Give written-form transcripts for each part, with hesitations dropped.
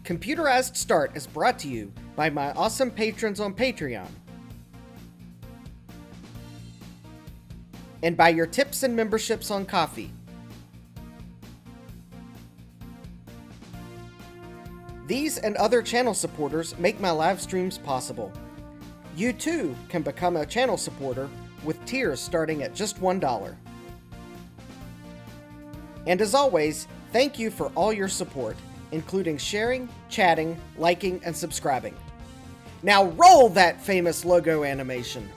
Computerized Start is brought to you by my awesome patrons on Patreon, and by your tips and memberships on Ko-fi. These and other channel supporters make my live streams possible. You too can become a channel supporter with tiers starting at just $1. And as always, thank you for all your support, including sharing, chatting, liking, and subscribing. Now roll that famous logo animation!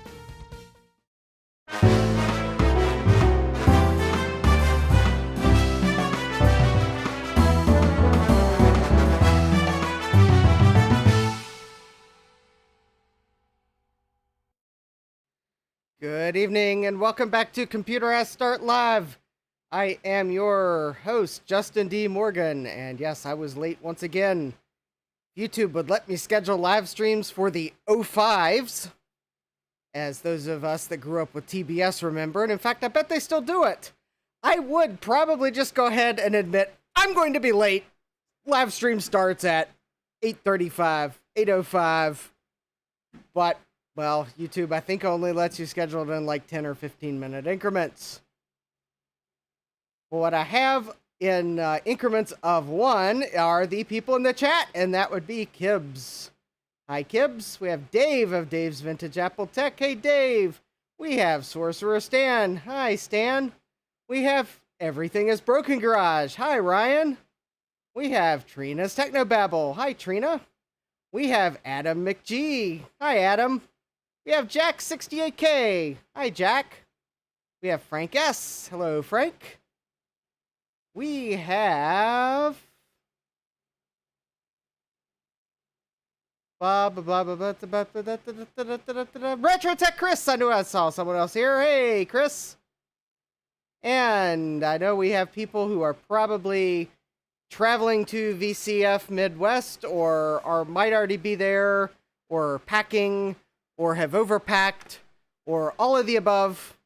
Good evening and welcome back to Computerized Start Live. I am your host, Justin D. Morgan, and yes, I was late once again. YouTube would let me schedule live streams for the 05s, as those of us that grew up with TBS remember, and in fact, I bet they still do it. I would probably just go ahead and admit I'm going to be late. Live stream starts at 8:35, 8:05, but well, YouTube, I think, only lets you schedule it in like 10 or 15 minute increments. What I have in increments of 1 are the people in the chat, and that would be Kibbs. Hi, Kibbs. We have Dave of Dave's Vintage Apple Tech. Hey, Dave. We have Sorcerer Stan. Hi, Stan. We have Everything is Broken Garage. Hi, Ryan. We have Trina's Technobabble. Hi, Trina. We have Adam McGee. Hi, Adam. We have Jack68K. Hi, Jack. We have Frank S. Hello, Frank. We have Retro Tech Chris. I knew I saw someone else here. Hey, Chris. And I know we have people who are probably traveling to VCF Midwest or might already be there or packing or have overpacked or all of the above.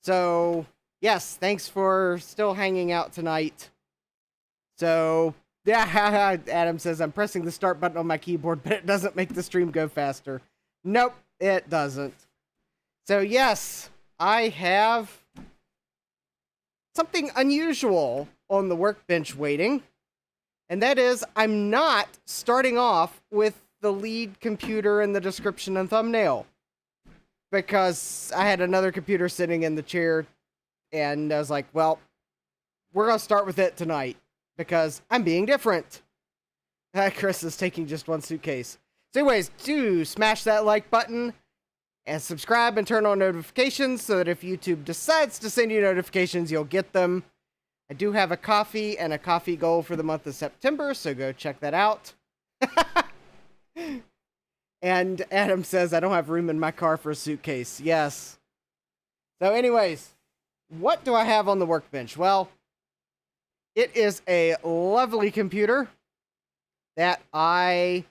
So yes, thanks for still hanging out tonight. So, yeah, Adam says, I'm pressing the start button on my keyboard, but it doesn't make the stream go faster. Nope, it doesn't. So, yes, I have something unusual on the workbench waiting. And that is, I'm not starting off with the lead computer in the description and thumbnail. Because I had another computer sitting in the chair. And I was like, well, we're going to start with it tonight because I'm being different. Chris is taking just one suitcase. So anyways, do smash that like button and subscribe and turn on notifications so that if YouTube decides to send you notifications, you'll get them. I do have a Ko-fi and a Ko-fi goal for the month of September, so go check that out. And Adam says, I don't have room in my car for a suitcase. Yes. So anyways, what do I have on the workbench? Well, it is a lovely computer that I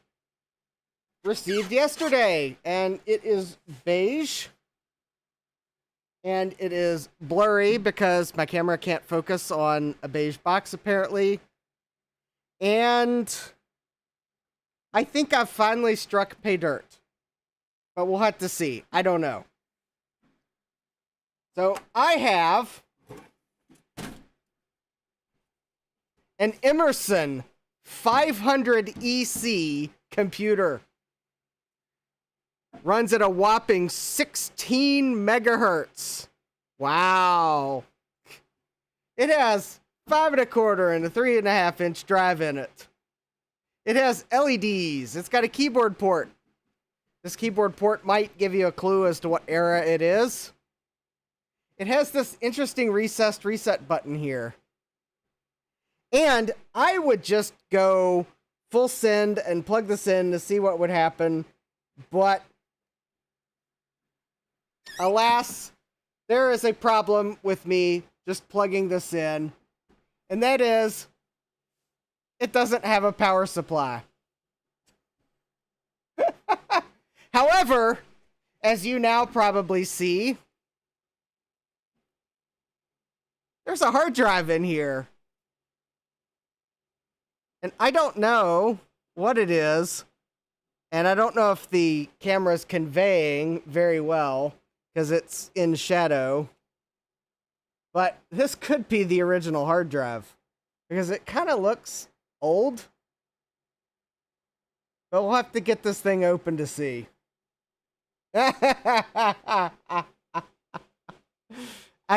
received yesterday, and it is beige, and it is blurry because my camera can't focus on a beige box, apparently, and I think I've finally struck pay dirt, but we'll have to see. I don't know. So I have an Emerson 500 EC computer. Runs at a whopping 16 megahertz. Wow. It has 5 1/4 and a 3.5 inch drive in it. It has LEDs. It's got a keyboard port. This keyboard port might give you a clue as to what era it is. It has this interesting recessed reset button here. And I would just go full send and plug this in to see what would happen. But alas, there is a problem with me just plugging this in. And that is, it doesn't have a power supply. However, as you now probably see, there's a hard drive in here. And I don't know what it is, and I don't know if the camera is conveying very well because it's in shadow. But this could be the original hard drive because it kind of looks old. But we'll have to get this thing open to see. I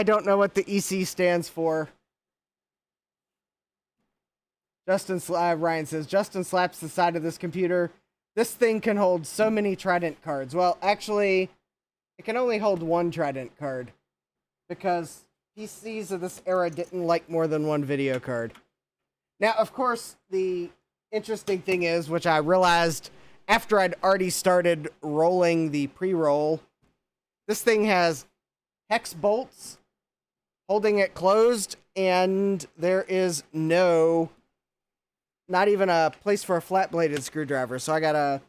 don't know what the EC stands for. Ryan says, Justin slaps the side of this computer. This thing can hold so many Trident cards. Well, actually, it can only hold one Trident card because PCs of this era didn't like more than one video card. Now, of course, the interesting thing is, which I realized after I'd already started rolling the pre-roll, this thing has hex bolts holding it closed, and there is not even a place for a flat-bladed screwdriver. So I gotta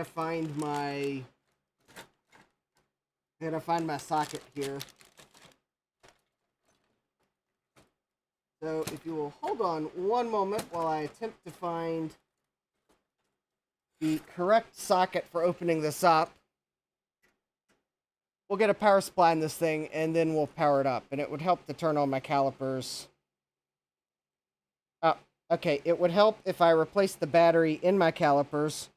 find my socket here. So if you will hold on one moment while I attempt to find the correct socket for opening this up, we'll get a power supply in this thing and then we'll power it up. And it would help to turn on my calipers. Oh, okay. It would help if I replace the battery in my calipers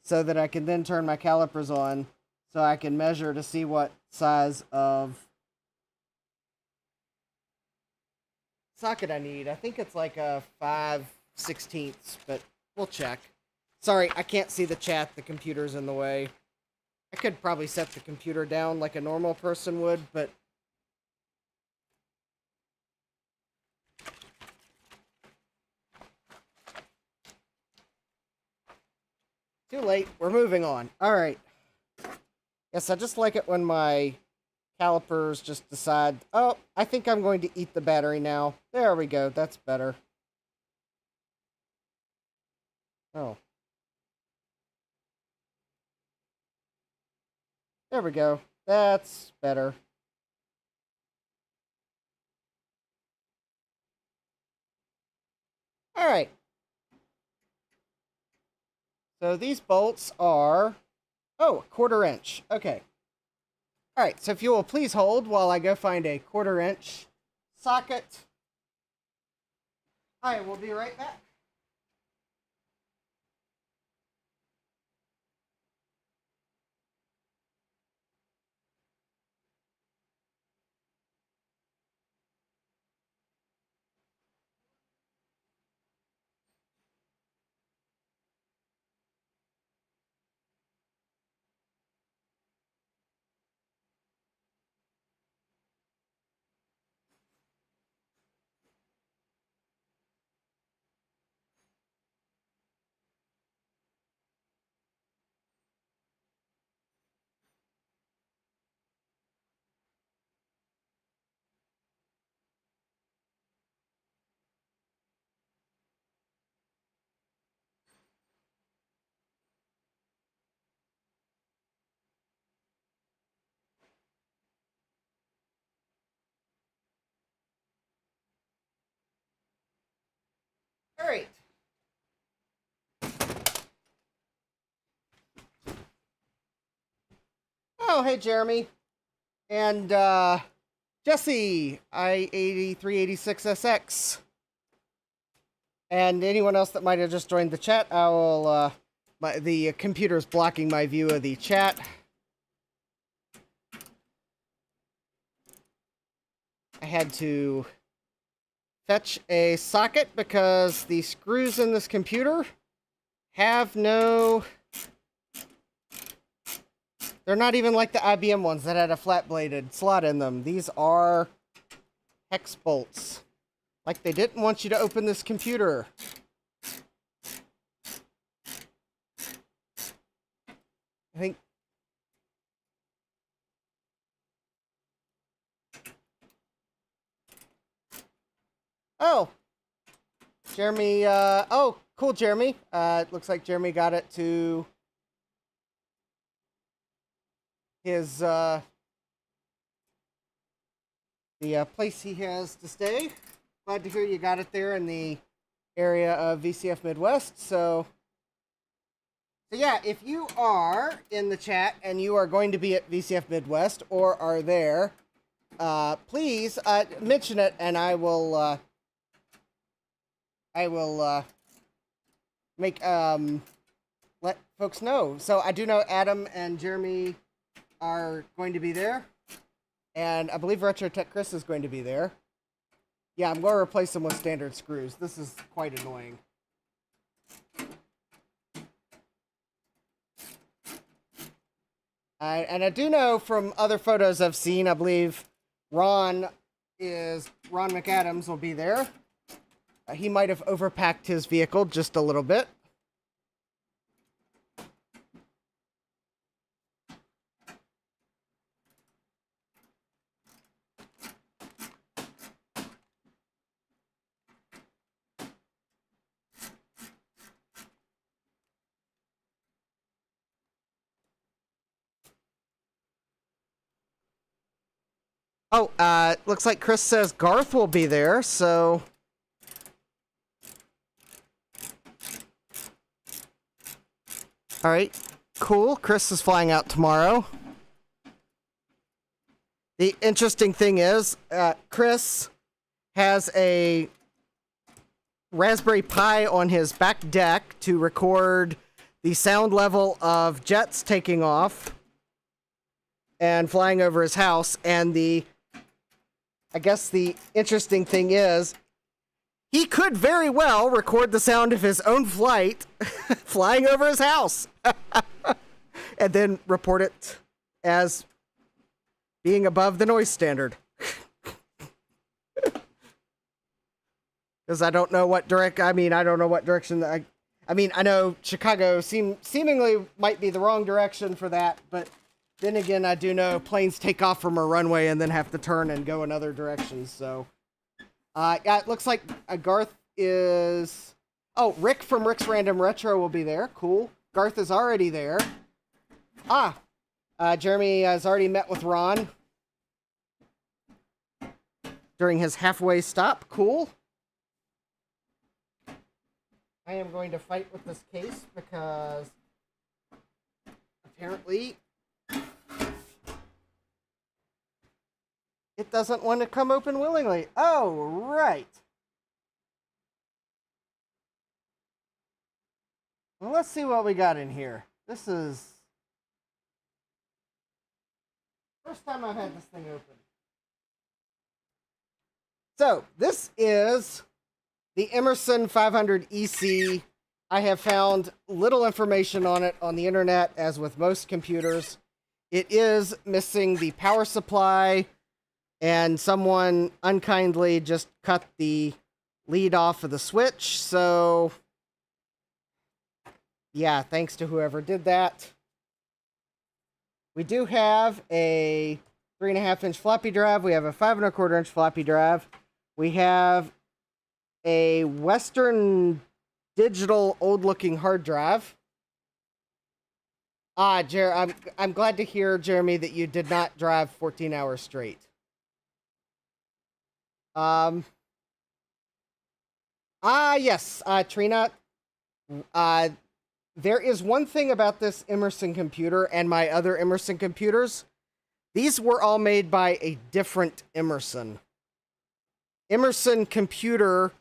so that I can then turn my calipers on so I can measure to see what size of socket I need. I think it's like a 5/16, but we'll check. Sorry, I can't see the chat. The computer's in the way. I could probably set the computer down like a normal person would, but too late. We're moving on. All right. Yes, I just like it when my calipers just decide, oh, I think I'm going to eat the battery now. There we go. That's better. Oh. There we go. That's better. All right. So these bolts are, oh, 1/4 inch. Okay. All right, so if you will please hold while I go find a 1/4 inch socket. I will be right back. All right. Oh, hey, Jeremy. And, Jesse, I8386SX. And anyone else that might have just joined the chat, I will, the computer's blocking my view of the chat. I had to fetch a socket because the screws in this computer have no... They're not even like the IBM ones that had a flat-bladed slot in them. These are hex bolts. Like they didn't want you to open this computer. I think... Oh! Jeremy, oh, cool, Jeremy. It looks like Jeremy got it to his, the place he has to stay. Glad to hear you got it there in the area of VCF Midwest. So yeah, if you are in the chat and you are going to be at VCF Midwest or are there, please mention it, and I will make let folks know. So I do know Adam and Jeremy are going to be there, and I believe Retro Tech Chris is going to be there. Yeah, I'm going to replace them with standard screws. This is quite annoying. And I do know from other photos I've seen, I believe Ron McAdams will be there. He might have overpacked his vehicle just a little bit. Oh, looks like Chris says Garth will be there, so all right, cool. Chris is flying out tomorrow. The interesting thing is, Chris has a Raspberry Pi on his back deck to record the sound level of jets taking off and flying over his house. And I guess the interesting thing is, he could very well record the sound of his own flight flying over his house and then report it as being above the noise standard. Because I don't know what I don't know what direction. I know Chicago seemingly might be the wrong direction for that, but then again, I do know planes take off from a runway and then have to turn and go in other directions. So, yeah, it looks like Garth is. Oh, Rick from Rick's Random Retro will be there. Cool. Garth is already there. Jeremy has already met with Ron during his halfway stop. Cool. I am going to fight with this case because apparently it doesn't want to come open willingly. Oh, right. Well, let's see what we got in here. This is first time I've had this thing open. So, this is the Emerson 500 EC. I have found little information on it on the internet, as with most computers. It is missing the power supply, and someone unkindly just cut the lead off of the switch. So, yeah, thanks to whoever did that. We do have a 3.5-inch floppy drive. We have a 5 1/4-inch floppy drive. We have a Western Digital old-looking hard drive. I'm glad to hear, Jeremy, that you did not drive 14 hours straight. Yes, Trina. There is one thing about this Emerson computer and my other Emerson computers. These were all made by a different Emerson. Emerson Computer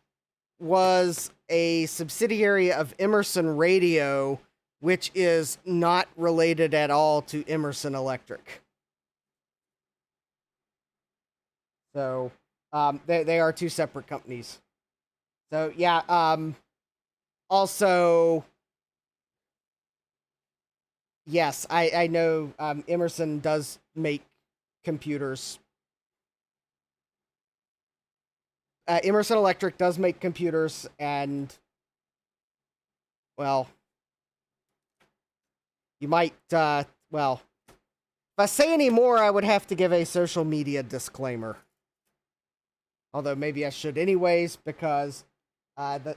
was a subsidiary of Emerson Radio, which is not related at all to Emerson Electric. So, they are two separate companies. So, yeah, also, yes, I know Emerson does make computers. Emerson Electric does make computers, and, well, you might, well, if I say any more, I would have to give a social media disclaimer. Although maybe I should anyways, because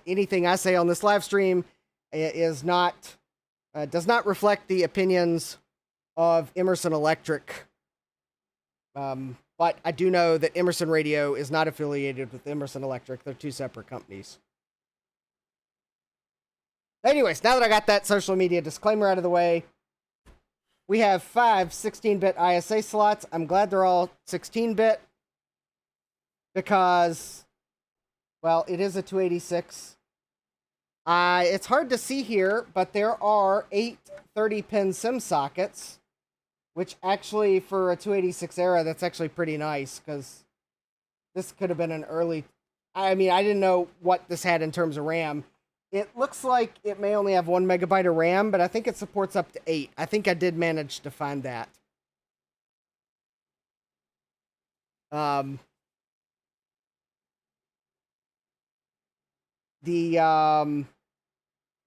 anything I say on this live stream is not, does not reflect the opinions of Emerson Electric. But I do know that Emerson Radio is not affiliated with Emerson Electric. They're two separate companies. Anyways, now that I got that social media disclaimer out of the way, we have 5 16-bit ISA slots. I'm glad they're all 16-bit because, well, it is a 286. It's hard to see here, but there are 8 30-pin SIM sockets, which actually, for a 286 era, that's actually pretty nice, because this could have been an early... I mean, I didn't know what this had in terms of RAM. It looks like it may only have 1 megabyte of RAM, but I think it supports up to 8. I think I did manage to find that.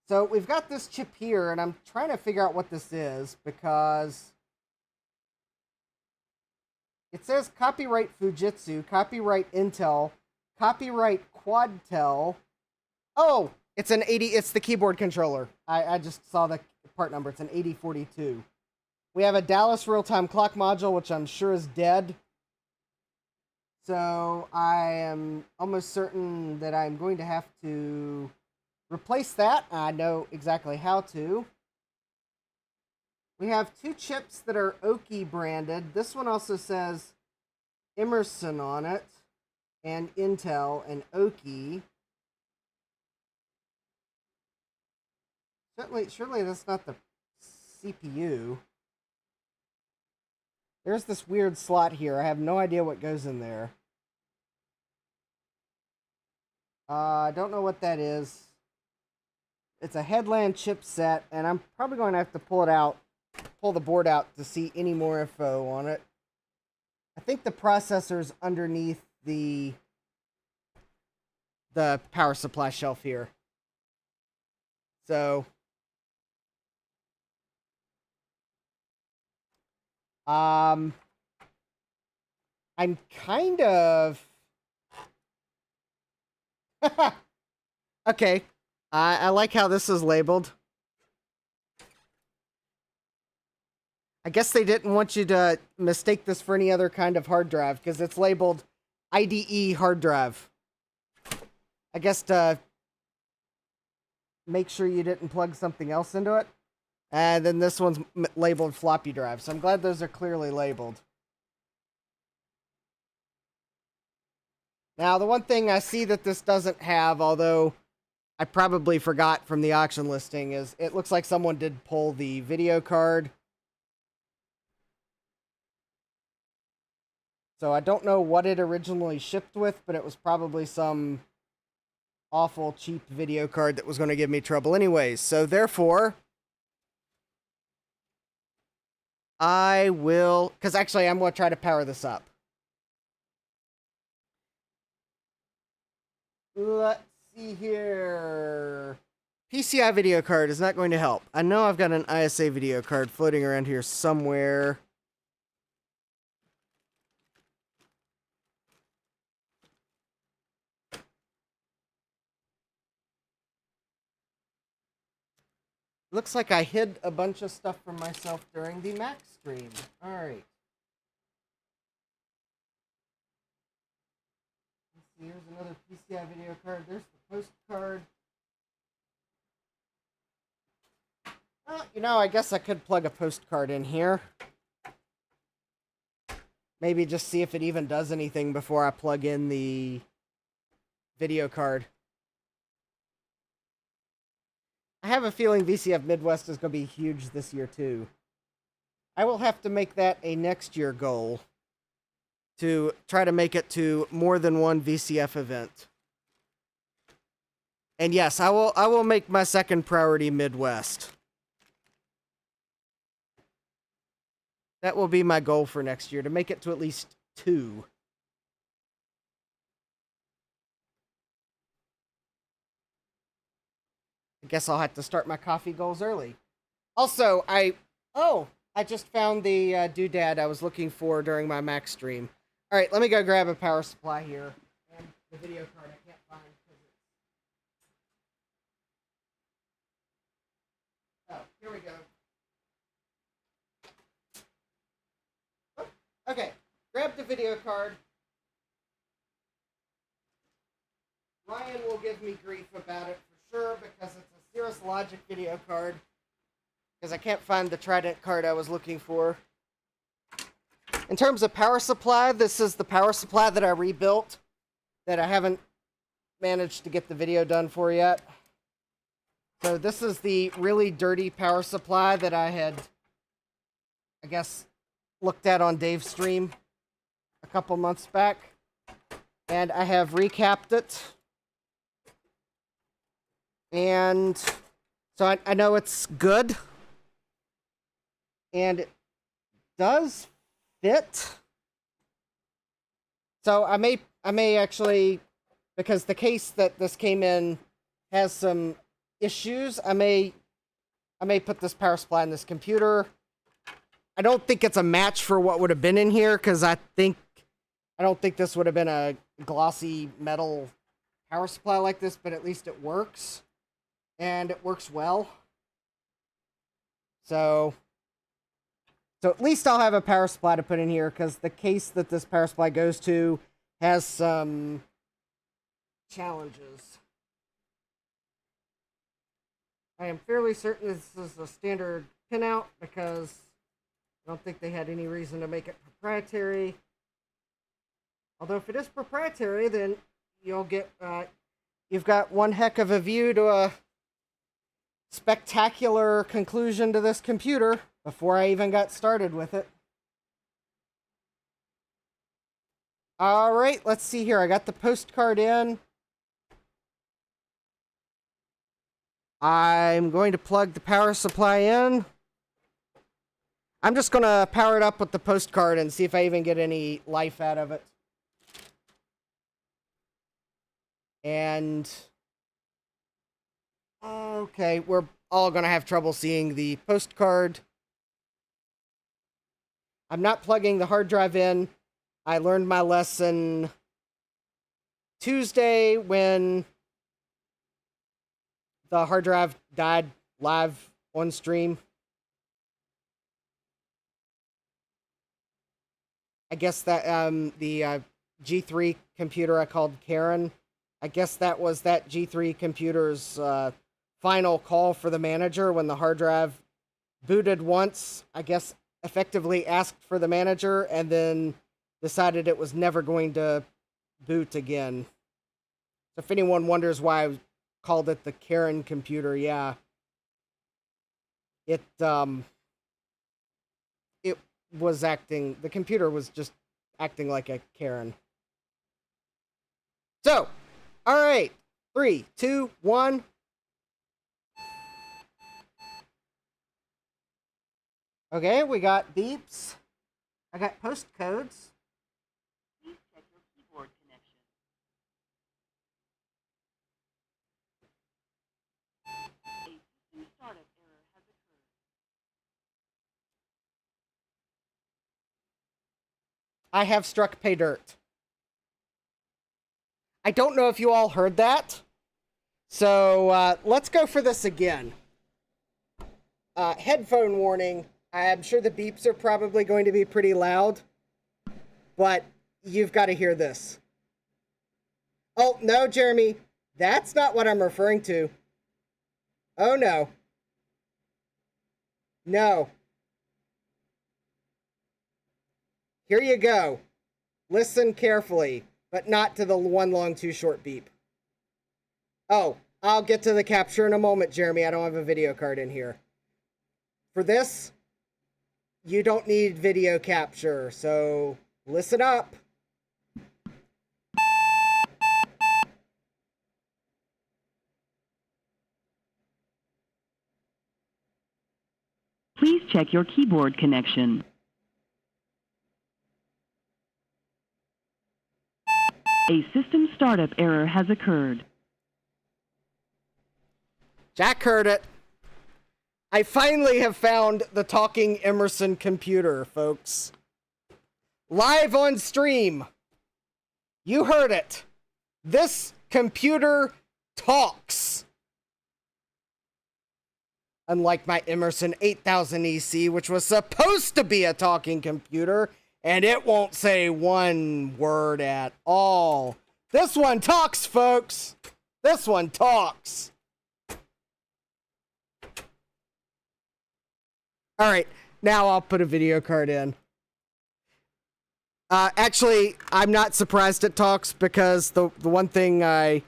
So we've got this chip here, and I'm trying to figure out what this is, because it says copyright Fujitsu, copyright Intel, copyright Quadtel. Oh, it's an 80, it's the keyboard controller. I just saw the part number. It's an 8042. We have a Dallas real-time clock module, which I'm sure is dead. So I am almost certain that I'm going to have to replace that. I know exactly how to. We have 2 chips that are Oki branded. This one also says Emerson on it, and Intel and Oki. Surely that's not the CPU. There's this weird slot here. I have no idea what goes in there. I don't know what that is. It's a headland chipset, and I'm probably going to have to pull the board out to see any more info on it. I think the processor's underneath the power supply shelf here. So, I'm kind of... Okay. I like how this is labeled. I guess they didn't want you to mistake this for any other kind of hard drive, because it's labeled IDE hard drive. I guess to make sure you didn't plug something else into it. And then this one's labeled floppy drive, so I'm glad those are clearly labeled. Now, the one thing I see that this doesn't have, although I probably forgot from the auction listing, is it looks like someone did pull the video card. So I don't know what it originally shipped with, but it was probably some awful cheap video card that was going to give me trouble anyways. So therefore, I will... Because actually, I'm going to try to power this up. Let's see here. PCI video card is not going to help. I know I've got an ISA video card floating around here somewhere. Looks like I hid a bunch of stuff from myself during the Mac stream. Alright. Here's another PCI video card. There's the postcard. Well, you know, I guess I could plug a postcard in here. Maybe just see if it even does anything before I plug in the video card. I have a feeling VCF Midwest is going to be huge this year, too. I will have to make that a next year goal to try to make it to more than one VCF event. And yes, I will make my second priority Midwest. That will be my goal for next year, to make it to at least 2. I guess I'll have to start my coffee goals early. Also, I just found the doodad I was looking for during my Mac stream. Alright, let me go grab a power supply here. And the video card I can't find. Oh, here we go. Oh, okay, grab the video card. Ryan will give me grief about it for sure, because it's a Cirrus Logic video card. Because I can't find the Trident card I was looking for. In terms of power supply, this is the power supply that I rebuilt. That I haven't managed to get the video done for yet. So this is the really dirty power supply that I had, I guess, looked at on Dave's stream a couple months back. And I have recapped it. And so I know it's good. And it does fit. So I may actually, because the case that this came in has some issues, I may put this power supply in this computer. I don't think it's a match for what would have been in here, because I don't think this would have been a glossy metal power supply like this, but at least it works. And it works well. So at least I'll have a power supply to put in here, because the case that this power supply goes to has some challenges. I am fairly certain this is a standard pinout, because I don't think they had any reason to make it proprietary. Although if it is proprietary, then you'll get, you've got one heck of a view to a spectacular conclusion to this computer before I even got started with it. All right, let's see here. I got the postcard in. I'm going to plug the power supply in. I'm just going to power it up with the postcard and see if I even get any life out of it. And okay, we're all going to have trouble seeing the postcard. I'm not plugging the hard drive in. I learned my lesson Tuesday when the hard drive died live on stream. I guess that the G3 computer I called Karen, I guess that was that G3 computer's final call for the manager when the hard drive booted once. I guess effectively asked for the manager and then decided it was never going to boot again. So if anyone wonders why I called it the Karen computer, yeah. It was acting, the computer was just acting like a Karen. So, all right, 3, 2, 1. Okay, we got beeps. I got postcodes. Please check your keyboard connection. A system startup error has occurred. I have struck pay dirt. I don't know if you all heard that. So let's go for this again. Headphone warning. I'm sure the beeps are probably going to be pretty loud, but you've got to hear this. Oh, no, Jeremy. That's not what I'm referring to. Oh, no. No. Here you go. Listen carefully, but not to the one long, too short beep. Oh, I'll get to the capture in a moment, Jeremy. I don't have a video card in here. For this, you don't need video capture, so listen up. Please check your keyboard connection. A system startup error has occurred. Jack heard it. I finally have found the talking Emerson computer, folks. Live on stream. You heard it. This computer talks. Unlike my Emerson 8000 EC, which was supposed to be a talking computer, and it won't say one word at all. This one talks, folks. This one talks. All right, now I'll put a video card in. Actually, I'm not surprised it talks because the one thing I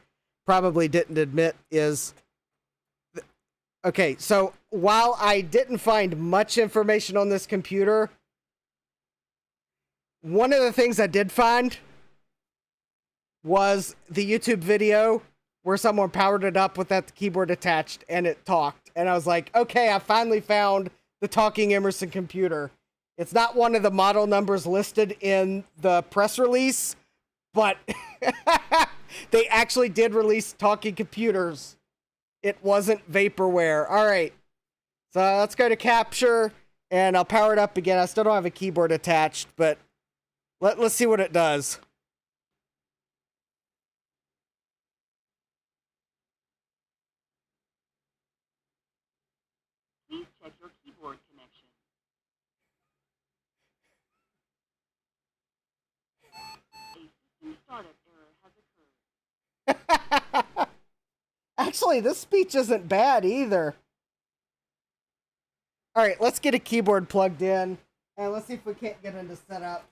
probably didn't admit is... Okay, so while I didn't find much information on this computer, one of the things I did find was the YouTube video where someone powered it up with that keyboard attached and it talked. And I was like, okay, I finally found the talking Emerson computer. It's not one of the model numbers listed in the press release, but they actually did release talking computers. It wasn't vaporware. All right, so let's go to capture, and I'll power it up again. I still don't have a keyboard attached, but let's see what it does. Please check your keyboard connection. A system startup error has occurred. Actually, this speech isn't bad either. All right, let's get a keyboard plugged in, and let's see if we can't get into setup.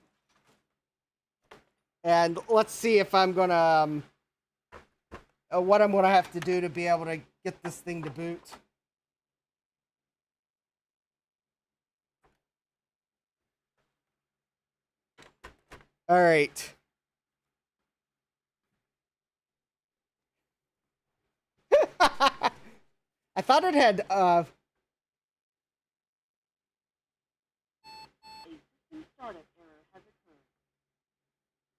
And let's see if I'm gonna, what I'm gonna have to do to be able to get this thing to boot. All right. I thought it had, A system startup error has occurred.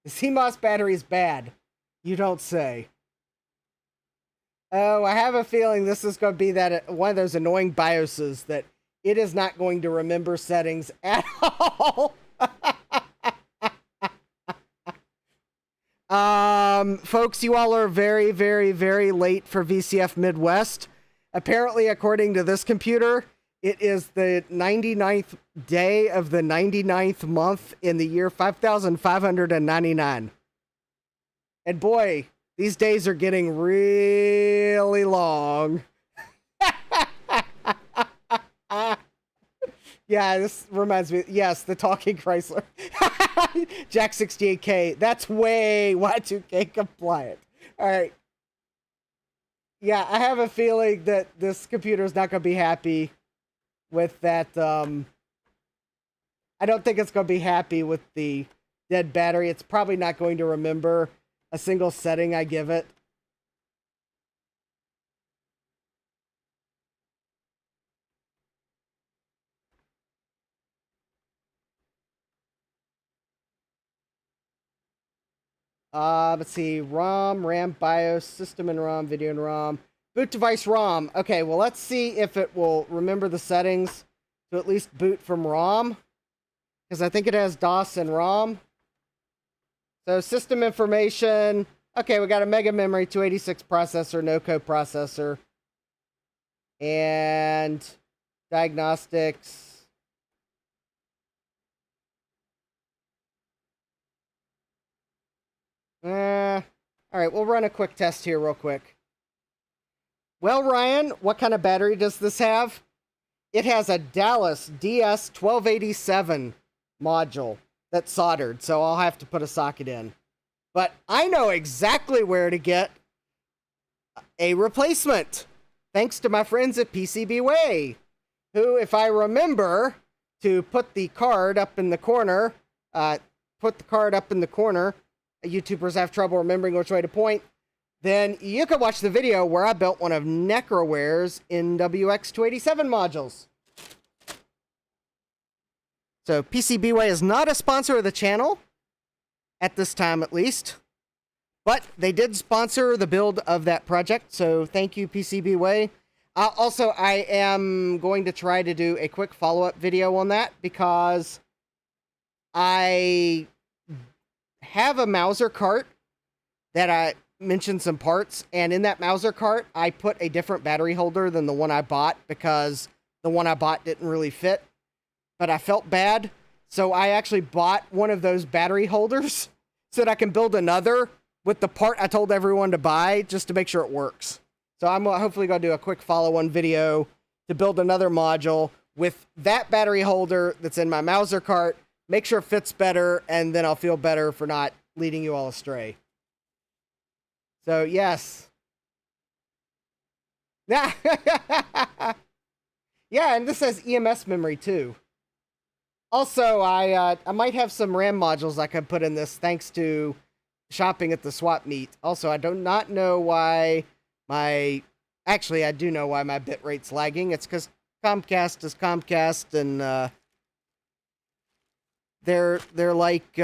the CMOS battery is bad. You don't say. Oh, I have a feeling this is going to be that one of those annoying BIOSes that it is not going to remember settings at all. Folks, you all are very, very, very late for VCF Midwest. Apparently, according to this computer, it is the 99th day of the 99th month in the year 5599. And boy, these days are getting really long. Yeah, this reminds me. Yes, the talking Chrysler. Jack 68K. That's way Y2K compliant. All right. Yeah, I have a feeling that this computer is not going to be happy with that. I don't think it's going to be happy with the dead battery. It's probably not going to remember a single setting I give it. Let's see, ROM, RAM, BIOS, system and ROM, video and ROM, boot device ROM. Okay, well, let's see if it will remember the settings to at least boot from ROM, because I think it has DOS and ROM. So system information. Okay, we got a mega memory, 286 processor, no coprocessor, and diagnostics. All right, we'll run a quick test here real quick. Well, Ryan, what kind of battery does this have? It has a Dallas DS1287 module that's soldered, so I'll have to put a socket in. But I know exactly where to get a replacement, thanks to my friends at PCBWay, who, if I remember to put the card up in the corner, YouTubers have trouble remembering which way to point, then you can watch the video where I built one of Necroware's NWX287 modules. So PCBWay is not a sponsor of the channel, at this time at least, but they did sponsor the build of that project, so thank you, PCBWay. Also, I am going to try to do a quick follow-up video on that, because I have a Mauser cart that I mentioned some parts, and in that Mauser cart, I put a different battery holder than the one I bought, because the one I bought didn't really fit, but I felt bad, so I actually bought one of those battery holders so that I can build another with the part I told everyone to buy, just to make sure it works. So I'm hopefully going to do a quick follow-on video to build another module with that battery holder that's in my Mauser cart, make sure it fits better, and then I'll feel better for not leading you all astray. So, yes. Yeah, and this has EMS memory too. Also, I might have some RAM modules I could put in this thanks to shopping at the swap meet. Also, I do not know why actually, I do know why my bit rate's lagging. It's because Comcast is Comcast, and they're like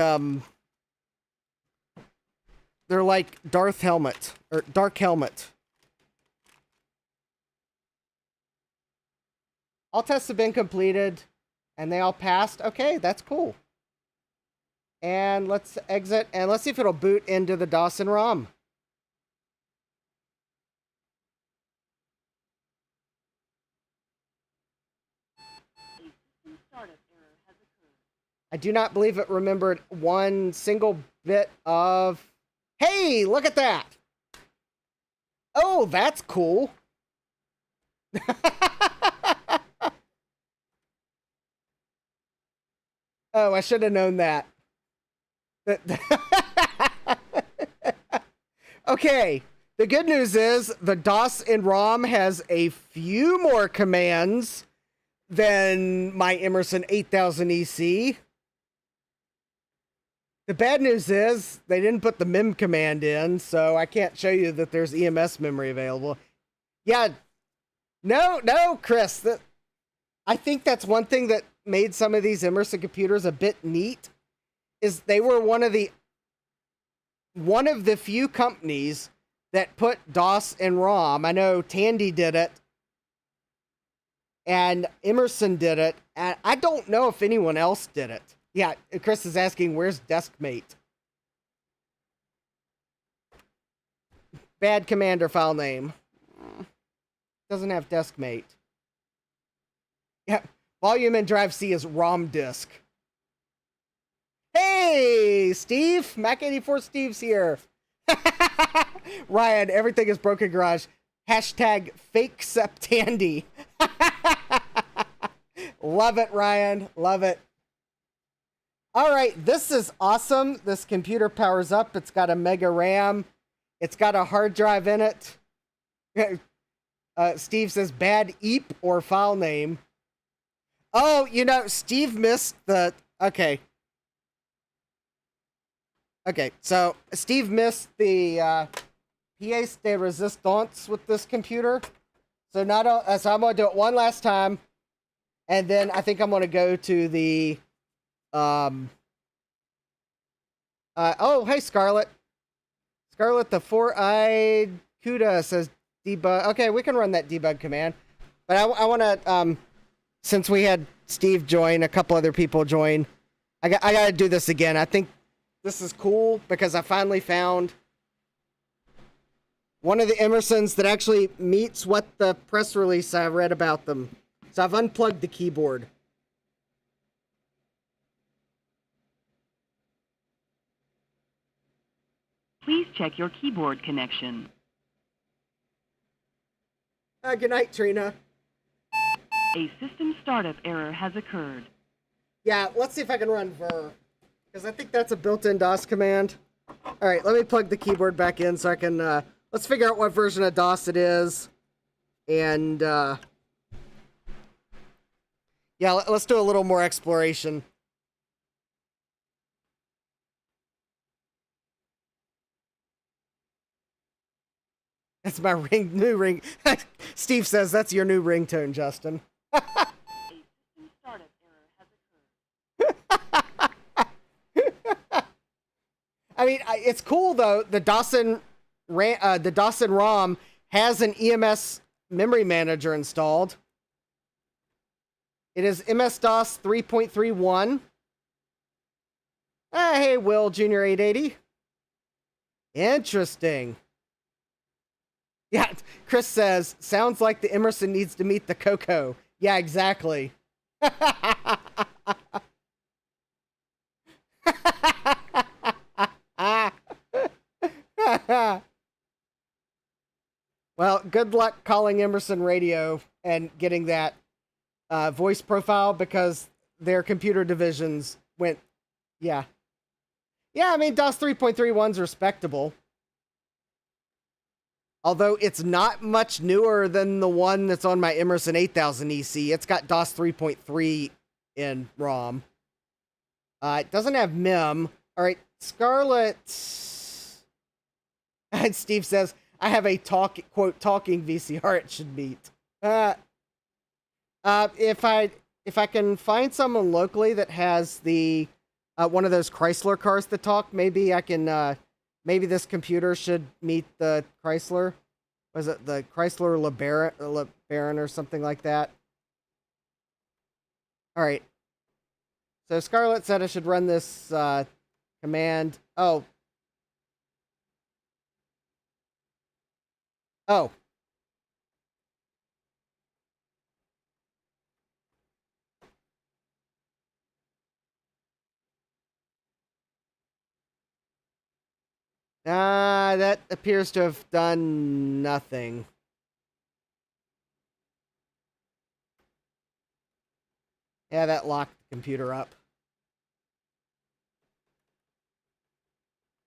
Dark Helmet. All tests have been completed, and they all passed. Okay, that's cool. And let's exit, and let's see if it'll boot into the DOS and ROM. I do not believe it remembered one single bit of... Hey, look at that! Oh, that's cool. Oh, I should have known that. Okay, the good news is the DOS in ROM has a few more commands than my Emerson 8000 EC. The bad news is they didn't put the mem command in, so I can't show you that there's EMS memory available. Yeah, no, Chris. I think that's one thing that made some of these Emerson computers a bit neat, is they were one of the few companies that put DOS and ROM. I know Tandy did it, and Emerson did it, and I don't know if anyone else did it. Yeah, Chris is asking, where's DeskMate? Bad commander file name. Doesn't have DeskMate. Yeah, volume and drive C is ROM disk. Hey, Steve! Mac84 Steve's here. Ryan, everything is broken garage. Hashtag fake Septandy. Love it, Ryan. Love it. All right, this is awesome. This computer powers up. It's got a mega RAM. It's got a hard drive in it. Steve says bad EEP or file name. Oh, you know, Steve missed the... Okay, so Steve missed the pièce de résistance with this computer. So so I'm going to do it one last time. And then I think I'm going to go to the... oh, hey, Scarlett. Scarlett, the four-eyed Cuda says debug. Okay, we can run that debug command. But I want to, since we had Steve join, a couple other people join, I got to do this again. I think this is cool because I finally found one of the Emersons that actually meets what the press release I read about them. So I've unplugged the keyboard. Please check your keyboard connection. Good night, Trina. A system startup error has occurred. Yeah, let's see if I can run ver, because I think that's a built-in DOS command. All right, let me plug the keyboard back in so I can, let's figure out what version of DOS it is. And, yeah, let's do a little more exploration. That's my new ring. Steve says that's your new ringtone, Justin. A system startup error has occurred. I mean, it's cool though. The DOS and ROM has an EMS memory manager installed. It is MS-DOS 3.31. Hey, Will Junior 880. Interesting. Yeah, Chris says, sounds like the Emerson needs to meet the Coco. Yeah, exactly. Well, good luck calling Emerson Radio and getting that voice profile because their computer divisions went, yeah. Yeah, I mean, DOS 3.31's respectable. Although it's not much newer than the one that's on my Emerson 8000 EC. It's got DOS 3.3 in ROM. It doesn't have MIM. All right, Scarlett. And Steve says, I have a quote talking VCR it should meet. If I can find someone locally that has the one of those Chrysler cars that talk, maybe I can maybe this computer should meet the Chrysler. Was it the Chrysler LeBaron or something like that? All right. So Scarlett said I should run this command. Oh. Oh. That appears to have done nothing. Yeah, that locked the computer up.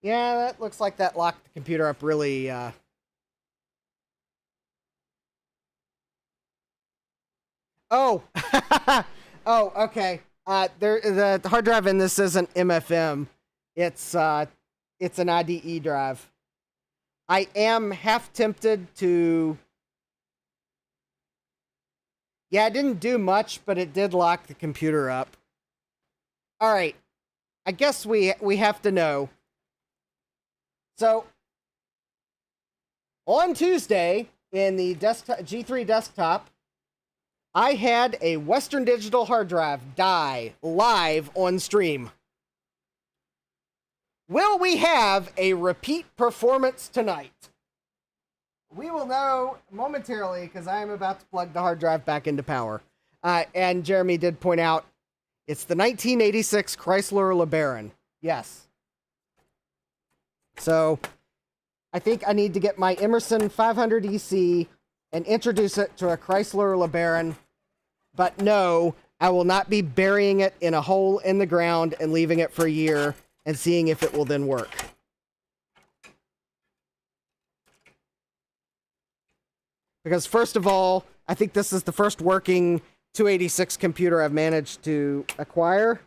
Yeah, that looks like that locked the computer up really, Oh! Oh, okay. The hard drive in this isn't MFM. It's an IDE drive. I am half tempted to... Yeah, it didn't do much, but it did lock the computer up. All right. I guess we have to know. So, on Tuesday, in the desktop, G3 desktop, I had a Western Digital hard drive die live on stream. Will we have a repeat performance tonight? We will know momentarily because I am about to plug the hard drive back into power. And Jeremy did point out it's the 1986 Chrysler LeBaron. Yes. So I think I need to get my Emerson 500 EC and introduce it to a Chrysler LeBaron. But no, I will not be burying it in a hole in the ground and leaving it for a year and seeing if it will then work. Because first of all, I think this is the first working 286 computer I've managed to acquire.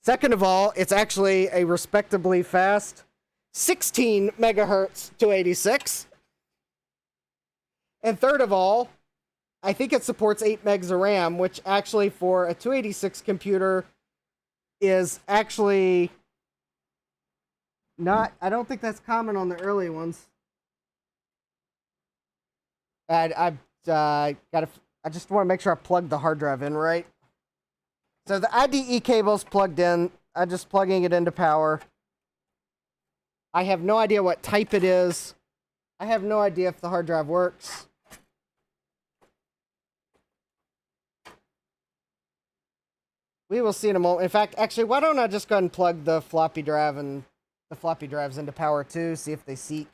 Second of all, it's actually a respectably fast 16 megahertz 286. And third of all, I think it supports 8 megs of RAM, which actually for a 286 computer is actually not, I don't think that's common on the early ones. I just want to make sure I plug the hard drive in right. So the IDE cable's plugged in. I'm just plugging it into power. I have no idea what type it is. I have no idea if the hard drive works. We will see in a moment. In fact, actually, why don't I just go ahead and plug the floppy drive and the floppy drives into power too, see if they seek.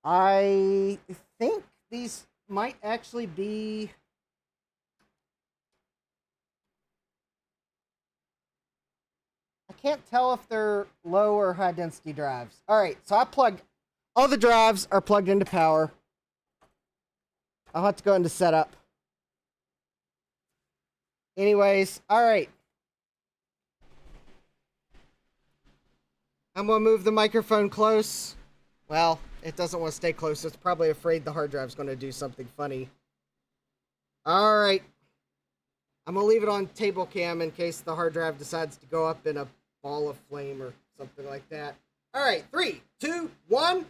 I think these might actually be... I can't tell if they're low or high density drives. All right, so I plugged... All the drives are plugged into power. I'll have to go into setup. Anyways, all right. I'm going to move the microphone close. Well, it doesn't want to stay close. It's probably afraid the hard drive's going to do something funny. All right. I'm going to leave it on table cam in case the hard drive decides to go up in a ball of flame or something like that. All right, 3, 2, 1.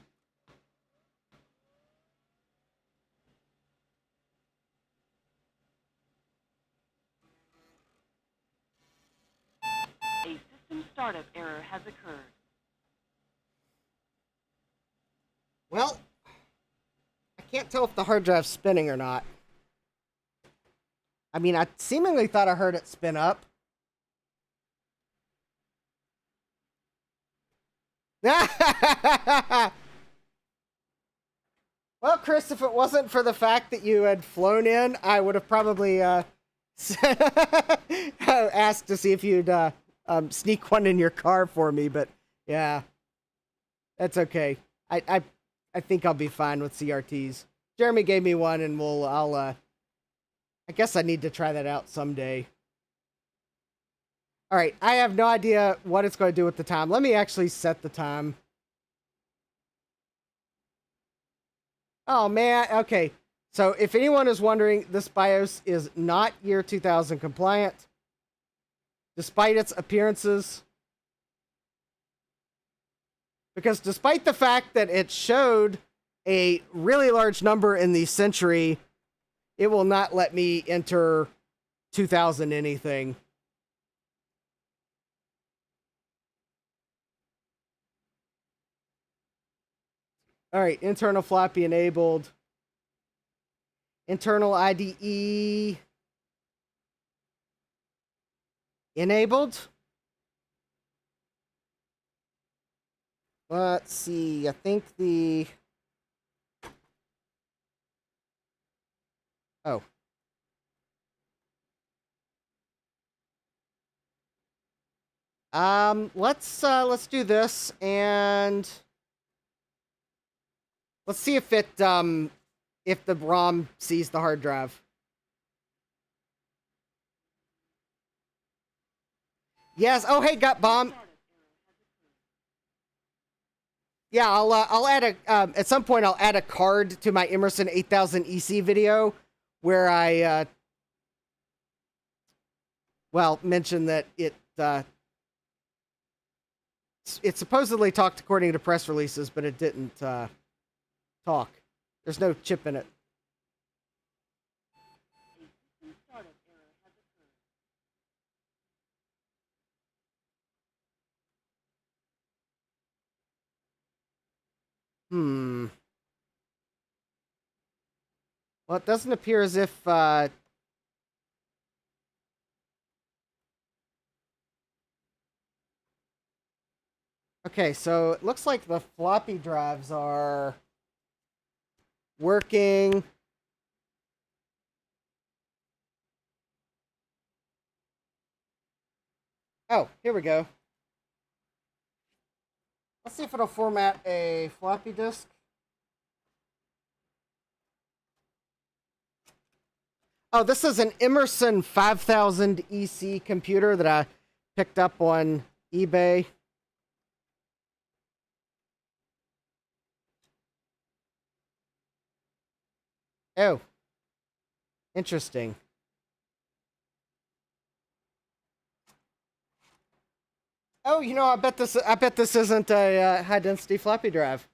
A system startup error has occurred. Well, I can't tell if the hard drive's spinning or not. I mean, I seemingly thought I heard it spin up. Well, Chris, if it wasn't for the fact that you had flown in, I would have probably asked to see if you'd sneak one in your car for me. But yeah, that's okay. I think I'll be fine with CRTs. Jeremy gave me one, and I guess I need to try that out someday. All right, I have no idea what it's going to do with the time. Let me actually set the time. Oh, man. Okay. So if anyone is wondering, this BIOS is not year 2000 compliant, despite its appearances. Because despite the fact that it showed a really large number in the century, it will not let me enter 2000 anything. All right, internal floppy enabled. Internal IDE enabled. Let's see, I think the... Oh. Let's do this, and let's see if if the ROM sees the hard drive. Yes. Oh, hey, got bomb. Yeah, I'll add a at some point I'll add a card to my Emerson 8000 EC video where I mention that it supposedly talked according to press releases, but it didn't talk. There's no chip in it. Well, it doesn't appear as if okay, so it looks like the floppy drives are working. Oh, here we go. Let's see if it'll format a floppy disk. Oh, this is an Emerson 5000 EC computer that I picked up on eBay. Oh, interesting. Oh, you know, I bet this isn't a high density floppy drive.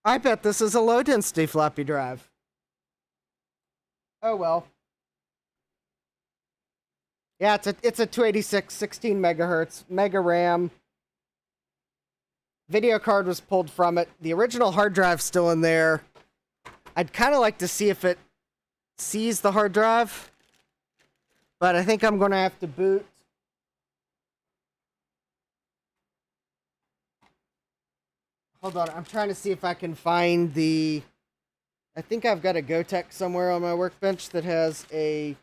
I bet this is a low density floppy drive. Oh well. Yeah, it's a 286 16 megahertz mega RAM. Video card was pulled from it. The original hard drive's still in there. I'd kind of like to see if it sees the hard drive, but I think I'm going to have to boot. Hold on, I'm trying to see if I can find the... I think I've got a Gotek somewhere on my workbench that has a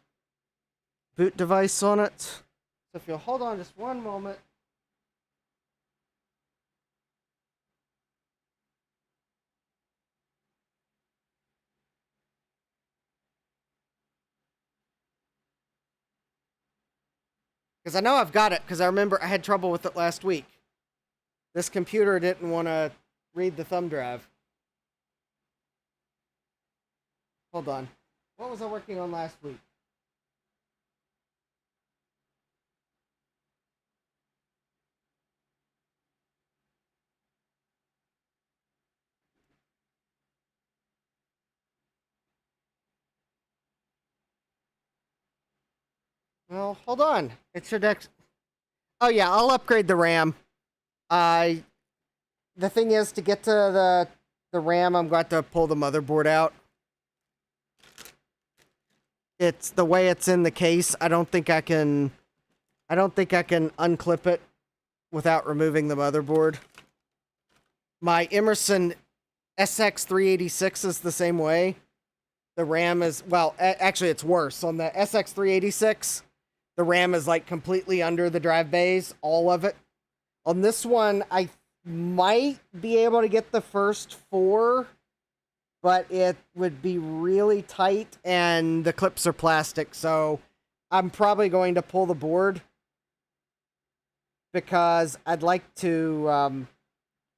boot device on it. So if you'll hold on just one moment. Because I know I've got it, because I remember I had trouble with it last week. This computer didn't want to read the thumb drive. Hold on. What was I working on last week? Well, hold on. It should Oh yeah, I'll upgrade the RAM. The thing is, to get to the RAM, I'm going to pull the motherboard out. It's the way it's in the case. I don't think I can unclip it without removing the motherboard. My Emerson SX386 is the same way. The RAM is, well, actually it's worse. On the SX386, the RAM is like completely under the drive bays, all of it. On this one, I might be able to get the first 4, but it would be really tight and the clips are plastic, so I'm probably going to pull the board because I'd like to,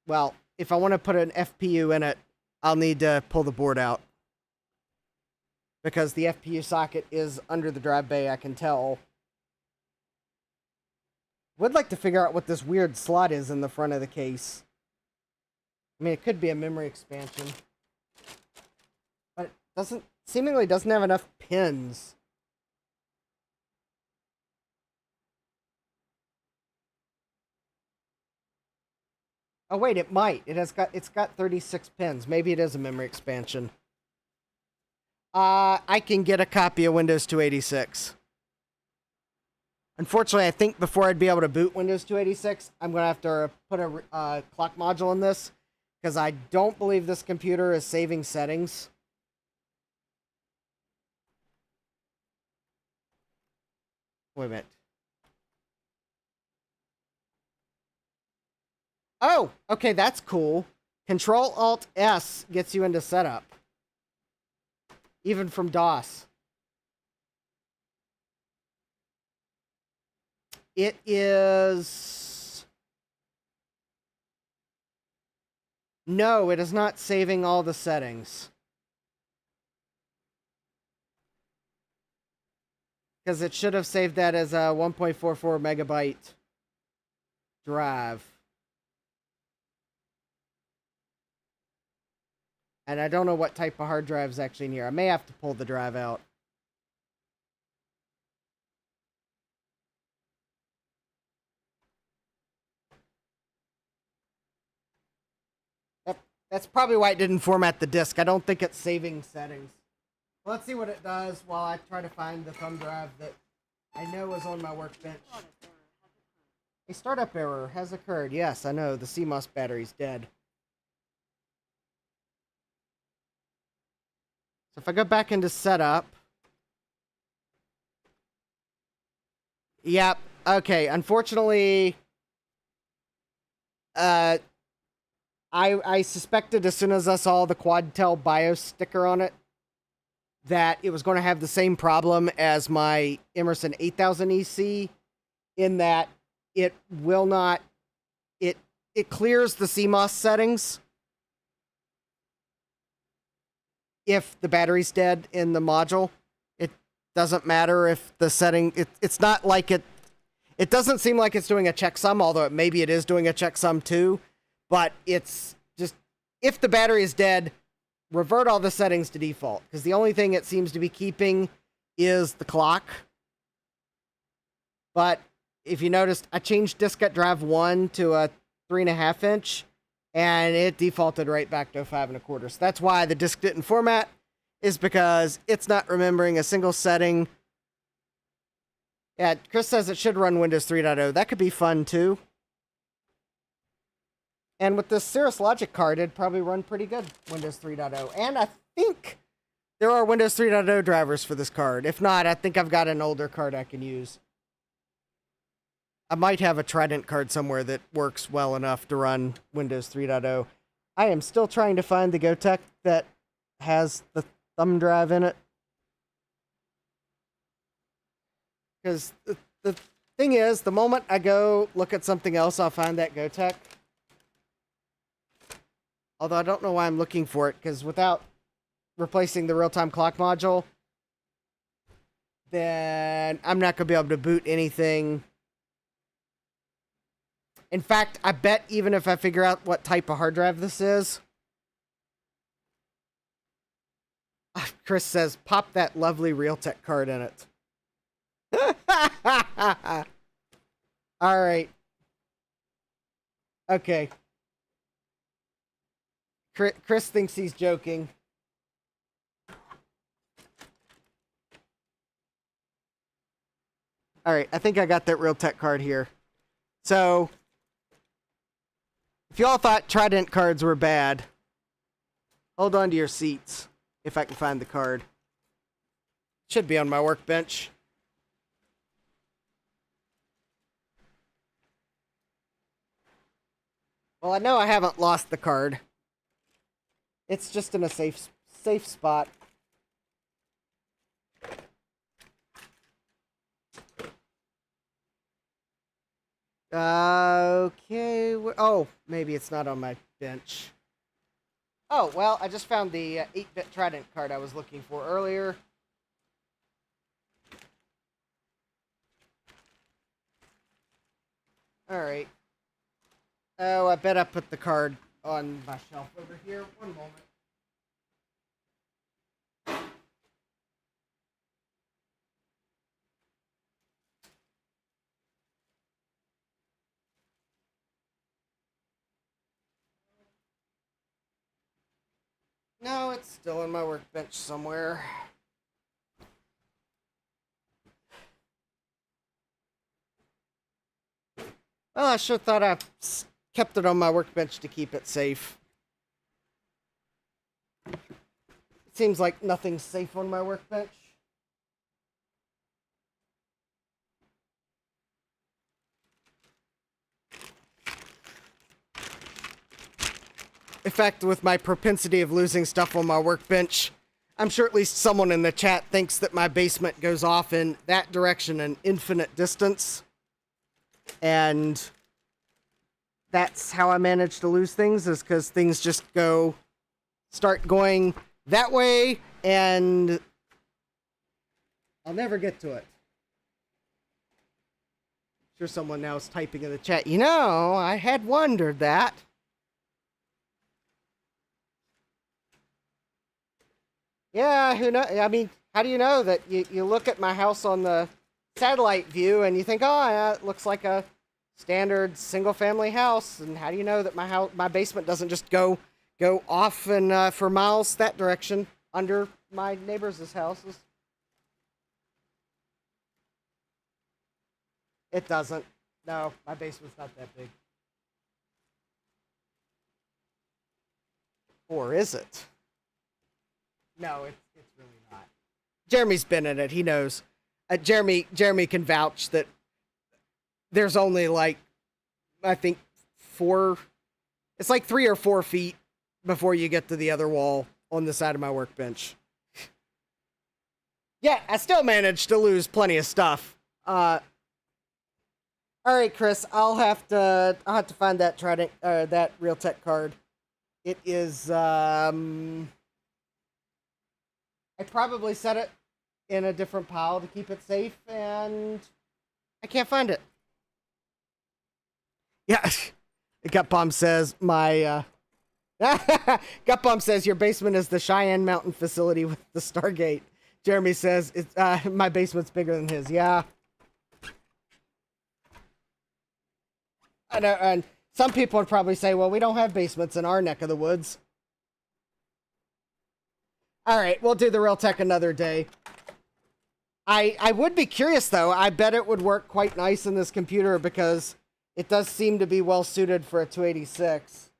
well, if I want to put an FPU in it, I'll need to pull the board out. Because the FPU socket is under the drive bay, I can tell. Would like to figure out what this weird slot is in the front of the case. I mean, it could be a memory expansion. But it seemingly doesn't have enough pins. Oh wait, it might. It's got 36 pins. Maybe it is a memory expansion. I can get a copy of Windows 286. Unfortunately, I think before I'd be able to boot Windows 286, I'm going to have to put a clock module in this, because I don't believe this computer is saving settings. Wait a minute. Oh, okay, that's cool. Control-Alt-S gets you into setup. Even from DOS. It is... No, it is not saving all the settings. Because it should have saved that as a 1.44 megabyte drive. And I don't know what type of hard drive is actually in here. I may have to pull the drive out. That's probably why it didn't format the disk. I don't think it's saving settings. Well, let's see what it does while I try to find the thumb drive that I know is on my workbench. A startup error has occurred. Yes, I know. The CMOS battery's dead. So if I go back into setup... Yep. Okay. Unfortunately... I suspected as soon as I saw the Quadtel BIOS sticker on it that it was going to have the same problem as my Emerson 8000 EC, in that it will not... It clears the CMOS settings if the battery's dead in the module. It doesn't matter if the setting... It's not like it... It doesn't seem like it's doing a checksum, although maybe it is doing a checksum too. But it's just... If the battery is dead, revert all the settings to default. Because the only thing it seems to be keeping is the clock. But if you noticed, I changed diskette drive 1 to a 3.5 inch. And it defaulted right back to a 5 1/4. So that's why the disk didn't format, is because it's not remembering a single setting. Yeah, Chris says it should run Windows 3.0. That could be fun too. And with this Cirrus Logic card, it'd probably run pretty good Windows 3.0. And I think there are Windows 3.0 drivers for this card. If not, I think I've got an older card I can use. I might have a Trident card somewhere that works well enough to run Windows 3.0. I am still trying to find the Gotek that has the thumb drive in it. Because the thing is, the moment I go look at something else, I'll find that Gotek. Although I don't know why I'm looking for it, because without replacing the real-time clock module, then I'm not going to be able to boot anything. In fact, I bet even if I figure out what type of hard drive this is... Chris says, pop that lovely Realtek card in it. Alright. Okay. Chris thinks he's joking. Alright, I think I got that Realtek card here. So... if y'all thought Trident cards were bad, Hold on to your seats if I can find the card. Should be on my workbench. Well, I know I haven't lost the card. It's just in a safe spot. Okay. Oh, maybe it's not on my bench. Oh, well, I just found the 8-bit Trident card I was looking for earlier. Alright. Oh, I bet I put the card on my shelf over here. One moment. No, it's still in my workbench somewhere. Well, I sure thought I kept it on my workbench to keep it safe. It seems like nothing's safe on my workbench. In fact, with my propensity of losing stuff on my workbench, I'm sure at least someone in the chat thinks that my basement goes off in that direction an infinite distance. And that's how I manage to lose things, is because things just start going that way, and I'll never get to it. I'm sure someone now is typing in the chat, you know, I had wondered that. Yeah, who knows? I mean, how do you know that you look at my house on the satellite view and you think, oh, yeah, it looks like a standard single-family house, and how do you know that my basement doesn't just go off and for miles that direction under my neighbors' houses? It doesn't. No, my basement's not that big. Or is it? No, it's really not. Jeremy's been in it. He knows. Jeremy can vouch that there's only like, I think, it's like 3 or 4 feet before you get to the other wall on the side of my workbench. Yeah, I still managed to lose plenty of stuff. All right, Chris, I'll have to find that Trident, that Realtek card. It is, I probably set it in a different pile to keep it safe, and I can't find it. Yeah, Gut Bomb says Gut Bomb says your basement is the Cheyenne Mountain facility with the Stargate. Jeremy says it's my basement's bigger than his. Yeah, I know, and some people would probably say, well, we don't have basements in our neck of the woods. All right, we'll do the Realtek another day. I would be curious, though. I bet it would work quite nice in this computer because it does seem to be well suited for a 286.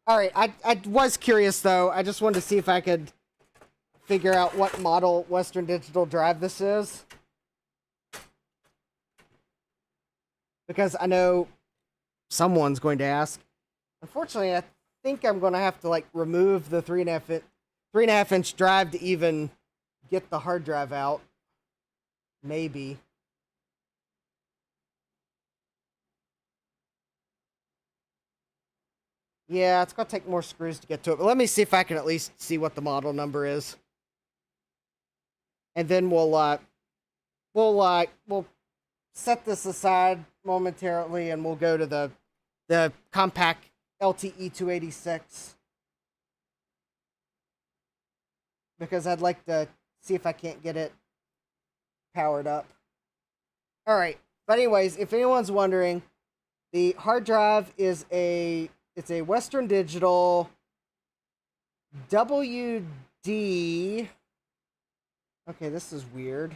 All right, I was curious, though. I just wanted to see if I could figure out what model Western Digital drive this is. Because I know someone's going to ask. Unfortunately, I think I'm going to have to, like, remove the 3.5 inch drive to even get the hard drive out. Maybe. Yeah, it's going to take more screws to get to it. But let me see if I can at least see what the model number is. And then we'll set this aside momentarily, and we'll go to the Compaq LTE 286. Because I'd like to see if I can't get it powered up. Alright, but anyways, if anyone's wondering, the hard drive is it's a Western Digital WD. Okay, this is weird.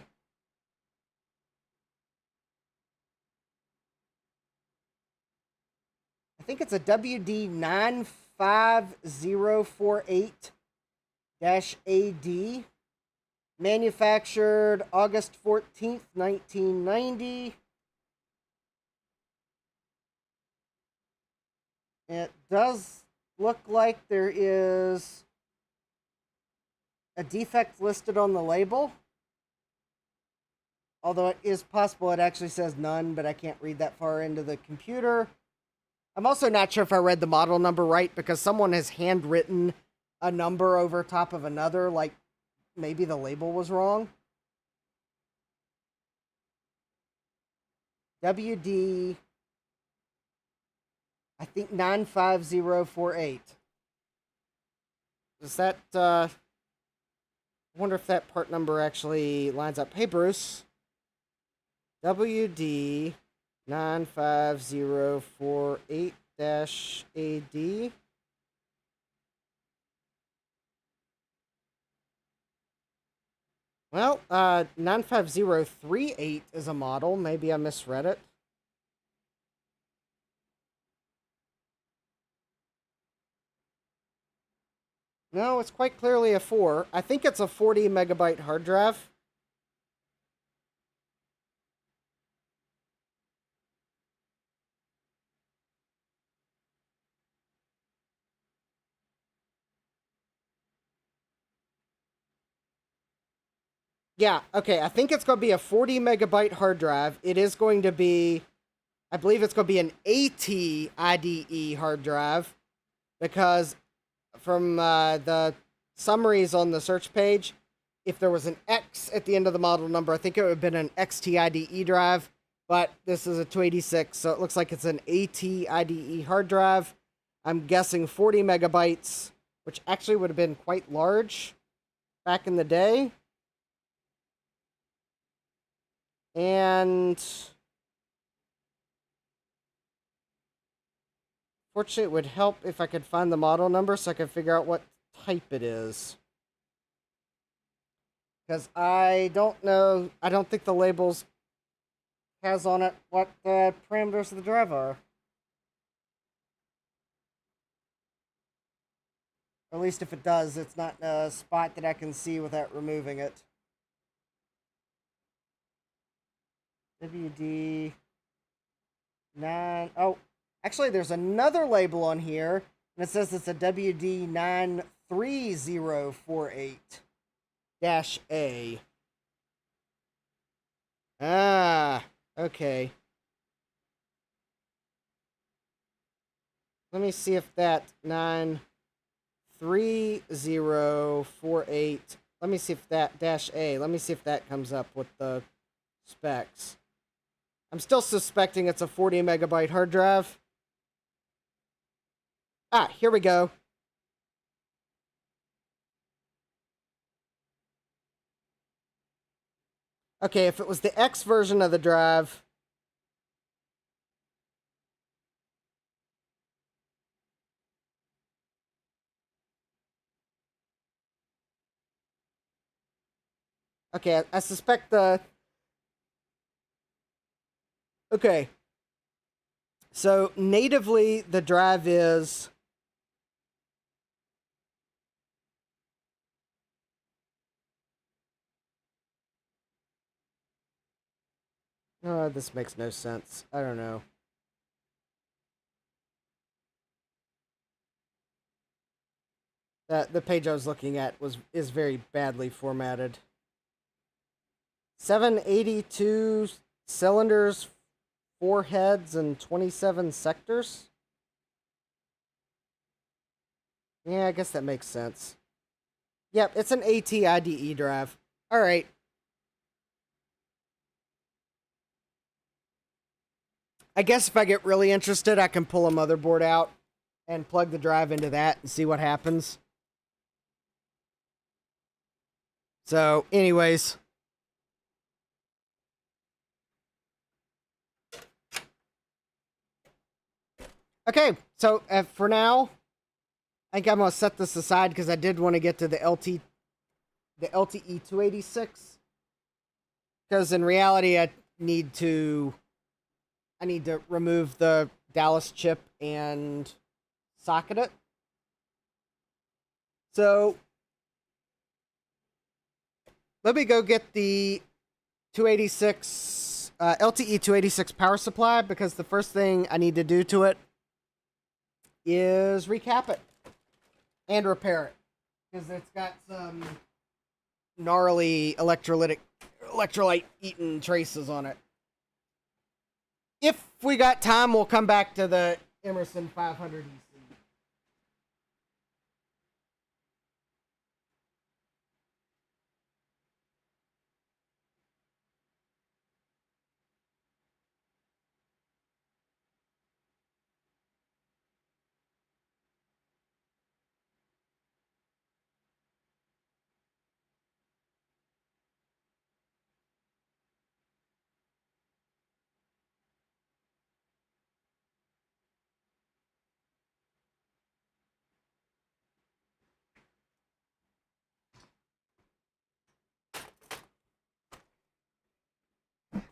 I think it's a WD 9 95048-AD. Manufactured August 14th, 1990. It does look like there is a defect listed on the label. Although it is possible it actually says none, but I can't read that far into the computer. I'm also not sure if I read the model number right because someone has handwritten a number over top of another, like maybe the label was wrong. WD, I think 95048. Is that, I wonder if that part number actually lines up. Hey, Bruce. WD 95048-AD. Well, 95038 is a model. Maybe I misread it. No, it's quite clearly a 4. I think it's a 40 megabyte hard drive. Yeah, okay, I think it's going to be a 40 megabyte hard drive. It is going to be, I believe it's going to be an AT IDE hard drive, because from the summaries on the search page, if there was an X at the end of the model number, I think it would have been an XT-IDE drive, but this is a 286, so it looks like it's an AT IDE hard drive. I'm guessing 40 megabytes, which actually would have been quite large back in the day. And fortunately, it would help if I could find the model number so I could figure out what type it is. Because I don't know, I don't think the labels has on it what the parameters of the drive are. Or at least if it does, it's not in a spot that I can see without removing it. WD 9. Oh, actually, there's another label on here, and it says it's a WD 93048-A. Ah, okay. Let me see if that 93048. Let me see if that -A. Let me see if that comes up with the specs. I'm still suspecting it's a 40 megabyte hard drive. Ah, here we go. Okay, if it was the X version of the drive, okay, I suspect the... Okay. So, natively, the drive is... Oh, this makes no sense. I don't know. The page I was looking at is very badly formatted. 782 cylinders, 4 heads, and 27 sectors? Yeah, I guess that makes sense. Yep, it's an AT IDE drive. Alright. I guess if I get really interested, I can pull a motherboard out and plug the drive into that and see what happens. So, anyways. Okay, so for now, I think I'm going to set this aside because I did want to get to the LTE 286. Because in reality, I need to remove the Dallas chip and socket it. So let me go get the 286 LTE 286 power supply, because the first thing I need to do to it is recap it and repair it, because it's got some gnarly electrolyte eaten traces on it. If we got time, we'll come back to the Emerson 500 EC.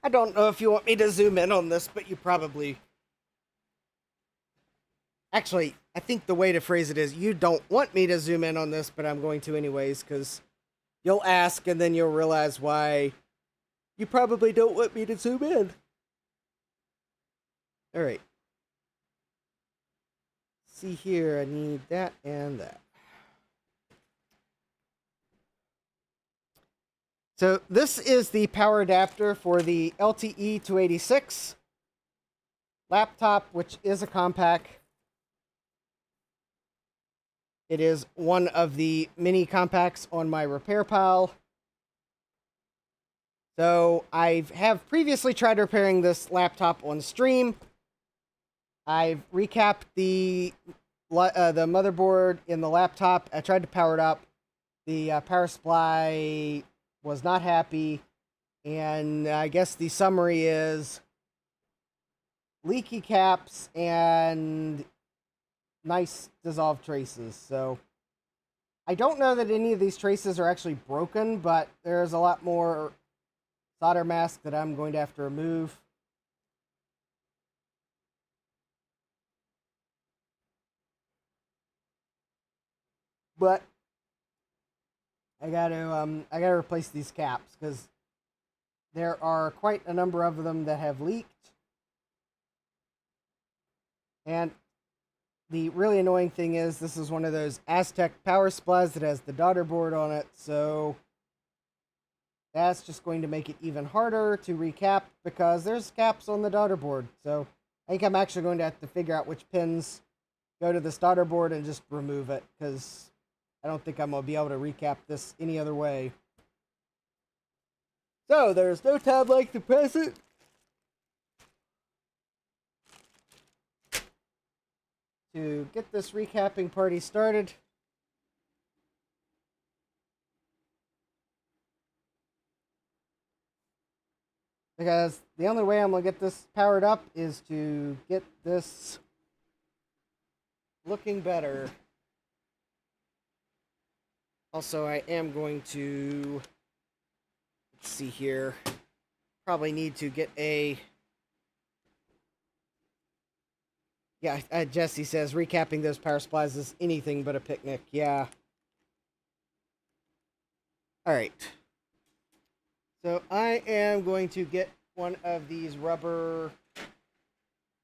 I don't know if you want me to zoom in on this, but you probably... Actually, I think the way to phrase it is, you don't want me to zoom in on this, but I'm going to anyways, because you'll ask and then you'll realize why you probably don't want me to zoom in. Alright. See here, I need that and that. So this is the power adapter for the LTE 286 laptop, which is a Compaq. It is one of the mini Compaqs on my repair pile. So I have previously tried repairing this laptop on stream. I've recapped the motherboard in the laptop. I tried to power it up. The power supply was not happy, and I guess the summary is leaky caps and nice dissolved traces. So I don't know that any of these traces are actually broken, but there's a lot more solder mask that I'm going to have to remove. But I gotta replace these caps, because there are quite a number of them that have leaked. And the really annoying thing is, this is one of those Aztec power supplies that has the daughter board on it, so that's just going to make it even harder to recap, because there's caps on the daughter board. So I think I'm actually going to have to figure out which pins go to this daughter board and just remove it, because I don't think I'm going to be able to recap this any other way. So there's no time like the present to get this recapping party started. Because the only way I'm going to get this powered up is to get this looking better. Also, I am going to, let's see here, probably need to get a, yeah, Jesse says recapping those power supplies is anything but a picnic. Yeah. Alright. So I am going to get one of these rubber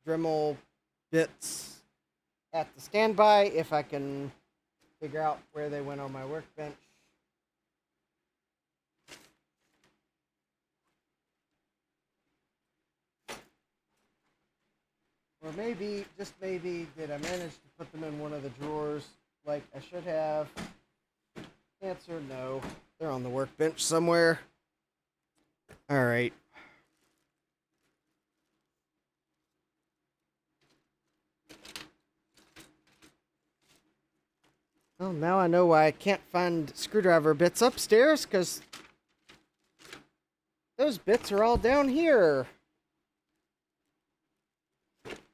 Dremel bits at the standby, if I can figure out where they went on my workbench. Or maybe, just maybe, did I manage to put them in one of the drawers like I should have? Answer, no. They're on the workbench somewhere. Alright. Well, now I know why I can't find screwdriver bits upstairs, because those bits are all down here.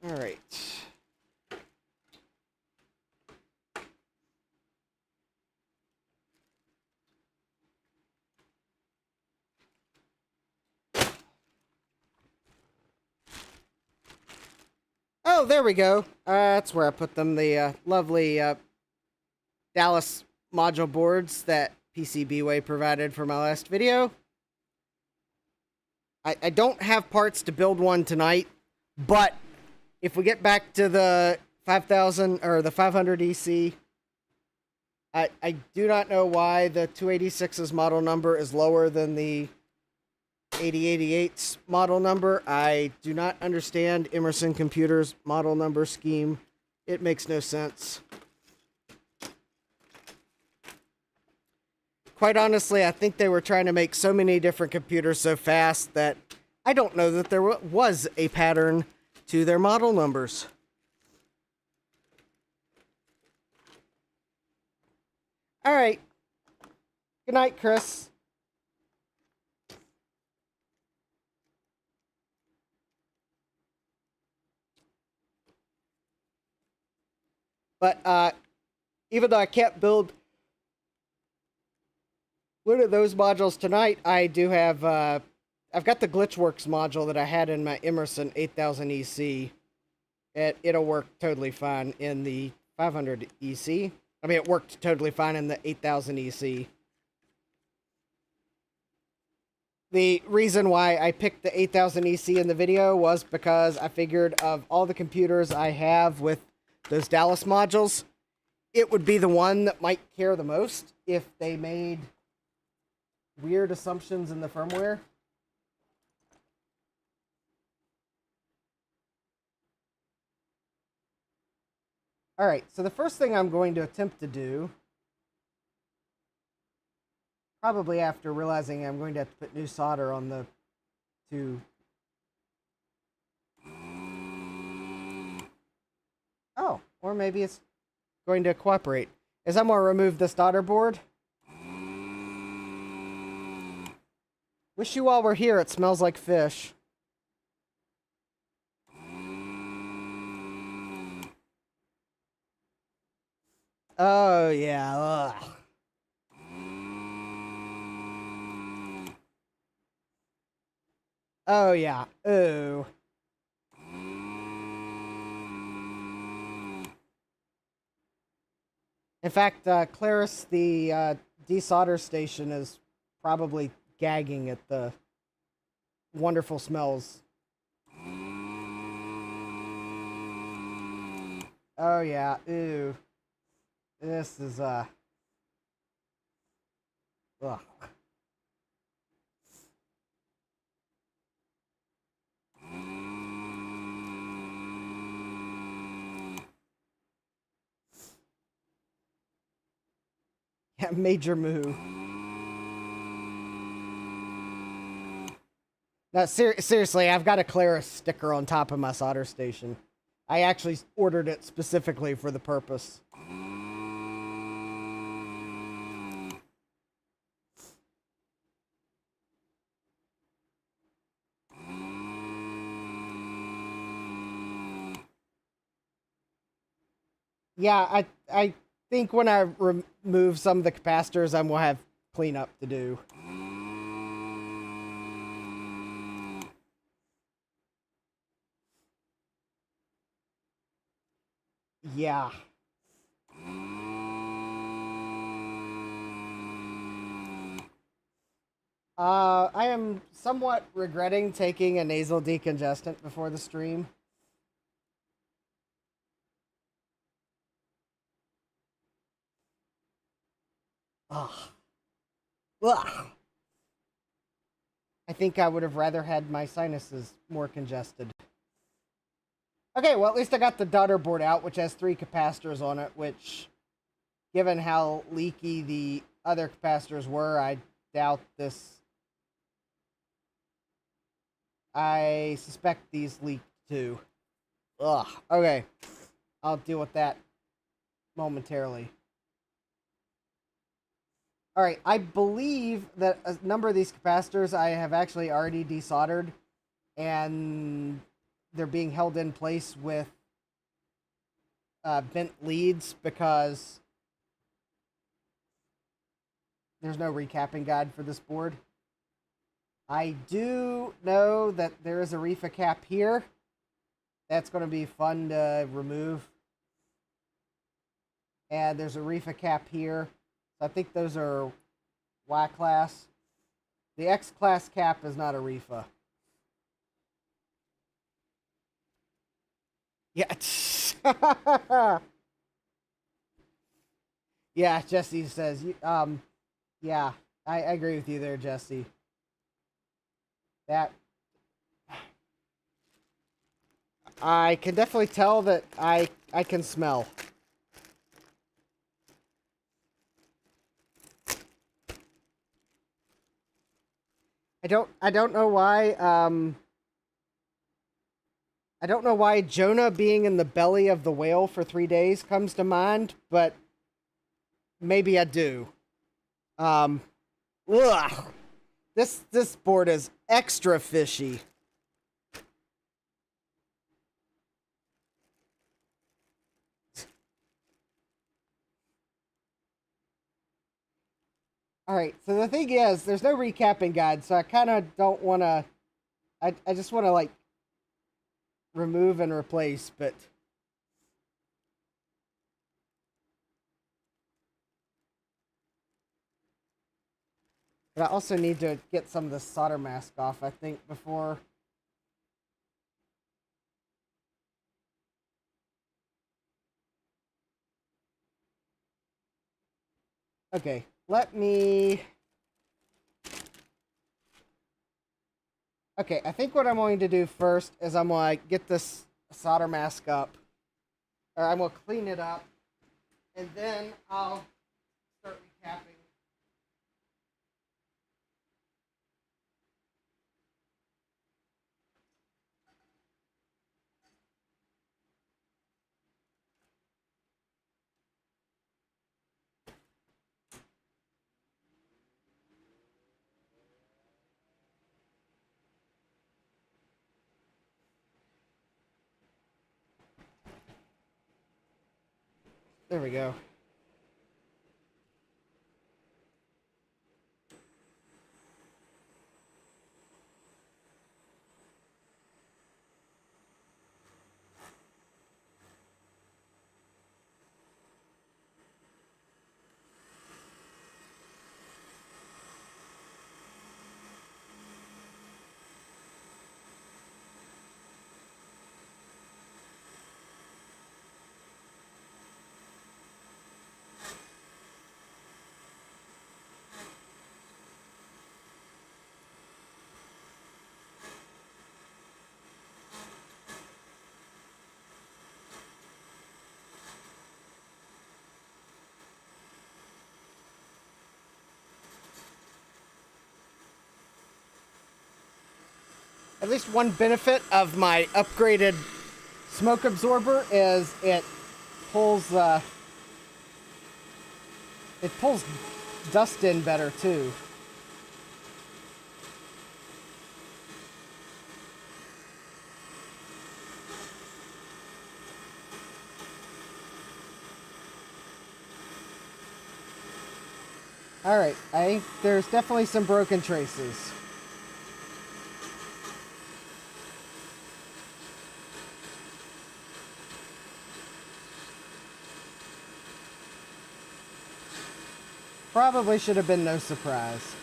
Alright. Oh, there we go. That's where I put them. The lovely Dallas module boards that PCBWay provided for my last video. I don't have parts to build one tonight, but if we get back to the 5000 or the 500 EC, I do not know why the 286's model number is lower than the 8088's model number. I do not understand Emerson Computers' model number scheme. It makes no sense. Quite honestly, I think they were trying to make so many different computers so fast that I don't know that there was a pattern to their model numbers. All right. Good night, Chris. But even though I can't build one of those modules tonight, I do have, I've got the Glitchworks module that I had in my Emerson 8000 EC. It'll work totally fine in the 500 EC. I mean, it worked totally fine in the 8000 EC. The reason why I picked the 8000 EC in the video was because I figured of all the computers I have with those Dallas modules, it would be the one that might care the most if they made weird assumptions in the firmware. All right, so the first thing I'm going to attempt to do, probably after realizing I'm going to have to put new solder on the two. Oh, or maybe it's going to cooperate. Is I'm going to remove this solder board. Wish you all were here. It smells like fish. Oh, yeah. Ugh. Oh, yeah. Ooh. In fact, Claris, the desolder station, is probably gagging at the wonderful smells. Oh, yeah. Ooh. This is, ugh. Yeah, major move. Now, seriously, I've got a Claris sticker on top of my solder station. I actually ordered it specifically for the purpose. Yeah, I think when I remove some of the capacitors, I'm going to have cleanup to do. Yeah. I am somewhat regretting taking a nasal decongestant before the stream. Ugh. Ugh. I think I would have rather had my sinuses more congested. Okay, well, at least I got the daughter board out, which has 3 capacitors on it, which, given how leaky the other capacitors were, I doubt this. I suspect these leaked too. Ugh. Okay. I'll deal with that momentarily. Alright, I believe that a number of these capacitors I have actually already desoldered, and they're being held in place with bent leads because there's no recapping guide for this board. I do know that there is a refa cap here. That's going to be fun to remove. And there's a refa cap here. I think those are Y class. The X class cap is not a REFA. Yeah. Yeah, Jesse says, yeah, I agree with you there, Jesse. That I can definitely tell that I can smell. I don't know why I don't know why Jonah being in the belly of the whale for 3 days comes to mind, but maybe I do. Ugh. This board is extra fishy. All right, so the thing is, there's no recapping guide, so I kind of don't want to. I just want to like remove and replace, but I also need to get some of the solder mask off, I think, before. Okay, let me. Okay, I think what I'm going to do first is I'm going to get this solder mask up, or I'm going to clean it up, and then I'll start recapping. There we go. At least one benefit of my upgraded smoke absorber is it pulls dust in better too. All right, I think there's definitely some broken traces. Probably should have been no surprise.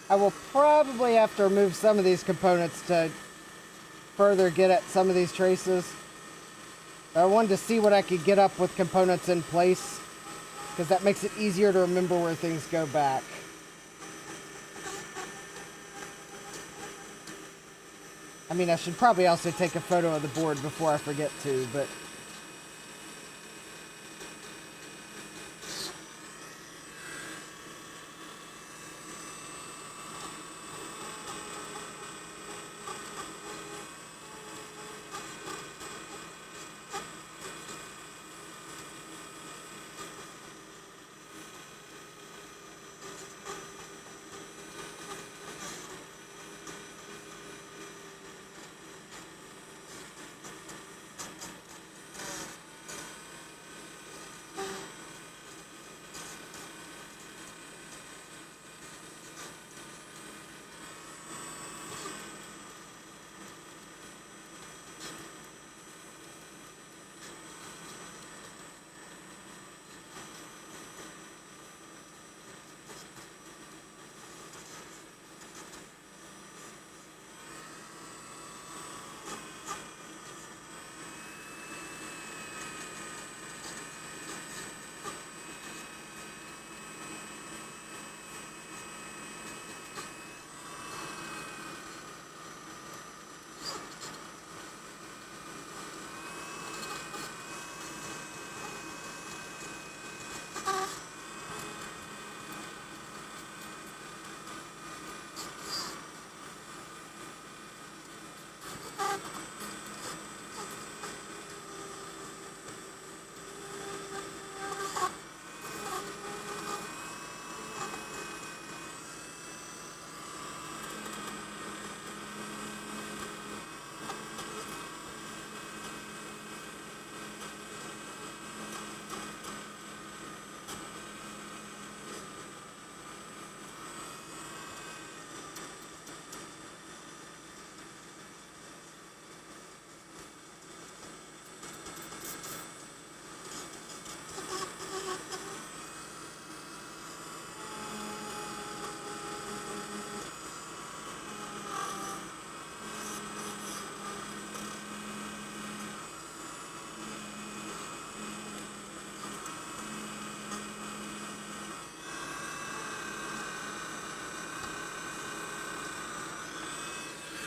I will probably have to remove some of these components to further get at some of these traces. I wanted to see what I could get up with components in place, because that makes it easier to remember where things go back. I mean, I should probably also take a photo of the board before I forget to, but...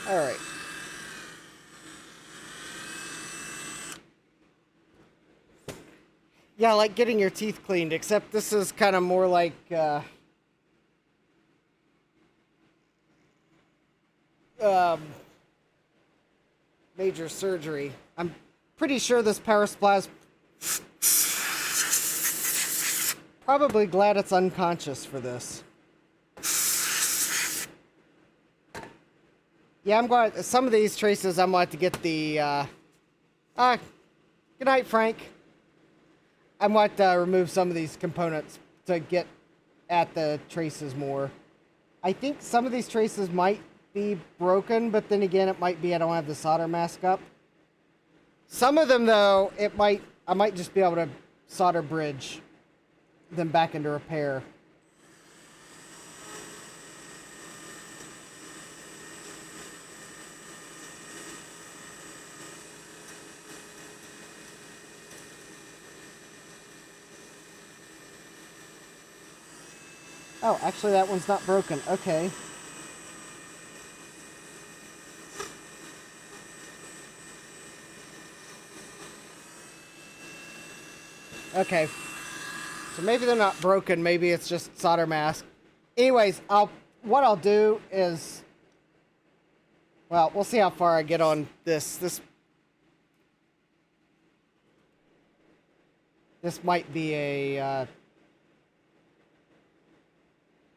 Alright. Yeah, like getting your teeth cleaned, except this is kind of more like, major surgery. I'm pretty sure this power supply is probably glad it's unconscious for this. Yeah, I'm going to, some of these traces I'm going to get the, good night, Frank. I might remove some of these components to get at the traces more. I think some of these traces might be broken, but then again, it might be I don't have the solder mask up. Some of them, though, I might just be able to solder bridge them back into repair. Oh, actually that one's not broken. Okay. Okay. So maybe they're not broken, maybe it's just solder mask. Anyways, what I'll do is, well, we'll see how far I get on this. This might be a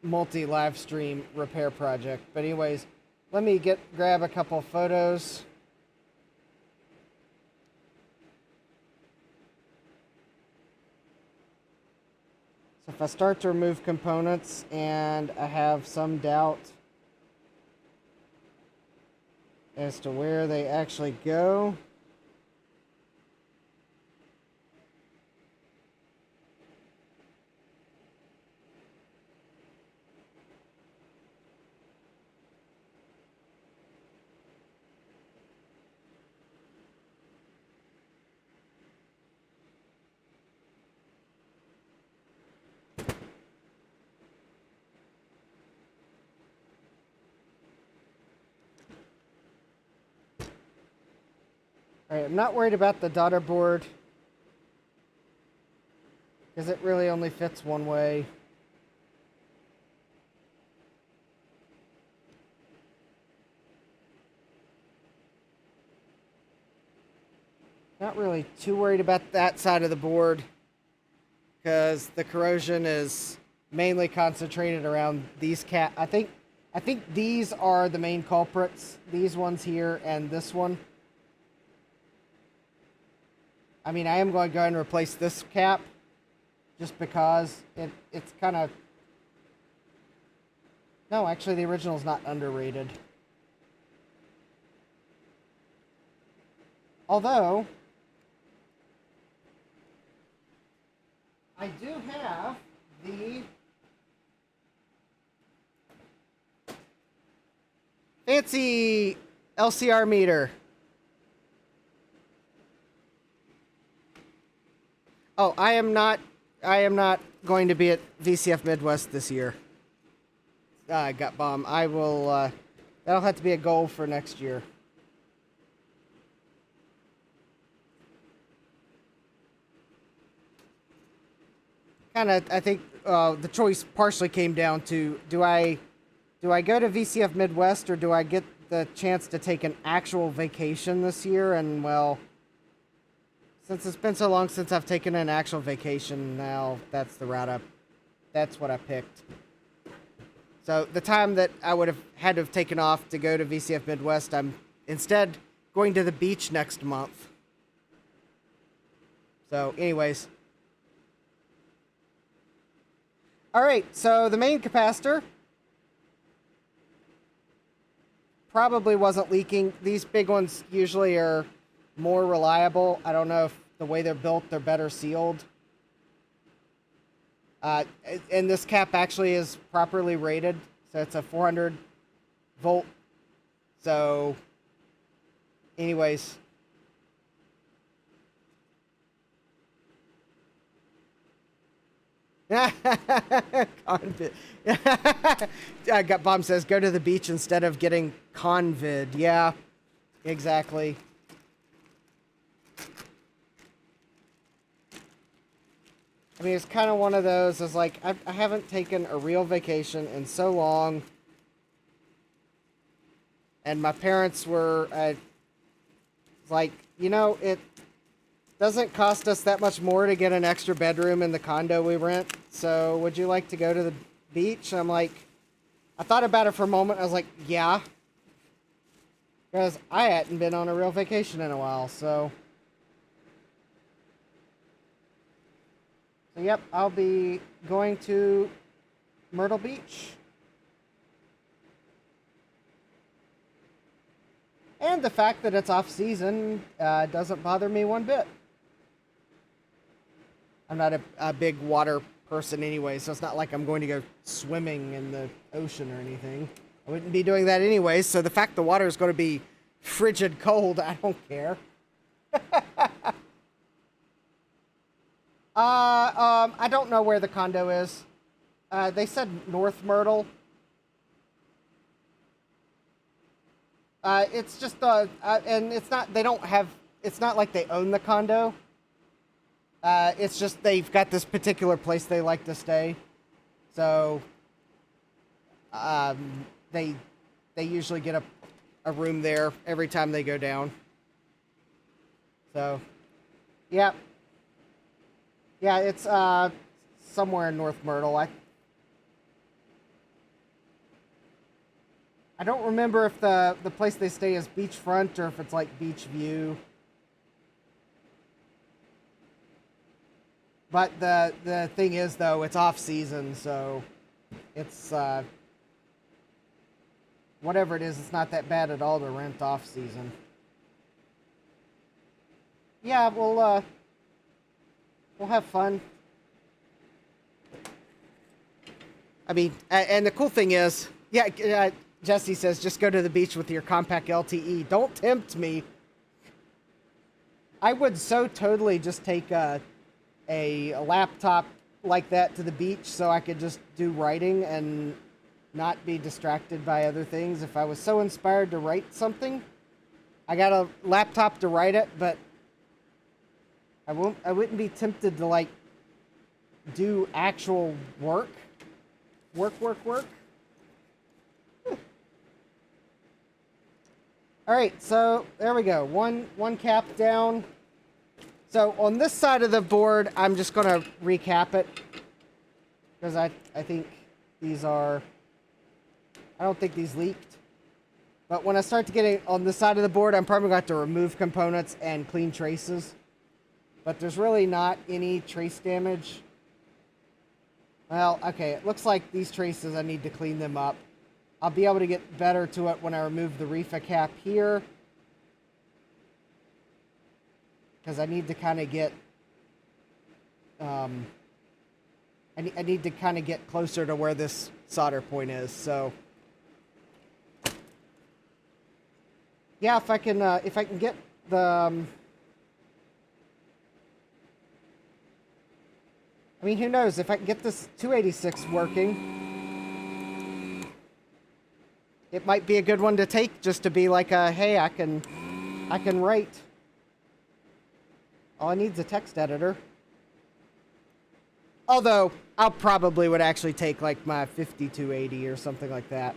multi-live stream repair project. But anyways, let me grab a couple photos. So if I start to remove components and I have some doubt as to where they actually go, Alright, I'm not worried about the daughter board, because it really only fits one way. Not really too worried about that side of the board, because the corrosion is mainly concentrated around these I think these are the main culprits. These ones here and this one. I mean, I am going to go ahead and replace this cap, just because it's kind of... No, actually, the original is not underrated. Although, I do have the fancy LCR meter. Oh, I am not going to be at VCF Midwest this year. I got bombed. I will, that'll have to be a goal for next year. Kind of, I think the choice partially came down to, do I go to VCF Midwest, or do I get the chance to take an actual vacation this year? And, well, since it's been so long since I've taken an actual vacation, now that's the route that's what I picked. So the time that I would have had to have taken off to go to VCF Midwest, I'm instead going to the beach next month. So anyways. Alright, so the main capacitor probably wasn't leaking. These big ones usually are more reliable. I don't know if the way they're built, they're better sealed. And this cap actually is properly rated, so it's a 400 volt. So, anyways. Convid. Got Bomb says, go to the beach instead of getting convid. Yeah, exactly. I mean, it's kind of one of those, is like, I haven't taken a real vacation in so long. And my parents were, like, you know, it doesn't cost us that much more to get an extra bedroom in the condo we rent. So would you like to go to the beach? I'm like, I thought about it for a moment. I was like, yeah. Because I hadn't been on a real vacation in a while, so... Yep, I'll be going to Myrtle Beach. And the fact that it's off season doesn't bother me one bit. I'm not a big water person anyway, so it's not like I'm going to go swimming in the ocean or anything. I wouldn't be doing that anyway, so the fact the water is going to be frigid cold, I don't care. I don't know where the condo is. They said North Myrtle. It's just, and it's not, they don't have, it's not like they own the condo. It's just they've got this particular place they like to stay. So, they usually get a room there every time they go down. So, yeah. Yeah, it's somewhere in North Myrtle. I don't remember if the place they stay is beachfront or if it's like beach view. But the thing is, though, it's off season, so it's whatever it is, it's not that bad at all to rent off season. Yeah, we'll have fun. I mean, and the cool thing is, yeah, Jesse says, just go to the beach with your Compaq LTE. Don't tempt me. I would so totally just take a laptop like that to the beach so I could just do writing and not be distracted by other things. If I was so inspired to write something, I got a laptop to write it, but I wouldn't be tempted to like do actual work. Work. All right, so there we go. One cap down. So on this side of the board, I'm just gonna recap it because I think these are. I don't think these leaked. But when I start to get it on this side of the board, I'm probably going to have to remove components and clean traces. But there's really not any trace damage. Well, okay, it looks like these traces, I need to clean them up. I'll be able to get better to it when I remove the refa cap here. Because I need to kind of get... I need to kind of get closer to where this solder point is, so... Yeah, if I can get the I mean, who knows? If I can get this 286 working, it might be a good one to take, just to be like a, hey, I can write. All I need is a text editor. Although I probably would actually take like my 5280 or something like that.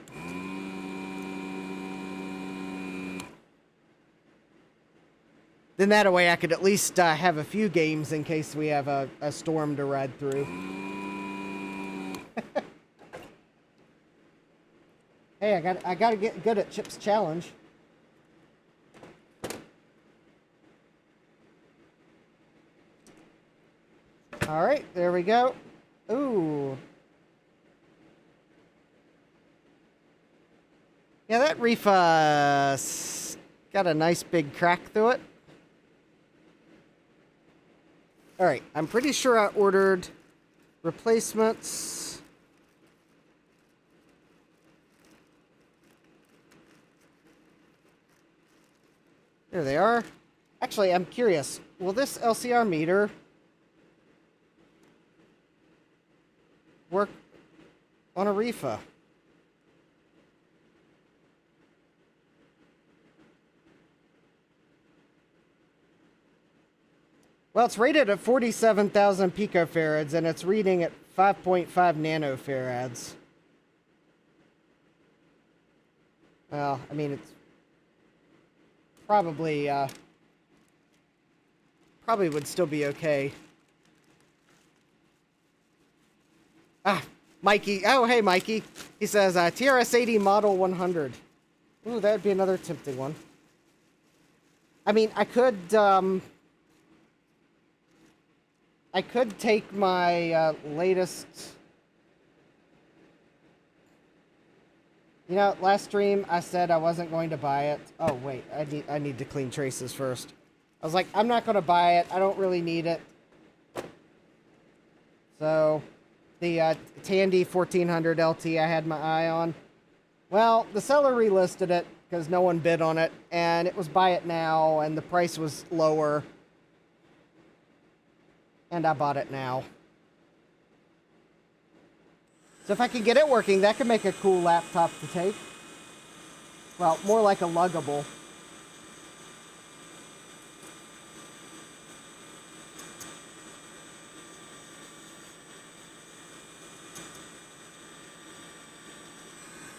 Then that way I could at least have a few games in case we have a storm to ride through. Hey, I gotta get good at Chip's challenge. All right, there we go. Ooh. Yeah, that reef got a nice big crack through it. All right, I'm pretty sure I ordered replacements. There they are. Actually, I'm curious. Will this LCR meter work on a refa? Well, it's rated at 47,000 picofarads, and it's reading at 5.5 nanofarads. Well, I mean, it's probably would still be okay. Ah, Mikey. Oh, hey, Mikey. He says, TRS-80 Model 100. Ooh, that would be another tempting one. I mean, I could take my latest... You know, last stream I said I wasn't going to buy it. Oh, wait. I need to clean traces first. I was like, I'm not going to buy it. I don't really need it. So, the Tandy 1400 LT I had my eye on. Well, the seller relisted it because no one bid on it. And it was buy it now, and the price was lower. And I bought it now. So if I can get it working, that could make a cool laptop to take. Well, more like a luggable.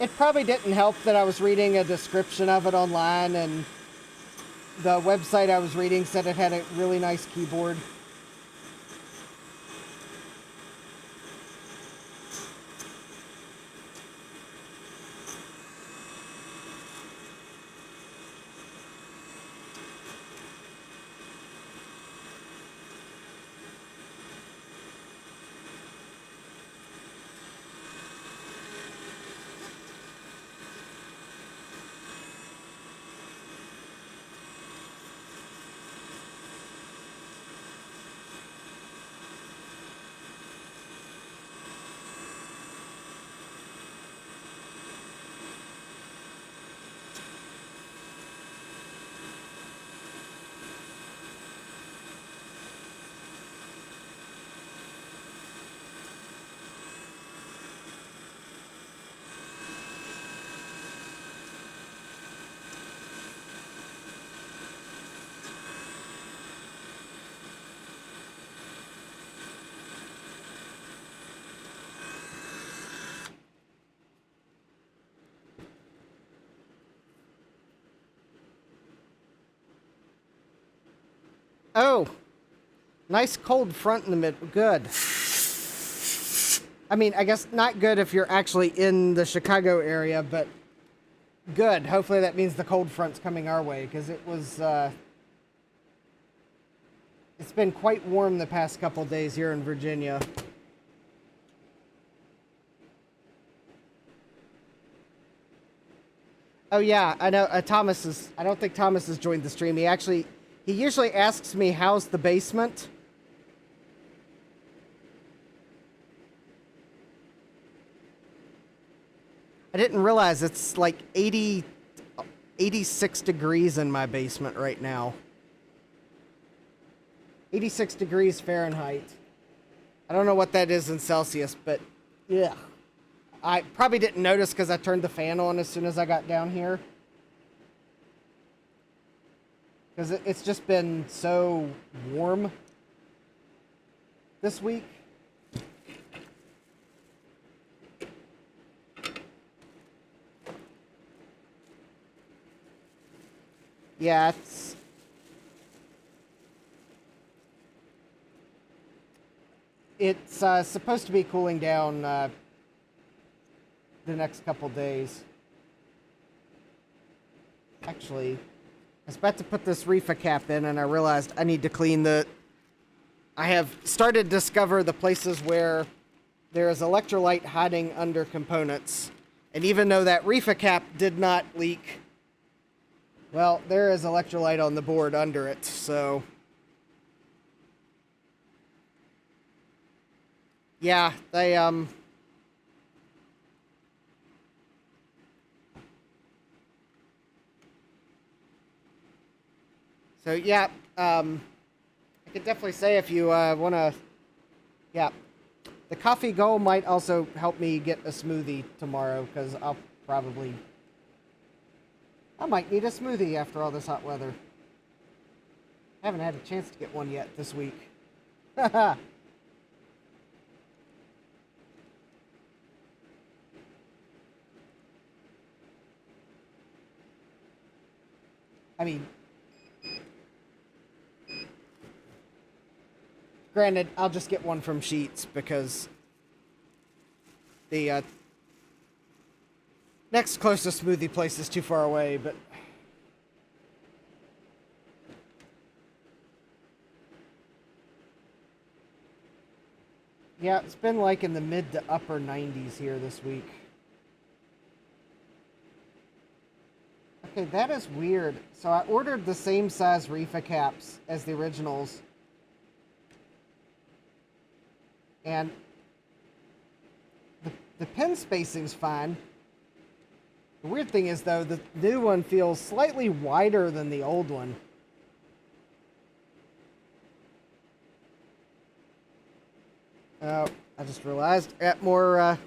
It probably didn't help that I was reading a description of it online, and the website I was reading said it had a really nice keyboard. Oh, nice cold front in the middle. Good. I mean, I guess not good if you're actually in the Chicago area, but good. Hopefully that means the cold front's coming our way, because it was, it's been quite warm the past couple days here in Virginia. Oh yeah, I know. Thomas is. I don't think Thomas has joined the stream. He usually asks me how's the basement. I didn't realize it's like 86 degrees in my basement right now. 86 degrees Fahrenheit. I don't know what that is in Celsius, but yeah. I probably didn't notice because I turned the fan on as soon as I got down here. Because it's just been so warm this week. Yeah, it's supposed to be cooling down the next couple days. Actually, I was about to put this reefer cap in and I realized I need to clean the... I have started to discover the places where there is electrolyte hiding under components. And even though that reefer cap did not leak, well, there is electrolyte on the board under it, so... Yeah, they, So, yeah, I could definitely say if you want to... Yeah, the coffee go might also help me get a smoothie tomorrow, because I might need a smoothie after all this hot weather. I haven't had a chance to get one yet this week. Haha. I mean, granted, I'll just get one from Sheets because the next closest smoothie place is too far away, but... Yeah, it's been like in the mid to upper 90s here this week. Okay, that is weird. So I ordered the same size reefer caps as the originals. And the pin spacing's fine. The weird thing is, though, the new one feels slightly wider than the old one. Oh, I just realized I got more,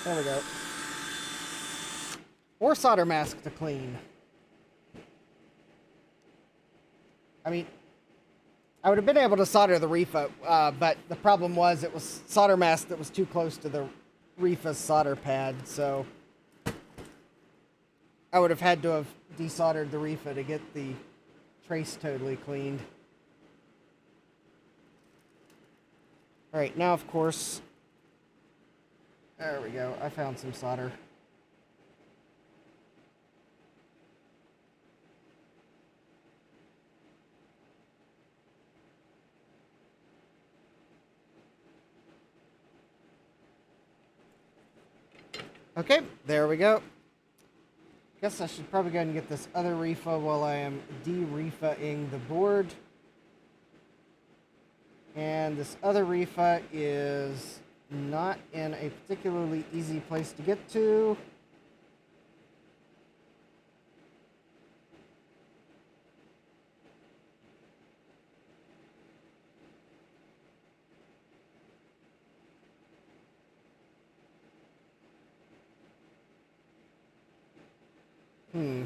There we go. Or solder mask to clean. I mean, I would have been able to solder the reefer, but the problem was it was solder mask that was too close to the reefer solder pad, so I would have had to have desoldered the reefer to get the trace totally cleaned. Alright, now of course... There we go, I found some solder. Okay, there we go. Guess I should probably go ahead and get this other reefer while I am de-reefering the board. And this other reefer is not in a particularly easy place to get to. Hmm.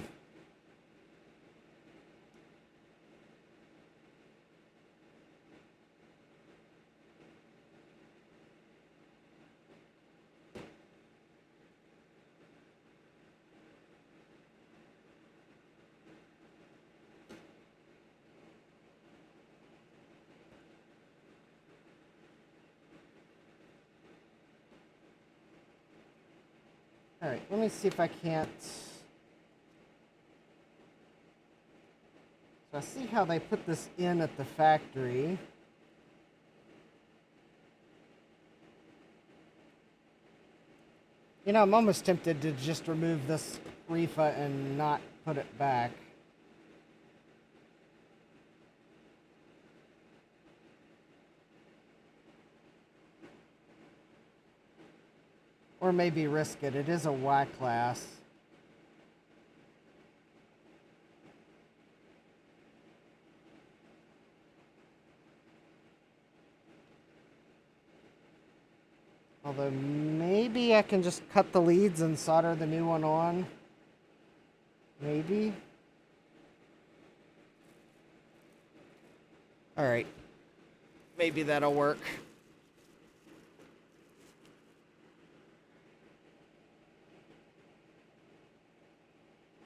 All right, let me see if I can't. So I see how they put this in at the factory. You know, I'm almost tempted to just remove this REFA and not put it back. Or maybe risk it. It is a Y class. Although maybe I can just cut the leads and solder the new one on. Maybe. All right. Maybe that'll work.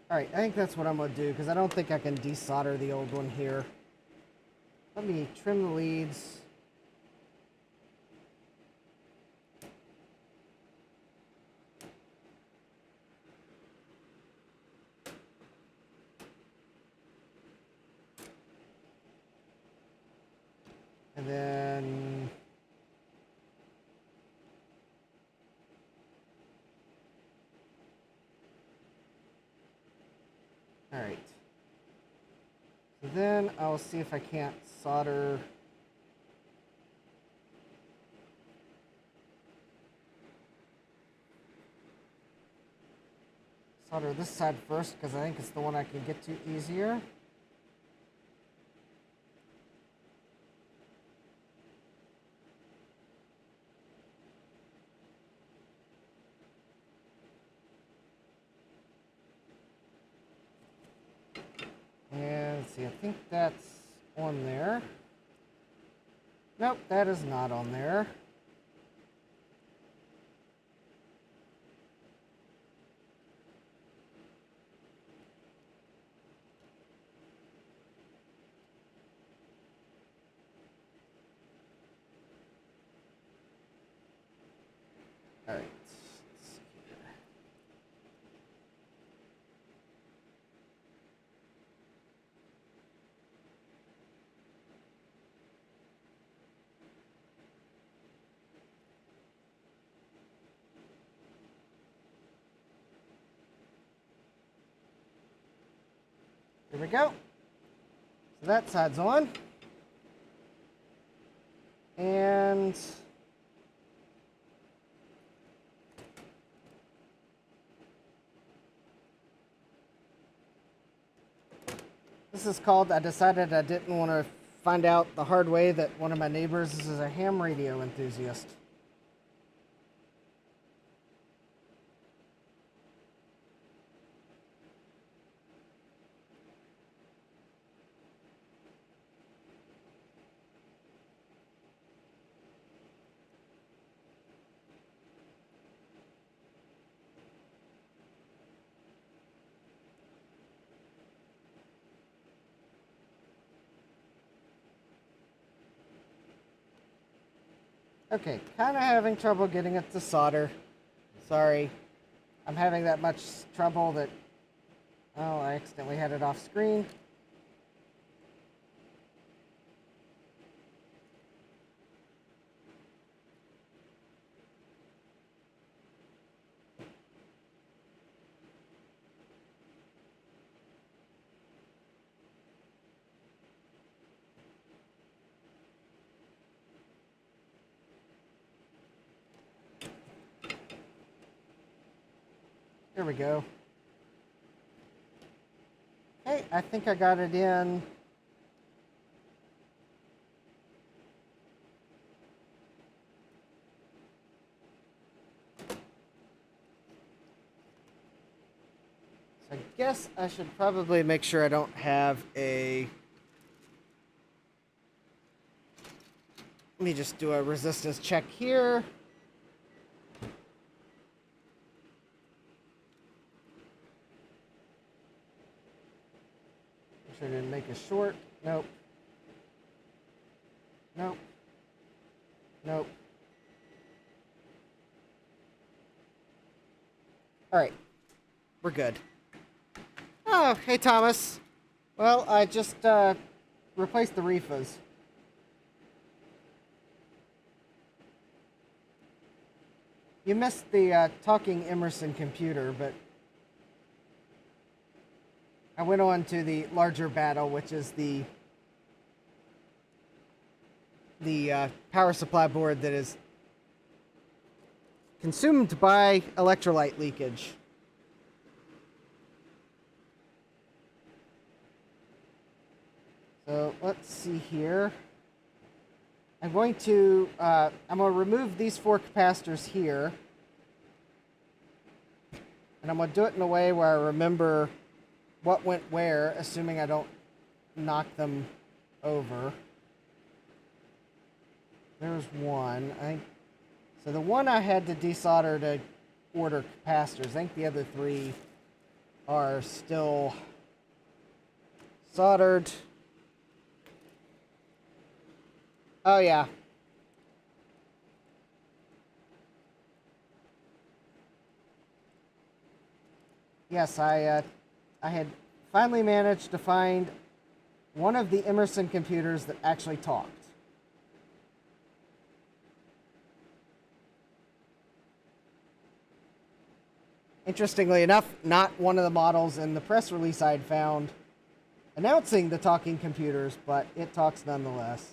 All right, I think that's what I'm gonna do because I don't think I can desolder the old one here. Let me trim the leads. And then all right. So then I'll see if I can't solder this side first because I think it's the one I can get to easier. And let's see, I think that's on there. Nope, that is not on there. All right. Here we go. So that side's on. And this is called, I decided I didn't want to find out the hard way that one of my neighbors is a ham radio enthusiast. Okay, kind of having trouble getting it to solder. Sorry. I'm having that much trouble that, oh, I accidentally had it off screen. There we go. Hey, I think I got it in. So I guess I should probably make sure I don't have a... Let me just do a resistance check here. Make sure I didn't make a short. Nope. Nope. Nope. Alright. We're good. Oh, hey Thomas. Well, I just replaced the reefas. You missed the talking Emerson computer, but I went on to the larger battle, which is the power supply board that is consumed by electrolyte leakage. So let's see here. I'm going to remove these 4 capacitors here, and I'm going to do it in a way where I remember what went where, assuming I don't knock them over. There's one. So the one I had to desolder to order capacitors. I think the other 3 are still soldered. Oh yeah. Yes, I had finally managed to find one of the Emerson computers that actually talked. Interestingly enough, not one of the models in the press release I'd found announcing the talking computers, but it talks nonetheless.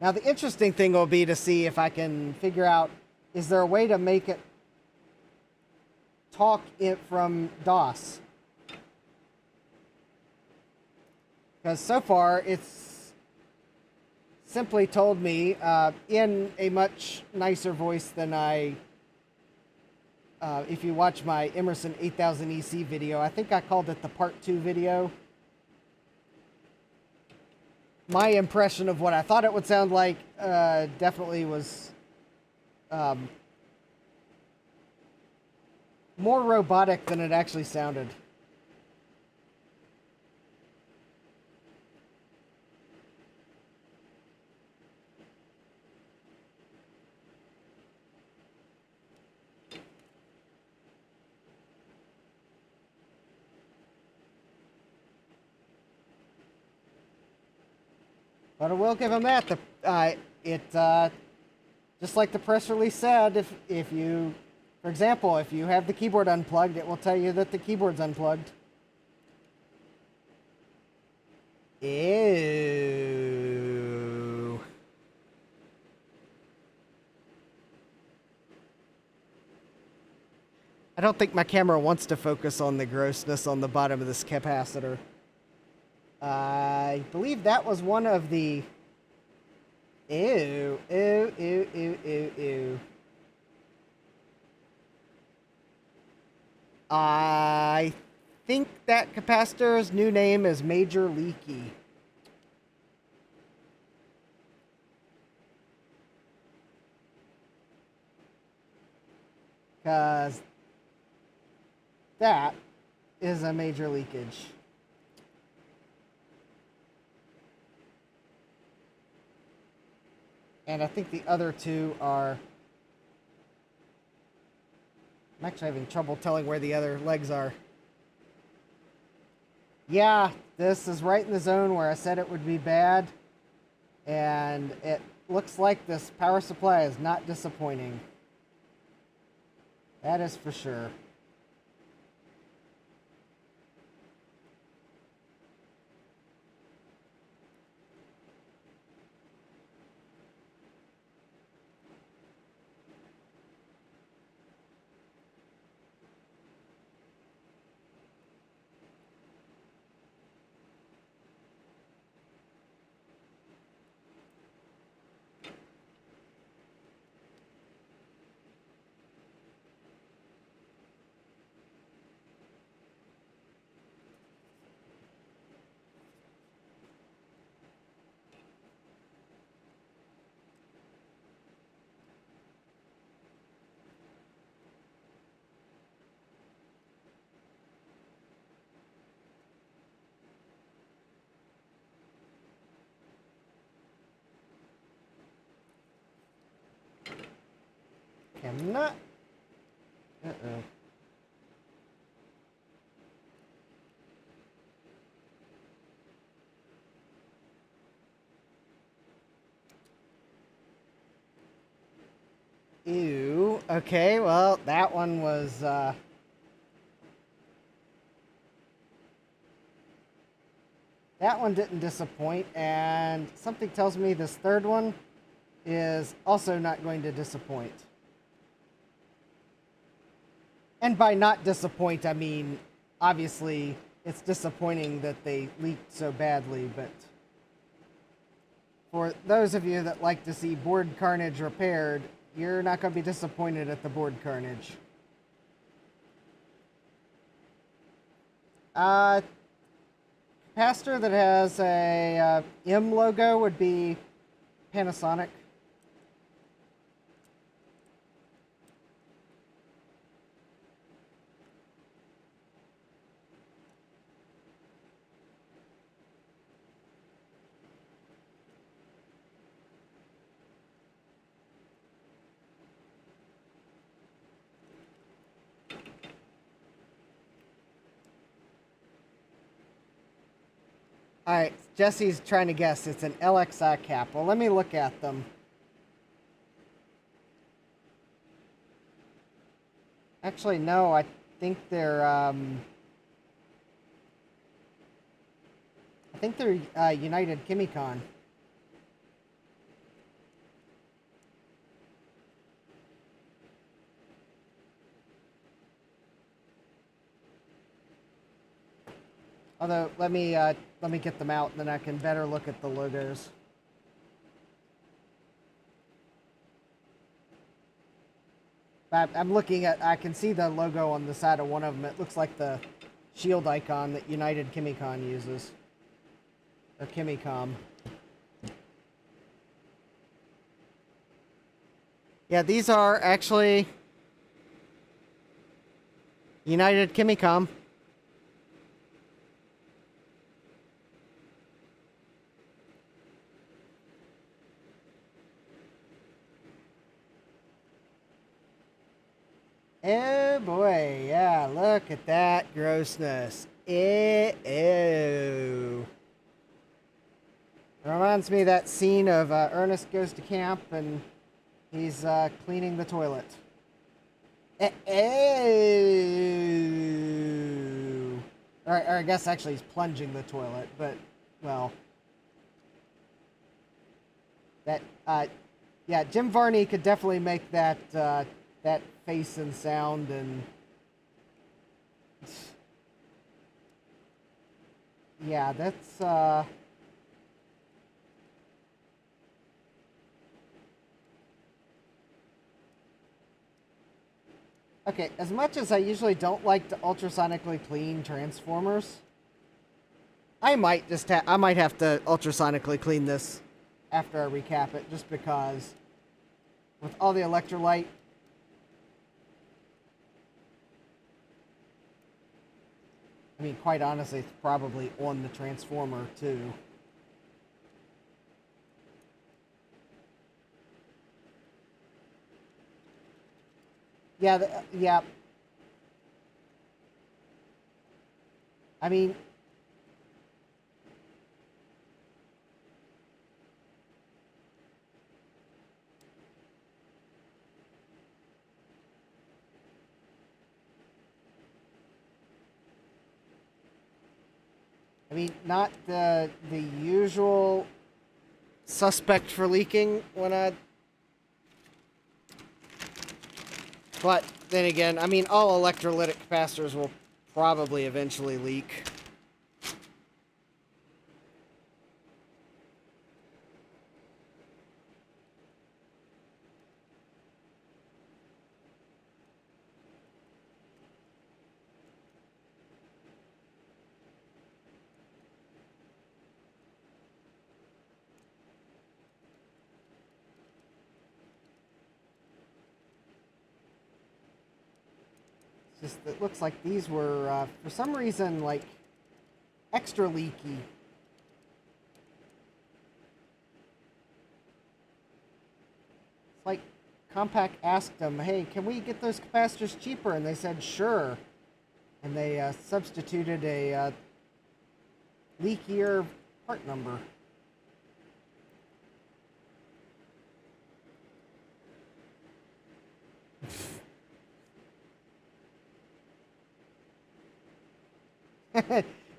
Now the interesting thing will be to see if I can figure out, is there a way to make it talk it from DOS? Because so far it's simply told me in a much nicer voice than if you watch my Emerson 8000 EC video, I think I called it the part 2 video. My impression of what I thought it would sound like definitely was more robotic than it actually sounded. But I will give him that. Just like the press release said, if you, for example, if you have the keyboard unplugged, it will tell you that the keyboard's unplugged. Ew. I don't think my camera wants to focus on the grossness on the bottom of this capacitor. I believe that was one of the... Ew, ew, ew, ew, ew, ew. I think that capacitor's new name is Major Leaky. Because that is a major leakage. And I think the other 2 are... I'm actually having trouble telling where the other legs are. Yeah, this is right in the zone where I said it would be bad. And it looks like this power supply is not disappointing. That is for sure. I'm not... Uh-oh. Ew. Okay, well, that one was, that one didn't disappoint, and something tells me this third one is also not going to disappoint. And by not disappoint, I mean, obviously, it's disappointing that they leaked so badly, but for those of you that like to see board carnage repaired, you're not going to be disappointed at the board carnage. Capacitor that has a M logo would be Panasonic. Alright, Jesse's trying to guess. It's an LXI cap. Well, let me look at them. Actually, no, I think they're, United Chemicon. Although, let me get them out, and then I can better look at the logos. I'm looking at, I can see the logo on the side of one of them. It looks like the shield icon that United Chemicon uses. Or Chemicom. Yeah, these are actually United Chemicom. Oh boy, yeah, look at that grossness. Ew. It reminds me of that scene of Ernest Goes to Camp and he's cleaning the toilet. Ew. Or I guess actually he's plunging the toilet, but, well. That, yeah, Jim Varney could definitely make that, that face and sound, and yeah, that's okay, as much as I usually don't like to ultrasonically clean transformers, I might have to ultrasonically clean this after I recap it, just because with all the electrolyte, I mean, quite honestly, it's probably on the transformer, too. Yeah, yeah. I mean... not the usual suspect for leaking when I... But then again, I mean, all electrolytic capacitors will probably eventually leak. Just, it looks like these were, for some reason, like, extra leaky. It's like, Compaq asked them, hey, can we get those capacitors cheaper? And they said, sure. And they substituted a leakier part number.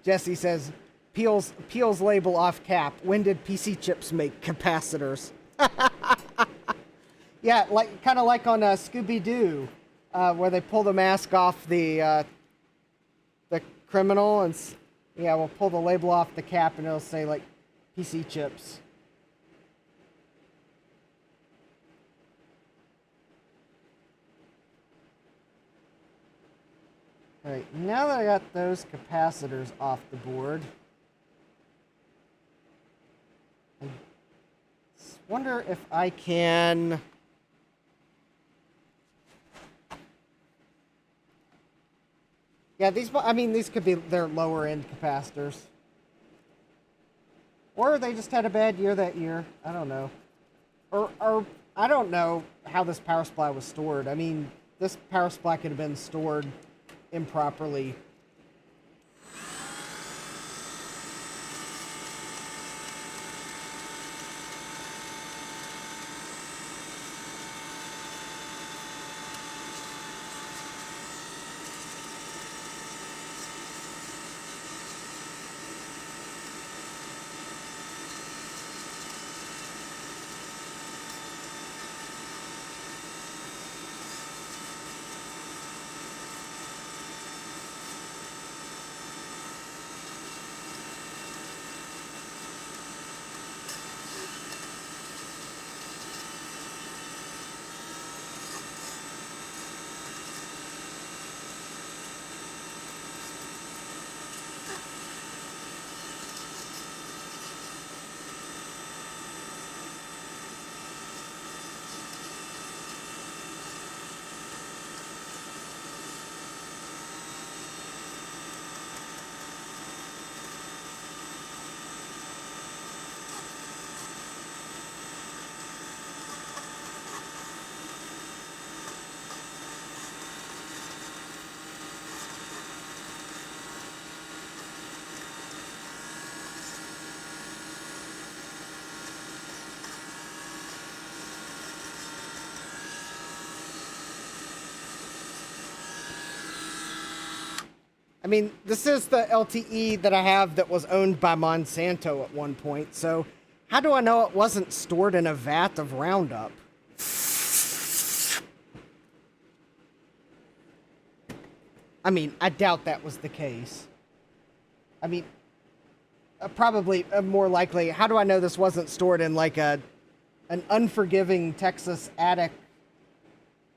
Jesse says, Peel's label off cap. When did PC chips make capacitors? Yeah, like kind of like on Scooby-Doo, where they pull the mask off the criminal, and yeah, we'll pull the label off the cap, and it'll say like PC chips. All right, now that I got those capacitors off the board, I wonder if I can. Yeah, these could be their lower end capacitors. Or they just had a bad year that year. I don't know. Or I don't know how this power supply was stored. I mean, this power supply could have been stored improperly. I mean, this is the LTE that I have that was owned by Monsanto at one point, so how do I know it wasn't stored in a vat of Roundup? I mean, I doubt that was the case. I mean, probably more likely, how do I know this wasn't stored in like an unforgiving Texas attic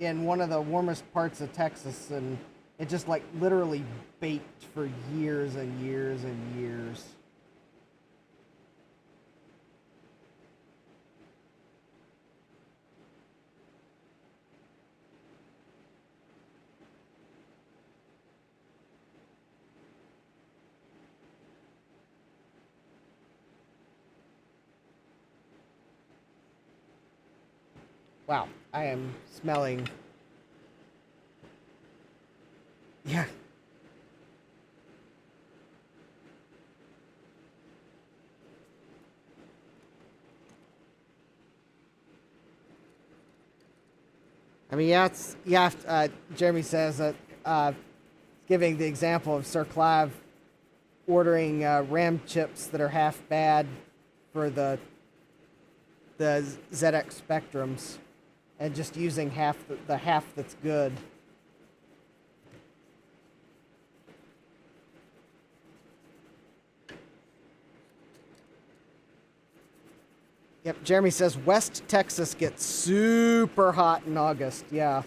in one of the warmest parts of Texas, and it just like literally baked for years and years and years. Wow, I am smelling. Yeah. I mean, Jeremy says that, giving the example of Sir Clive ordering RAM chips that are half bad for the ZX Spectrums, and just using the half that's good. Yep, Jeremy says West Texas gets super hot in August. Yeah.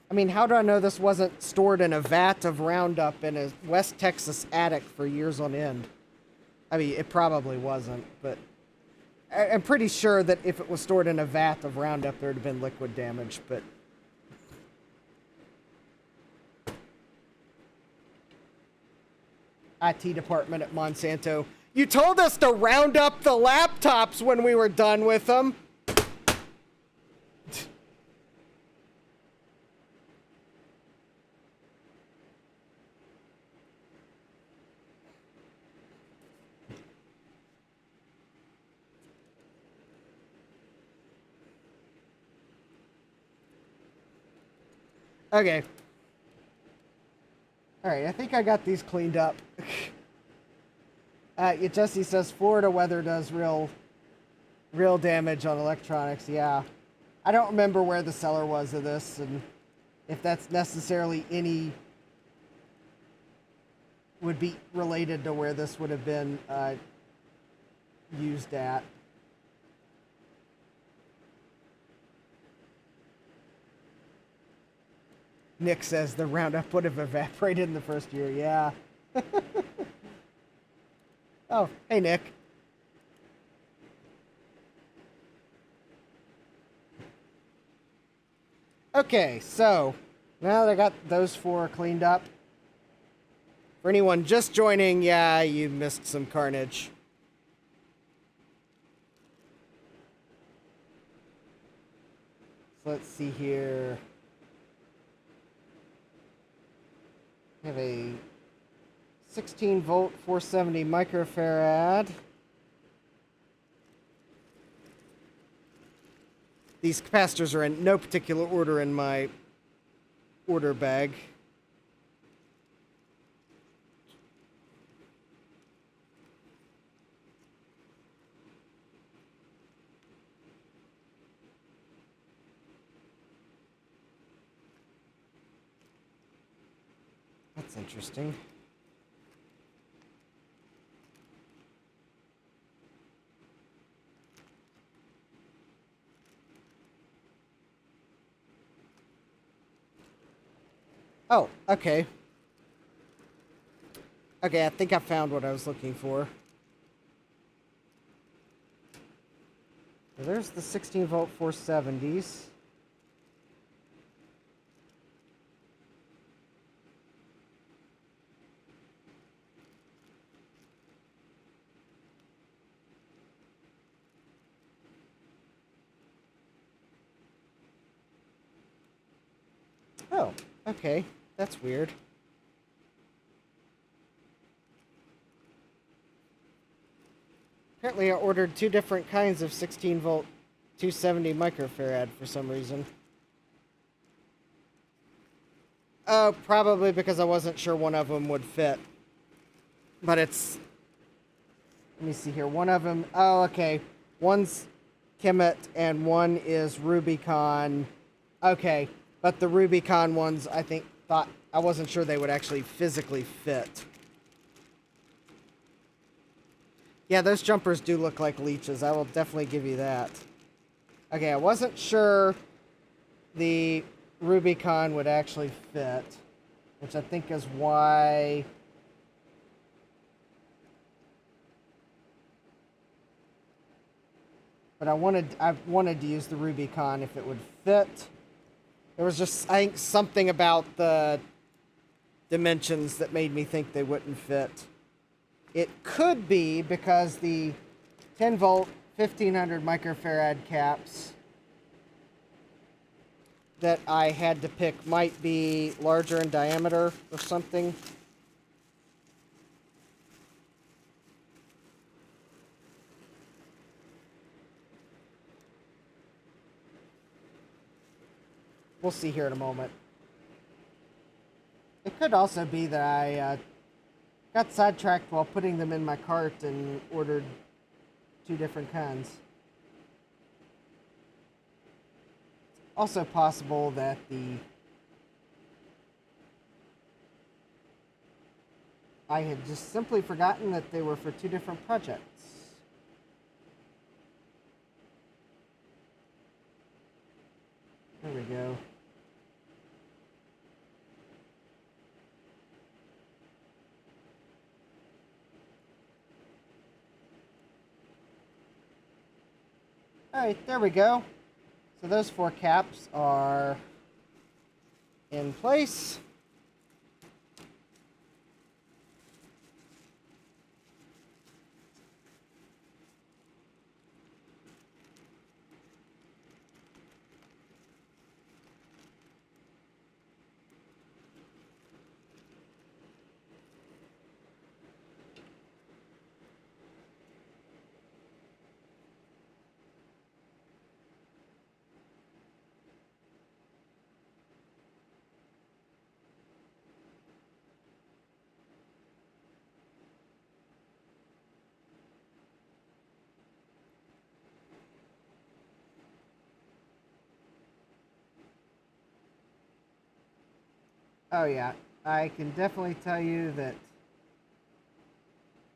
I mean, how do I know this wasn't stored in a vat of Roundup in a West Texas attic for years on end? I mean, it probably wasn't, but I'm pretty sure that if it was stored in a vat of Roundup, there would have been liquid damage, but... IT department at Monsanto. You told us to round up the laptops when we were done with them. Okay. Alright, I think I got these cleaned up. Jesse says Florida weather does real damage on electronics. Yeah. I don't remember where the seller was of this and if that's necessarily would be related to where this would have been used at. Nick says the Roundup would have evaporated in the first year. Yeah. Oh, hey, Nick. Okay, so now that I got those 4 cleaned up. For anyone just joining, yeah, you missed some carnage. So let's see here. I have a 16 volt 470 microfarad. These capacitors are in no particular order in my order bag. That's interesting. Oh, okay. Okay, I think I found what I was looking for. So there's the 16 volt 470s. Oh, okay. That's weird. Apparently I ordered 2 different kinds of 16 volt 270 microfarad for some reason. Oh, probably because I wasn't sure one of them would fit. But it's... Let me see here. One of them... Oh, okay. One's Kemet and one is Rubicon. Okay. But the Rubicon ones, I wasn't sure they would actually physically fit. Yeah, those jumpers do look like leeches. I will definitely give you that. Okay, I wasn't sure the Rubicon would actually fit, which I think is why... But I wanted to use the Rubicon if it would fit. There was just, I think, something about the dimensions that made me think they wouldn't fit. It could be because the 10 volt 1500 microfarad caps that I had to pick might be larger in diameter or something. We'll see here in a moment. It could also be that I got sidetracked while putting them in my cart and ordered 2 different kinds. Also possible that I had just simply forgotten that they were for 2 different projects. There we go. Alright, there we go. So those 4 caps are in place. Oh yeah, I can definitely tell you that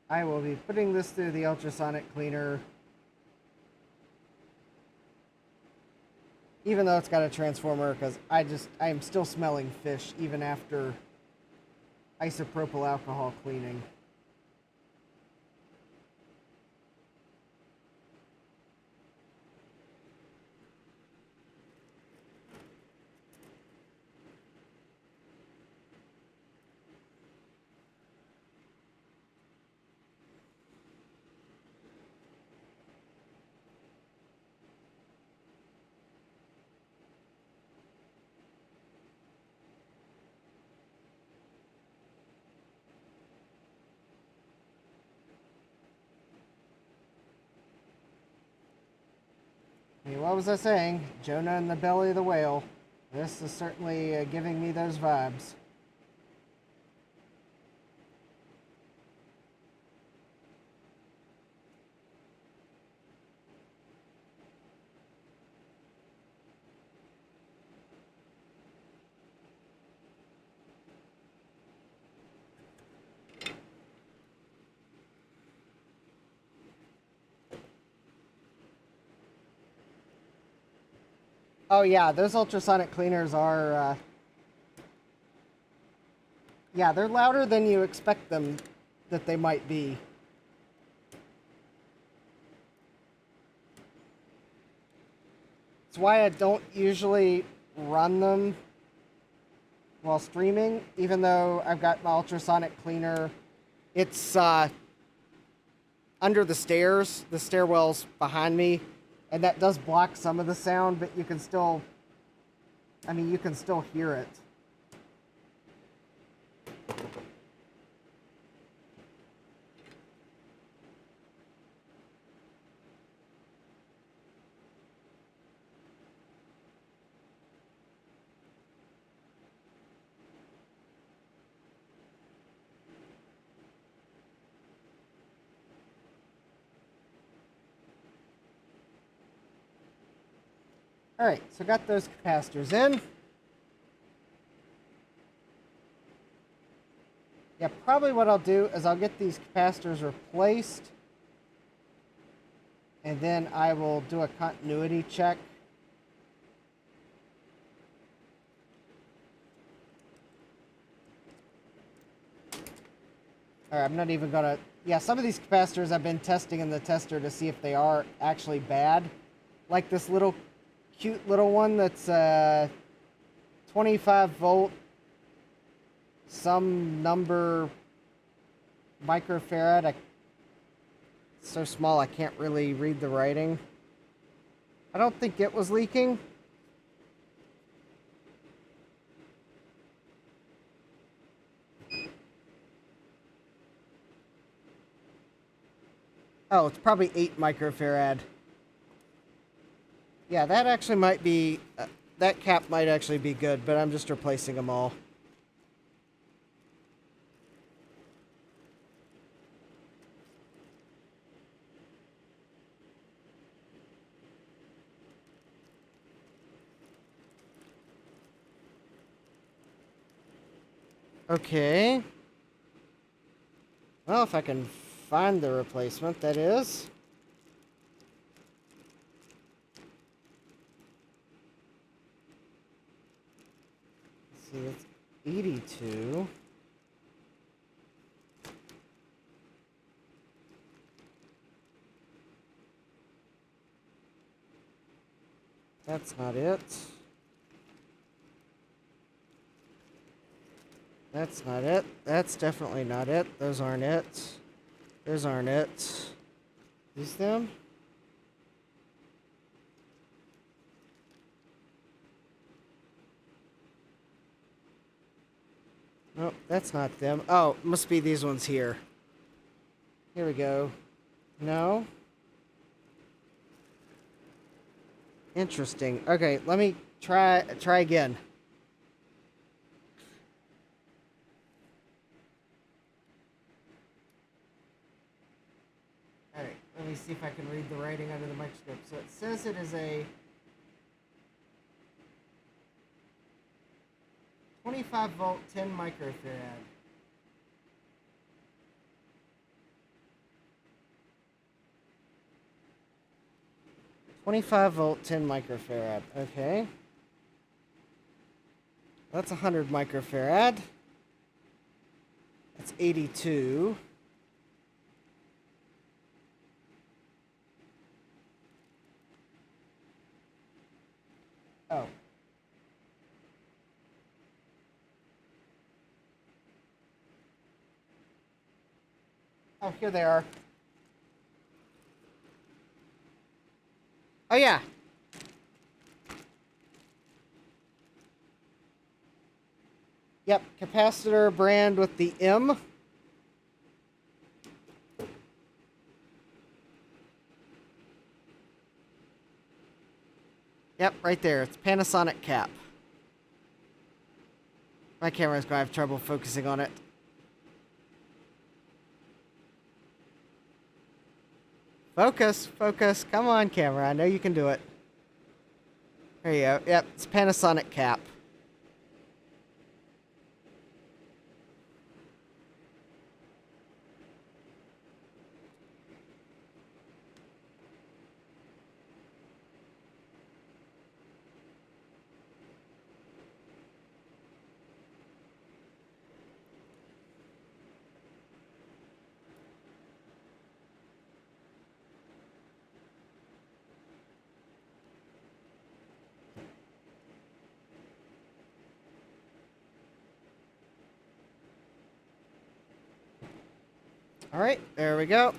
I will be putting this through the ultrasonic cleaner, even though it's got a transformer, because I am still smelling fish even after isopropyl alcohol cleaning. Hey, what was I saying? Jonah in the belly of the whale. This is certainly giving me those vibes. Oh yeah, those ultrasonic cleaners are, yeah, they're louder than you expect them that they might be. It's why I don't usually run them while streaming, even though I've got my ultrasonic cleaner. It's under the stairs, the stairwell's behind me, and that does block some of the sound, but you can still, I mean, you can still hear it. Alright, so got those capacitors in. Yeah, probably what I'll do is I'll get these capacitors replaced, and then I will do a continuity check. Alright, I'm not even gonna... Yeah, some of these capacitors I've been testing in the tester to see if they are actually bad. Like this little cute little one that's 25 volt, some number microfarad. It's so small I can't really read the writing. I don't think it was leaking. Oh, it's probably 8 microfarad. Yeah, that actually might be... that cap might actually be good, but I'm just replacing them all. Okay. Well, if I can find the replacement, that is. Let's see, that's 82. That's not it. That's not it. That's definitely not it. Those aren't it. Those aren't it. These them? Nope, that's not them. Oh, must be these ones here. Here we go. No. Interesting. Okay, let me try again. Alright, let me see if I can read the writing under the microscope. So it says it is a 25 volt, 10 microfarad. .25 volt, 10 microfarad. Okay. That's 100 microfarad. That's 82. Oh. Oh, here they are. Oh, yeah. Yep, capacitor brand with the M. Yep, right there. It's Panasonic cap. My camera's gonna have trouble focusing on it. Focus, focus. Come on, camera. I know you can do it. There you go. Yep, it's Panasonic cap. All right, there we go.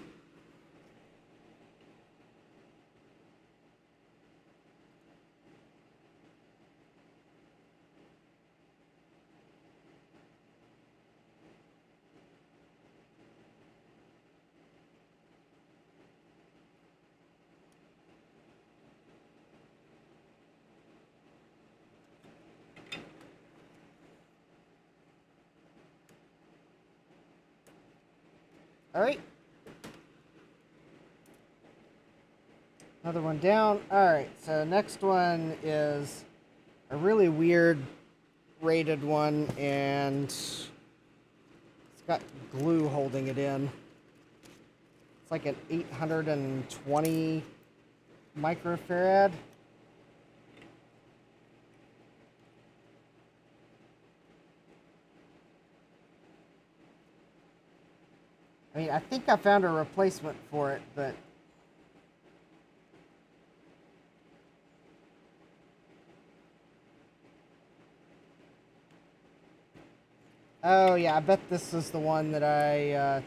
All right. Another one down. All right, so next one is a really weird rated one, and it's got glue holding it in. It's like an 820 microfarad. I mean, I think I found a replacement for it, but oh yeah, I bet this is the one that I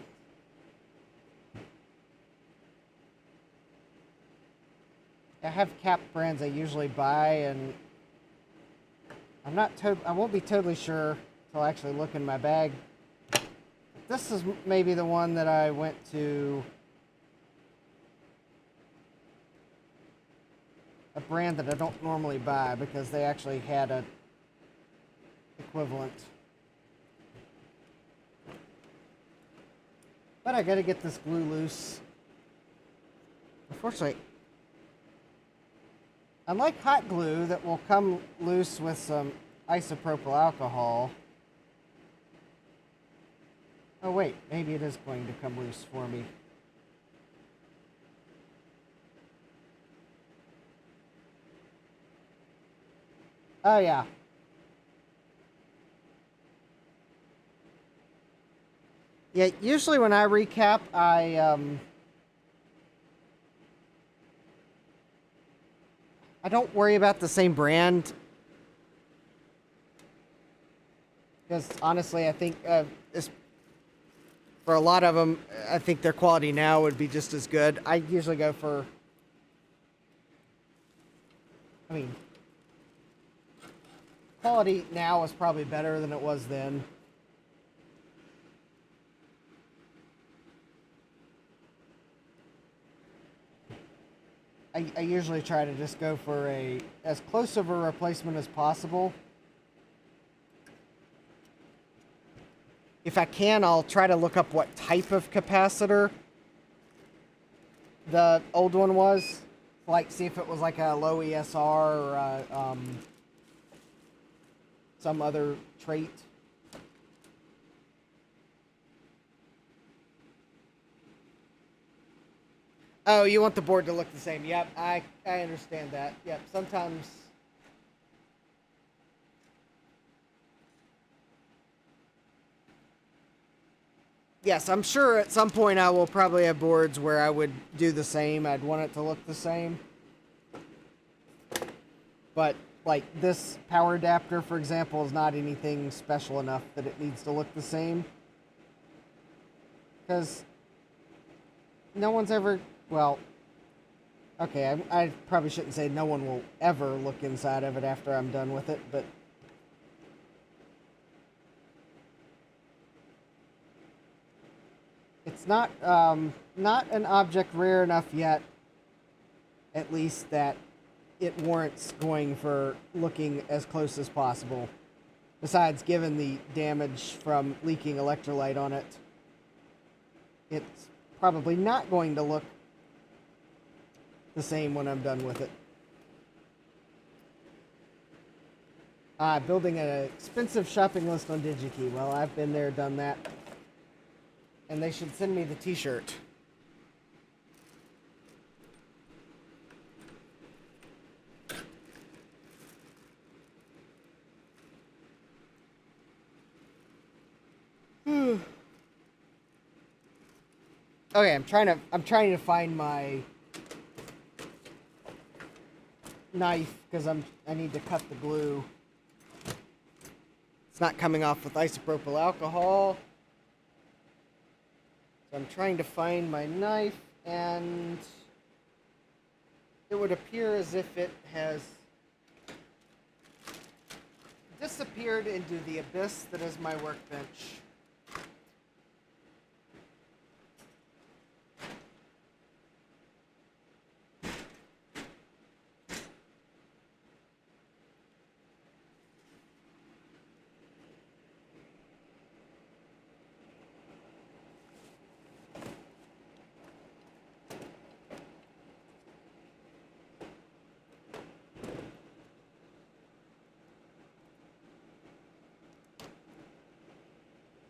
have cap brands I usually buy, and I won't be totally sure until I actually look in my bag. This is maybe the one that I went to a brand that I don't normally buy because they actually had a equivalent. But I gotta get this glue loose. Unfortunately, unlike hot glue that will come loose with some isopropyl alcohol. Oh wait, maybe it is going to come loose for me. Oh yeah. Yeah, usually when I recap, I don't worry about the same brand. Because honestly, I think for a lot of them, I think their quality now would be just as good. I usually go for, I mean, quality now is probably better than it was then. I usually try to just go for as close of a replacement as possible. If I can, I'll try to look up what type of capacitor the old one was. Like, see if it was like a low ESR or a, some other trait. Oh, you want the board to look the same. Yep, I understand that. Yep, sometimes... Yes, I'm sure at some point I will probably have boards where I would do the same. I'd want it to look the same. But, like, this power adapter, for example, is not anything special enough that it needs to look the same. Because no one's ever... Well, okay, I probably shouldn't say no one will ever look inside of it after I'm done with it, but... It's not an object rare enough yet, at least, that it warrants going for looking as close as possible. Besides, given the damage from leaking electrolyte on it, it's probably not going to look the same when I'm done with it. Building an expensive shopping list on DigiKey. Well, I've been there, done that. And they should send me the t-shirt. Okay, I'm trying to find my knife because I need to cut the glue. It's not coming off with isopropyl alcohol. So I'm trying to find my knife, and it would appear as if it has disappeared into the abyss that is my workbench.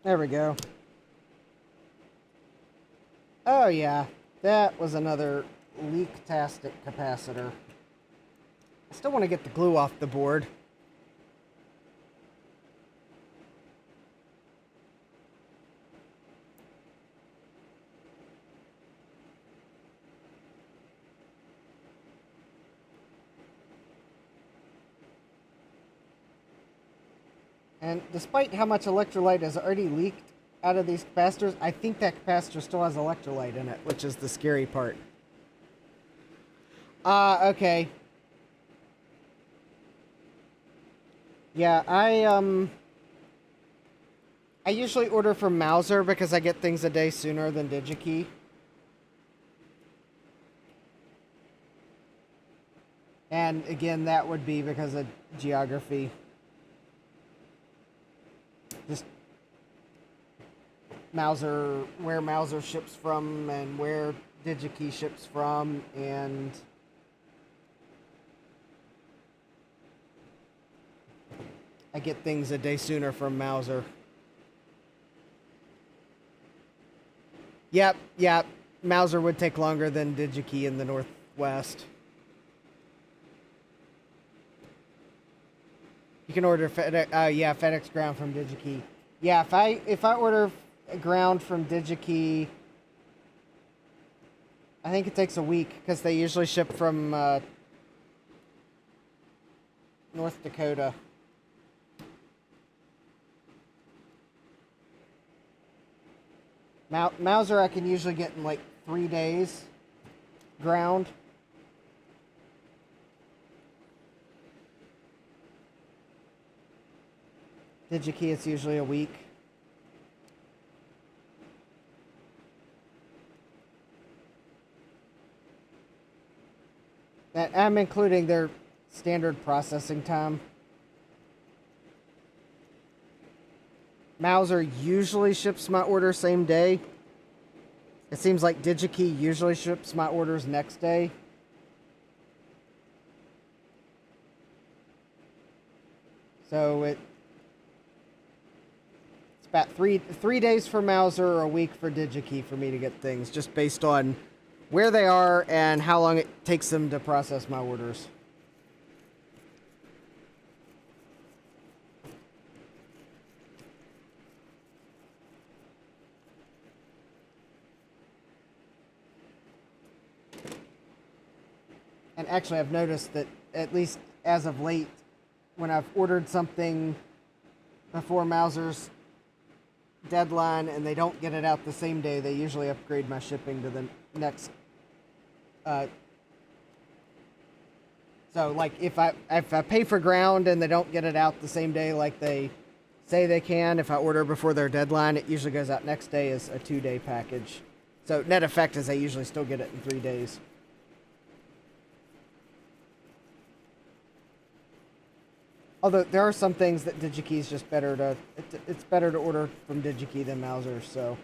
There we go. Oh yeah, that was another leak-tastic capacitor. I still want to get the glue off the board. And despite how much electrolyte has already leaked out of these capacitors, I think that capacitor still has electrolyte in it, which is the scary part. Okay. Yeah, I usually order from Mouser because I get things a day sooner than DigiKey. And again, that would be because of geography. Just Mouser, where Mouser ships from and where DigiKey ships from, and I get things a day sooner from Mouser. Yep. Mouser would take longer than DigiKey in the Northwest. You can order FedEx ground from DigiKey. Yeah, if I order ground from DigiKey, I think it takes a week because they usually ship from North Dakota. Mouser I can usually get in like 3 days ground. DigiKey, it's usually a week. I'm including their standard processing time. Mouser usually ships my order same day. It seems like DigiKey usually ships my orders next day. So about three days for Mauser or a week for DigiKey for me to get things, just based on where they are and how long it takes them to process my orders. And actually, I've noticed that, at least as of late, when I've ordered something before Mauser's deadline and they don't get it out the same day, they usually upgrade my shipping to the next. So, like, if I pay for ground and they don't get it out the same day like they say they can, if I order before their deadline, it usually goes out next day as a 2-day package. So net effect is I usually still get it in 3 days. Although there are some things that DigiKey is just better to, it's better to order from DigiKey than Mauser, so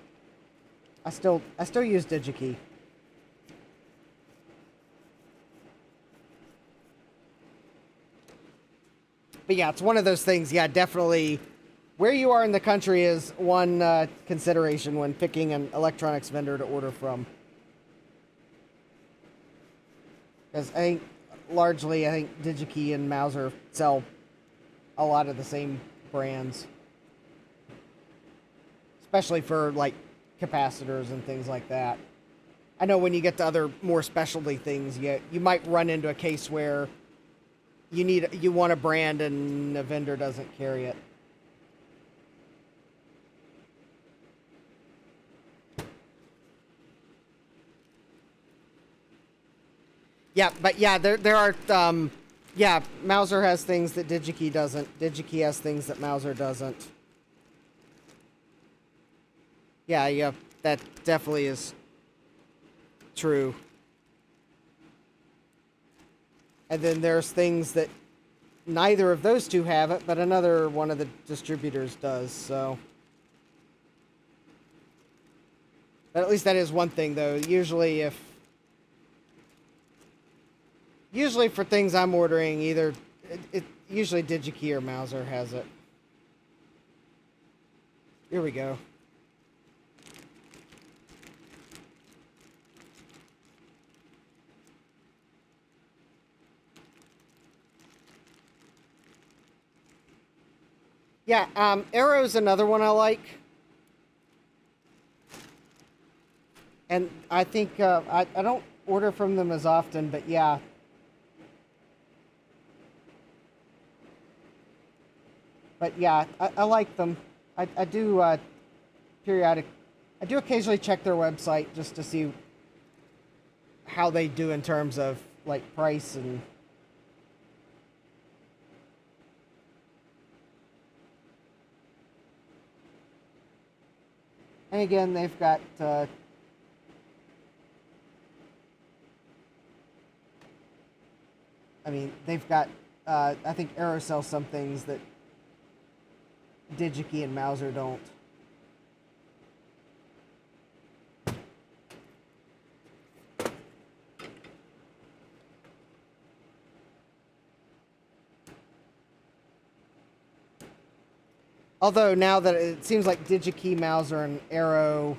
I still use DigiKey. But yeah, it's one of those things. Yeah, definitely. Where you are in the country is one consideration when picking an electronics vendor to order from. Because I think DigiKey and Mauser sell a lot of the same brands, especially for like capacitors and things like that. I know when you get to other more specialty things, you might run into a case where you want a brand and the vendor doesn't carry it. Yeah, but yeah, there are yeah, Mauser has things that DigiKey doesn't. DigiKey has things that Mauser doesn't. Yeah, that definitely is true. And then there's things that neither of those two have it, but another one of the distributors does, so. But at least that is one thing, though. Usually for things I'm ordering, either usually DigiKey or Mauser has it. Here we go. Yeah, Arrow's another one I like. And I think, I don't order from them as often, but yeah. But yeah, I like them. I do I do occasionally check their website just to see how they do in terms of like price and. And again, they've got they've got I think Arrow sells some things that DigiKey and Mauser don't. Although now that it seems like DigiKey, Mauser, and Arrow,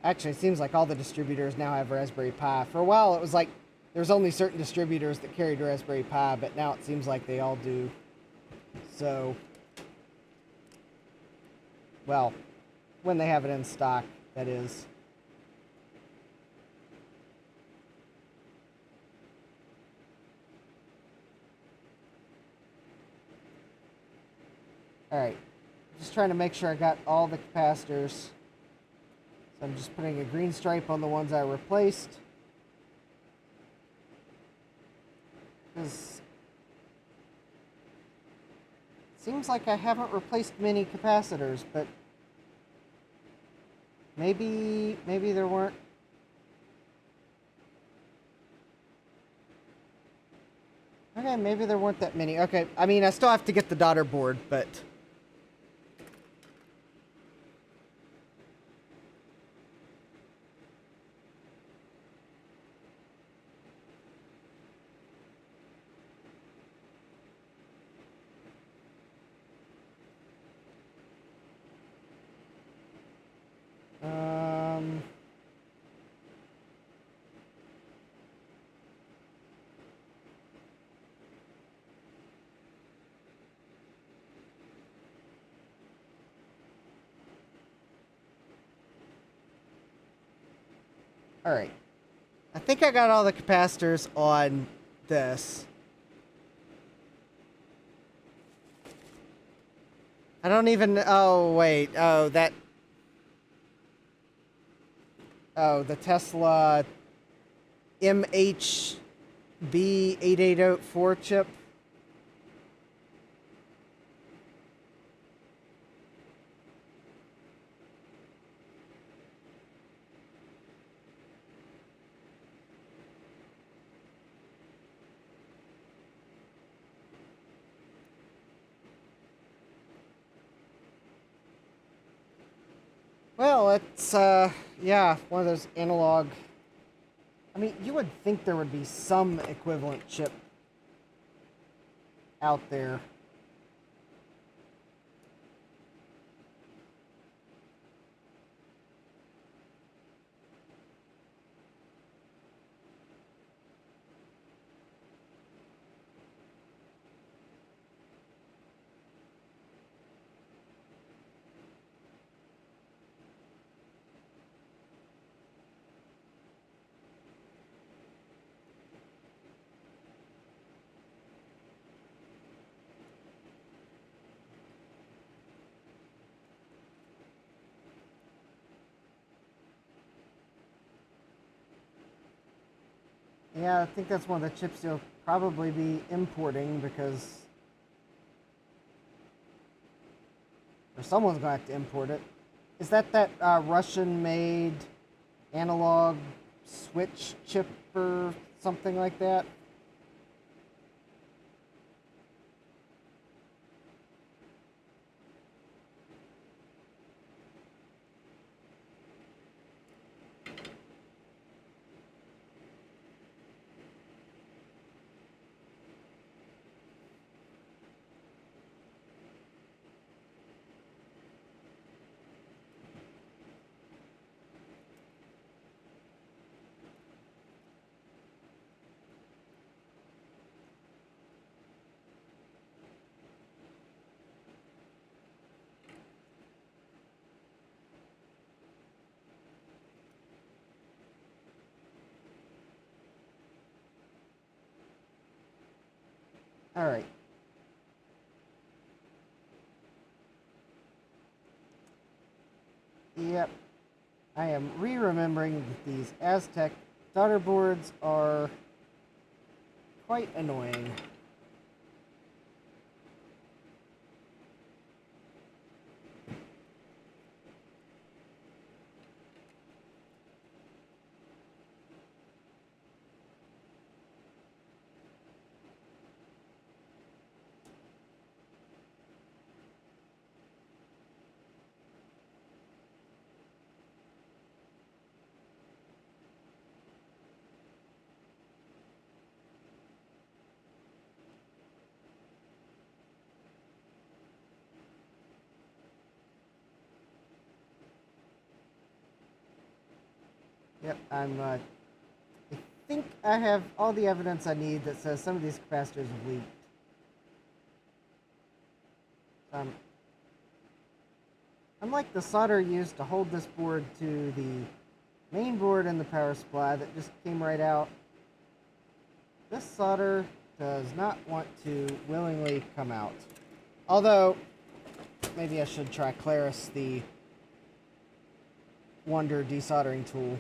actually it seems like all the distributors now have Raspberry Pi. For a while it was like there's only certain distributors that carried Raspberry Pi, but now it seems like they all do. So, well, when they have it in stock, that is. Alright, just trying to make sure I got all the capacitors. So I'm just putting a green stripe on the ones I replaced. Because it seems like I haven't replaced many capacitors, but maybe there weren't. Okay, maybe there weren't that many. Okay, I mean, I still have to get the daughter board, but. Alright. I think I got all the capacitors on this. I don't even... Oh, wait. Oh, that... Oh, the Tesla MHB8804 chip. Well, it's, yeah, one of those analog... I mean, you would think there would be some equivalent chip out there. Yeah, I think that's one of the chips you'll probably be importing because... Or someone's going to have to import it. Is that Russian-made analog switch chip or something like that? All right. Yep. I am re-remembering that these Aztec daughter boards are quite annoying. Yep, I think I have all the evidence I need that says some of these capacitors have leaked. Unlike the solder used to hold this board to the main board and the power supply that just came right out, this solder does not want to willingly come out. Although, maybe I should try Claris, the Wonder desoldering tool.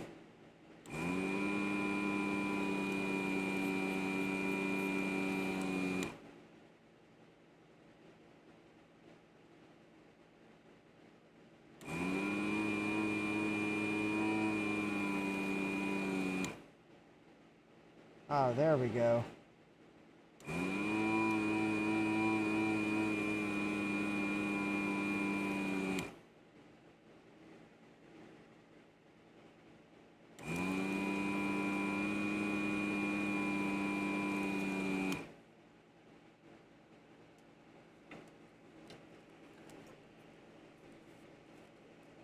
Oh, there we go.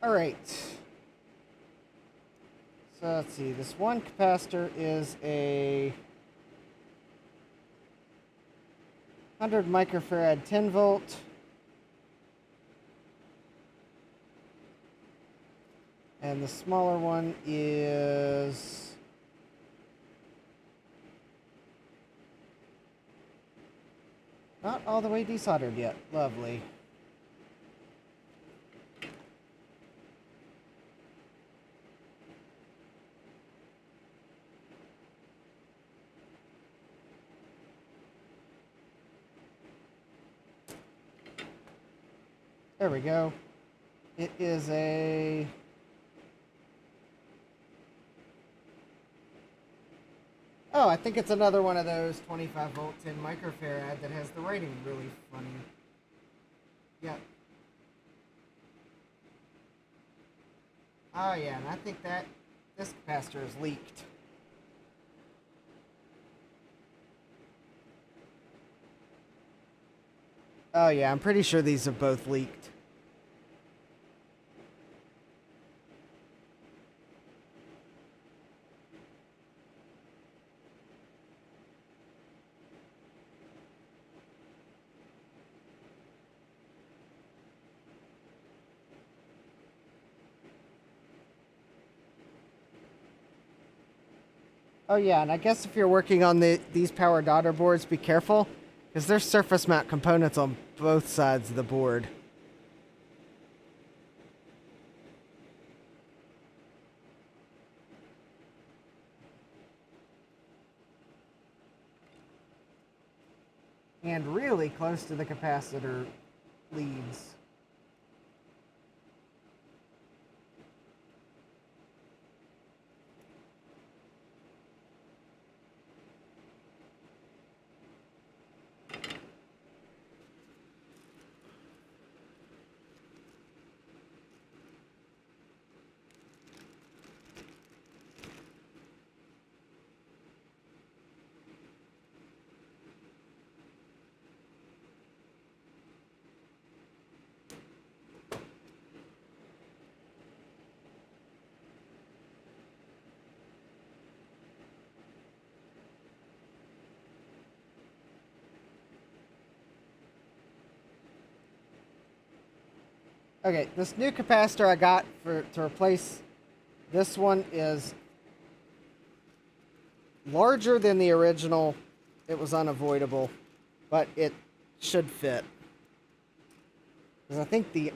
All right. So let's see. This one capacitor is a 100 microfarad 10 volt. And the smaller one is... not all the way desoldered yet. Lovely. There we go. It is a... oh, I think it's another one of those 25 volt 10 microfarad that has the writing really funny. Yep. Oh yeah, and I think that this capacitor is leaked. Oh yeah, I'm pretty sure these are both leaked. Oh yeah, and I guess if you're working on these power daughter boards, be careful, because there's surface mount components on both sides of the board. And really close to the capacitor leads. Okay, this new capacitor I got to replace this one is larger than the original. It was unavoidable, but it should fit. Because I think the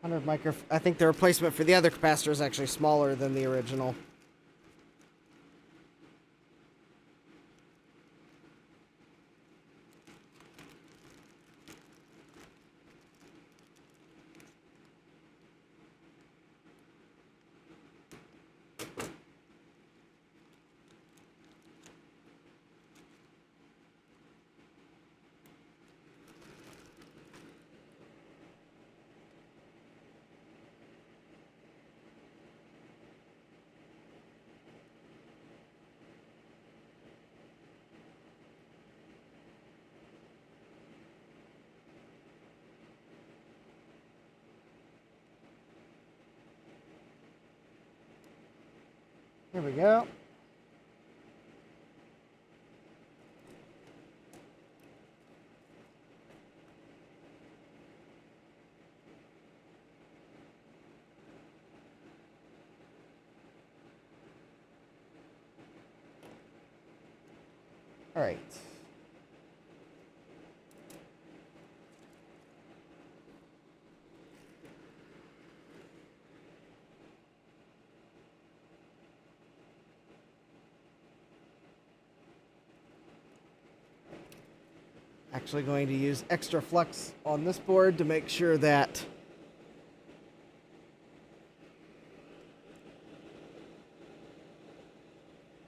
100 micro, I think the replacement for the other capacitor is actually smaller than the original. Here we go. All right. Actually going to use extra flux on this board to make sure that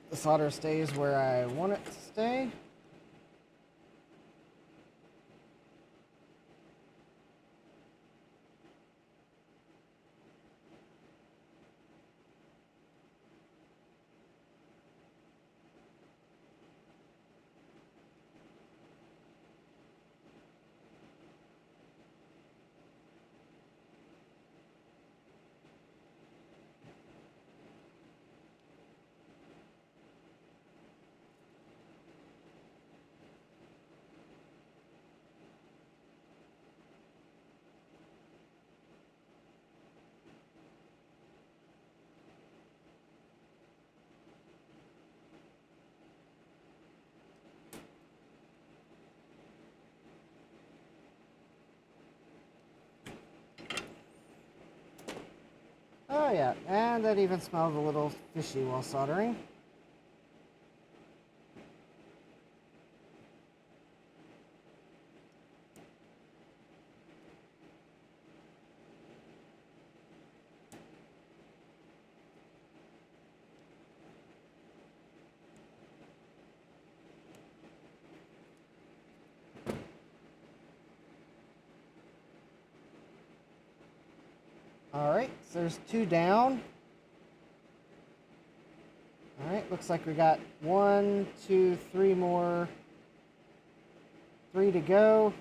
the solder stays where I want it to stay. Oh yeah, and that even smelled a little fishy while soldering. Alright, so there's 2 down. Alright, looks like we got 1, 2, 3 more. 3 to go.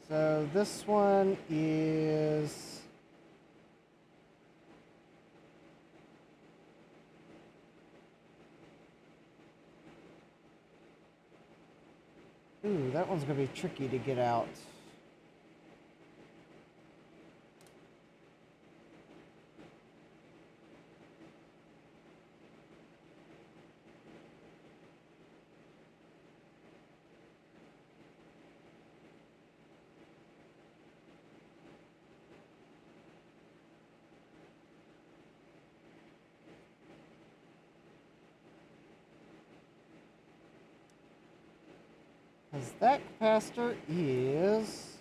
So this one is... Ooh, that one's going to be tricky to get out. Because that capacitor is...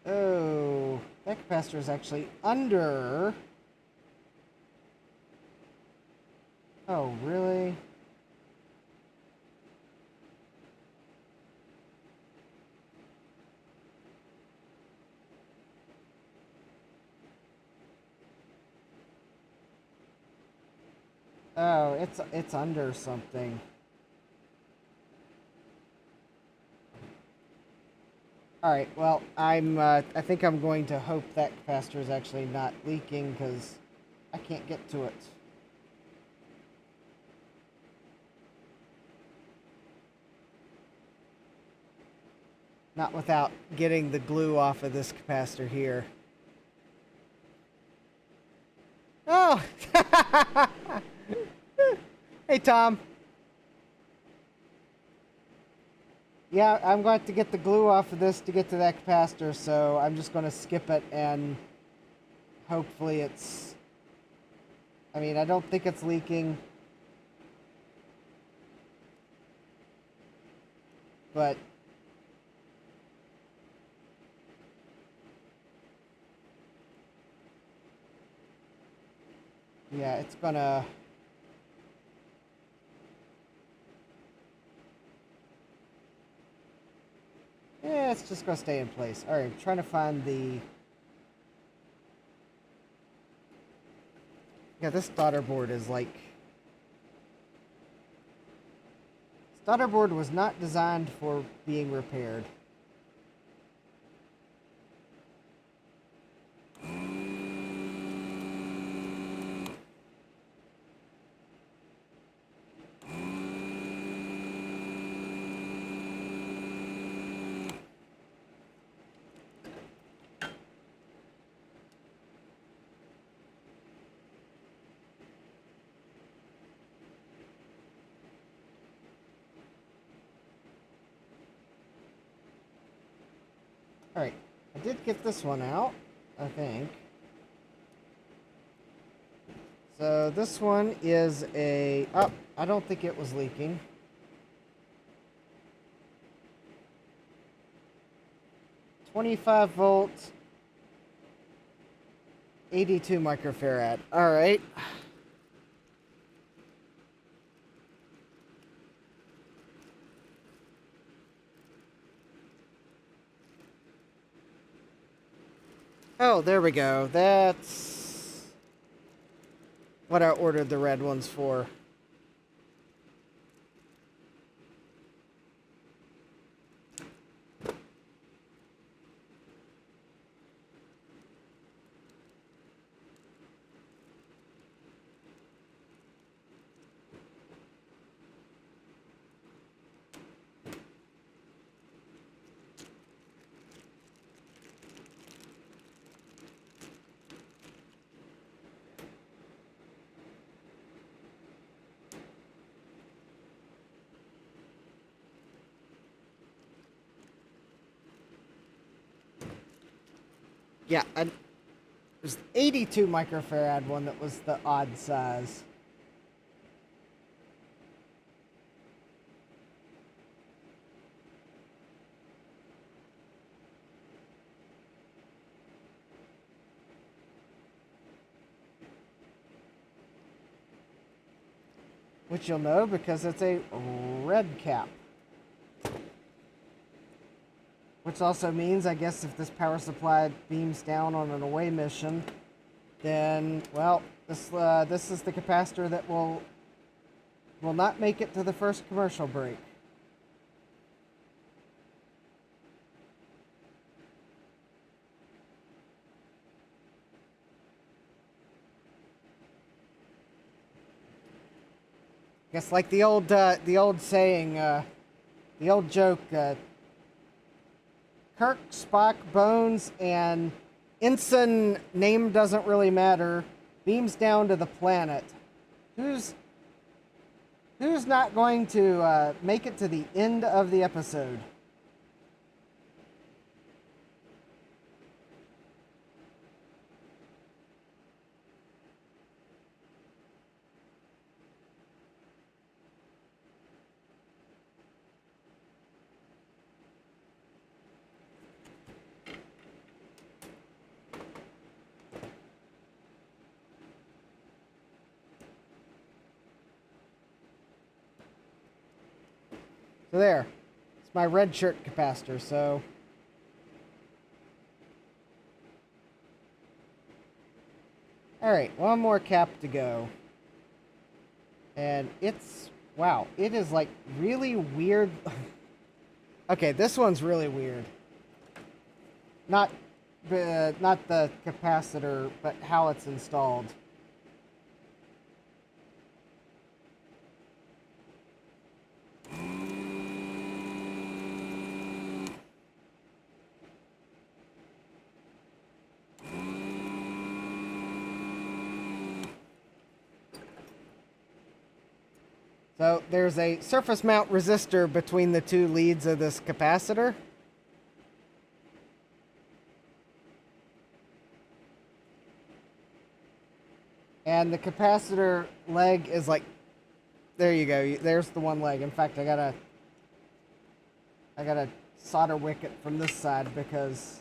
Oh, that capacitor is actually under... Oh, really? Oh, it's under something. Alright, well, I think I'm going to hope that capacitor is actually not leaking, because I can't get to it. Not without getting the glue off of this capacitor here. Oh! Hey, Tom. Yeah, I'm going to have to get the glue off of this to get to that capacitor, so I'm just going to skip it and hopefully it's... I mean, I don't think it's leaking. But... yeah, it's gonna... yeah, it's just gonna stay in place. Alright, I'm trying to find the... yeah, this daughter board is like... this daughter board was not designed for being repaired. Alright, I did get this one out, I think. So this one is a... oh, I don't think it was leaking. .25 volt, 82 microfarad. Alright. Oh, there we go. That's what I ordered the red ones for. Yeah, there's 82 microfarad one that was the odd size. Which you'll know because it's a red cap. Which also means, I guess, if this power supply beams down on an away mission, then, well, this is the capacitor that will not make it to the first commercial break. Guess like the old saying, the old joke, Kirk, Spock, Bones, and Ensign, name doesn't really matter, beams down to the planet. Who's not going to make it to the end of the episode? So there. It's my red shirt capacitor, so... Alright, one more cap to go. And it's... Wow, it is like really weird... Okay, this one's really weird. Not the capacitor, but how it's installed. So there's a surface mount resistor between the two leads of this capacitor. And the capacitor leg is like, there you go. There's the one leg. In fact, I gotta solder wick it from this side because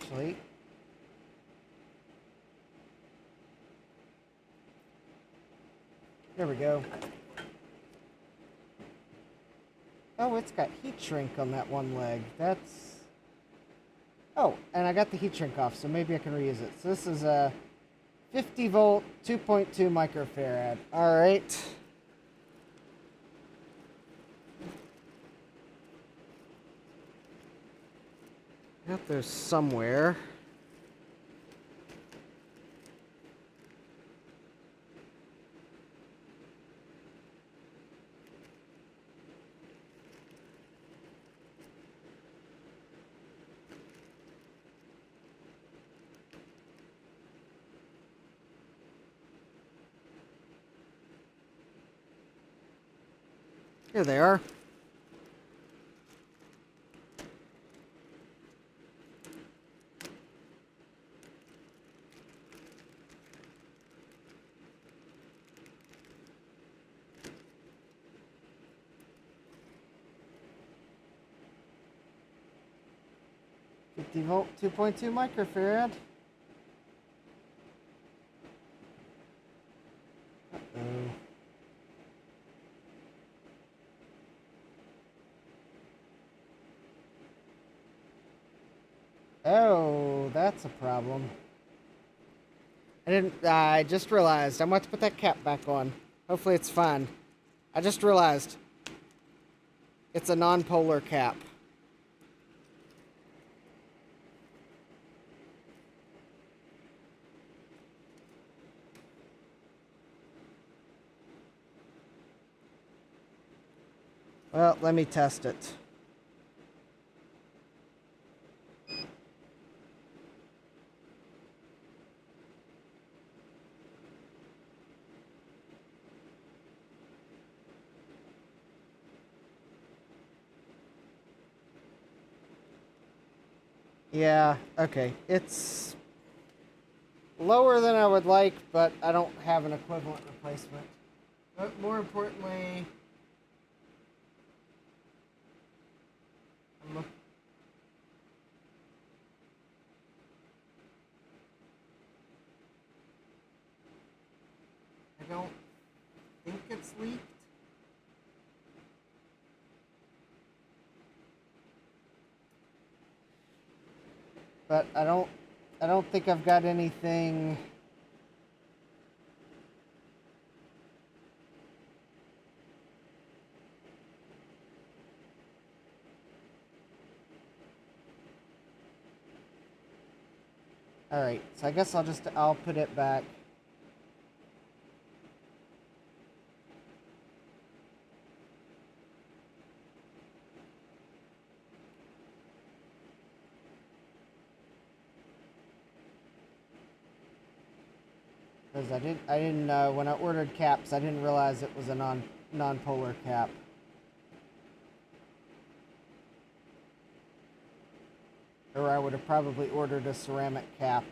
actually, there we go. Oh, it's got heat shrink on that one leg. That's... Oh, and I got the heat shrink off, so maybe I can reuse it. So this is a 50 volt, 2.2 microfarad. All right. Got those somewhere. Here they are. Volt, 2.2 microfarad. Uh-oh. Oh, that's a problem. I just realized. I'm about to put that cap back on. Hopefully it's fine. I just realized. It's a non-polar cap. Well, let me test it. Yeah, okay. It's lower than I would like, but I don't have an equivalent replacement. But more importantly, I'm looking. I don't think it's leaked. But I don't think I've got anything. All right, so I guess I'll put it back. Because I didn't when I ordered caps, I didn't realize it was a non-polar cap. Or I would have probably ordered a ceramic cap.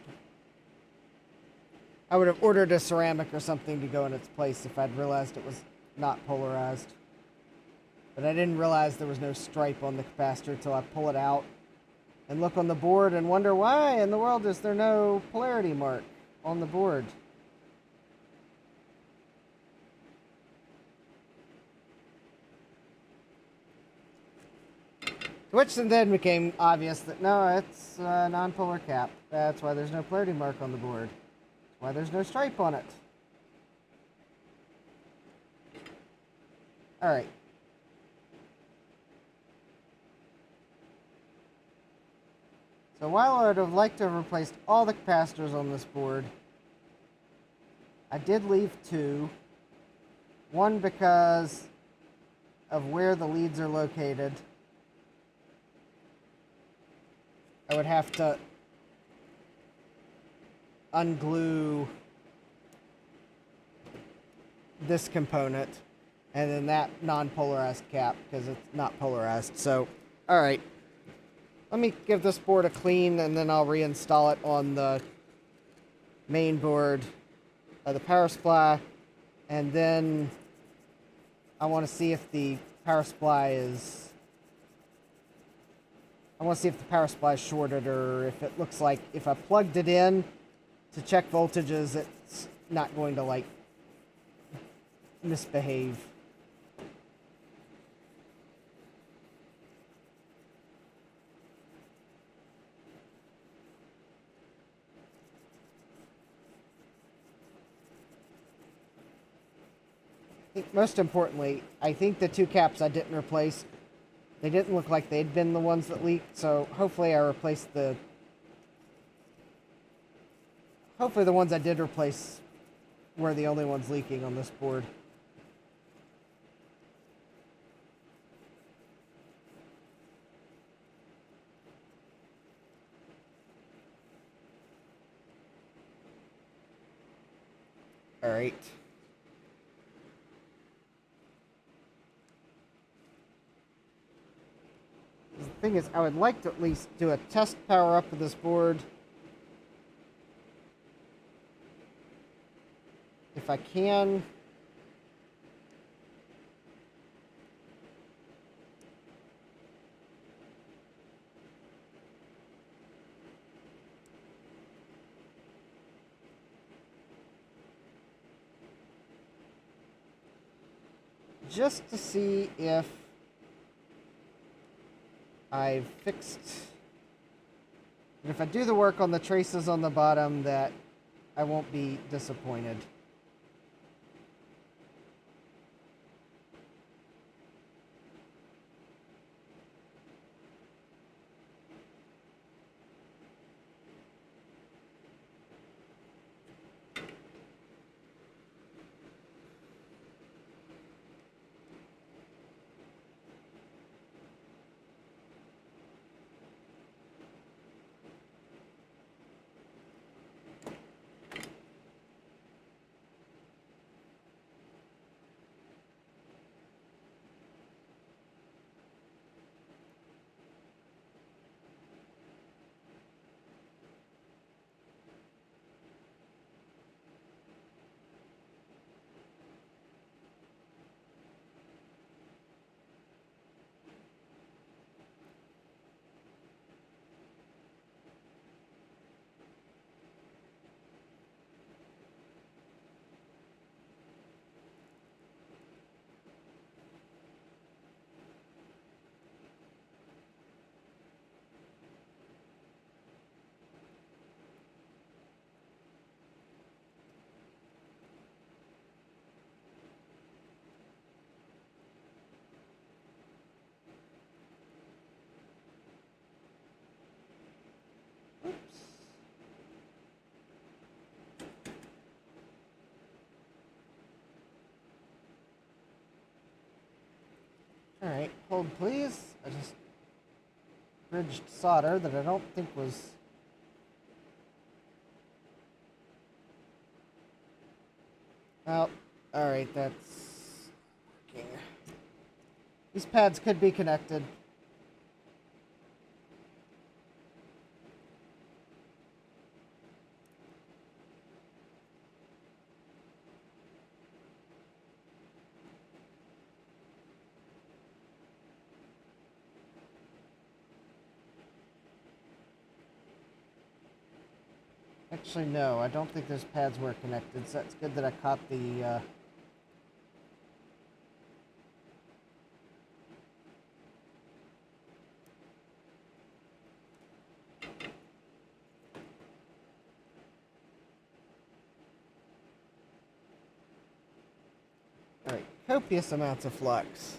I would have ordered a ceramic or something to go in its place if I'd realized it was not polarized. But I didn't realize there was no stripe on the capacitor until I pull it out and look on the board and wonder why in the world is there no polarity mark on the board. Which then became obvious that no, it's a non-polar cap. That's why there's no polarity mark on the board. That's why there's no stripe on it. Alright. So while I would have liked to have replaced all the capacitors on this board, I did leave two. One because of where the leads are located. I would have to unglue this component and then that non-polarized cap because it's not polarized. So, all right. Let me give this board a clean and then I'll reinstall it on the main board of the power supply. And then I want to see if the power supply is... I want to see if the power supply is shorted or if it looks like if I plugged it in to check voltages, it's not going to, like, misbehave. Most importantly, I think the two caps I didn't replace, they didn't look like they'd been the ones that leaked, so hopefully I replaced the... Hopefully the ones I did replace were the only ones leaking on this board. Alright. The thing is, I would like to at least do a test power up of this board. If I can. Just to see if I've fixed, and if I do the work on the traces on the bottom, that I won't be disappointed. Alright, hold please. I just bridged solder that I don't think was... Oh, alright, that's working. These pads could be connected. Actually, no, I don't think those pads were connected, so that's good that I caught the, Alright, copious amounts of flux.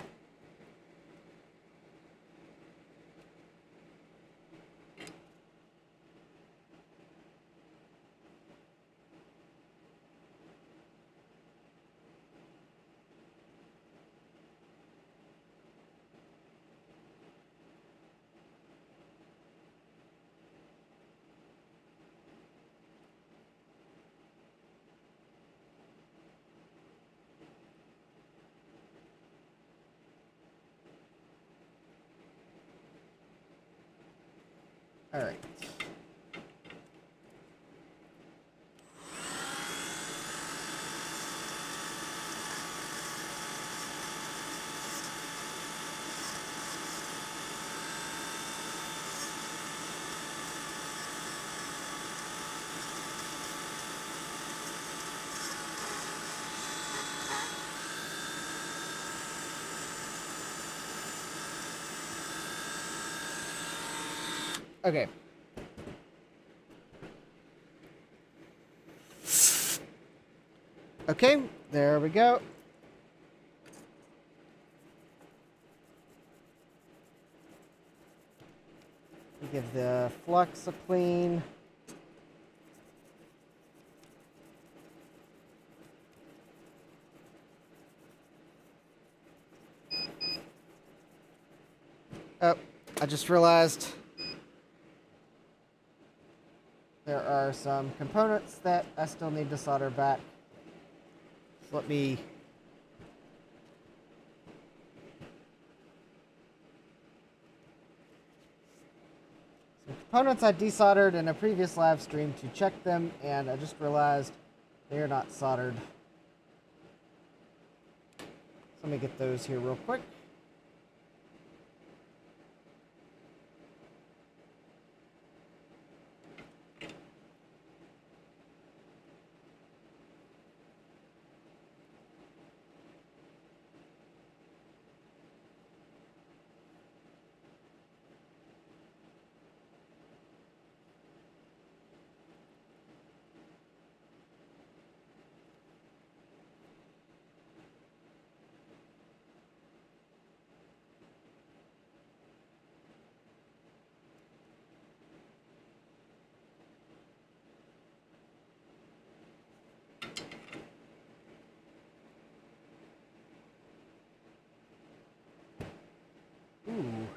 Alright. Okay. Okay, there we go. Give the flux a clean. Oh, I just realized there are some components that I still need to solder back. So let me... Some components I desoldered in a previous live stream to check them, and I just realized they are not soldered. So let me get those here real quick. Ooh.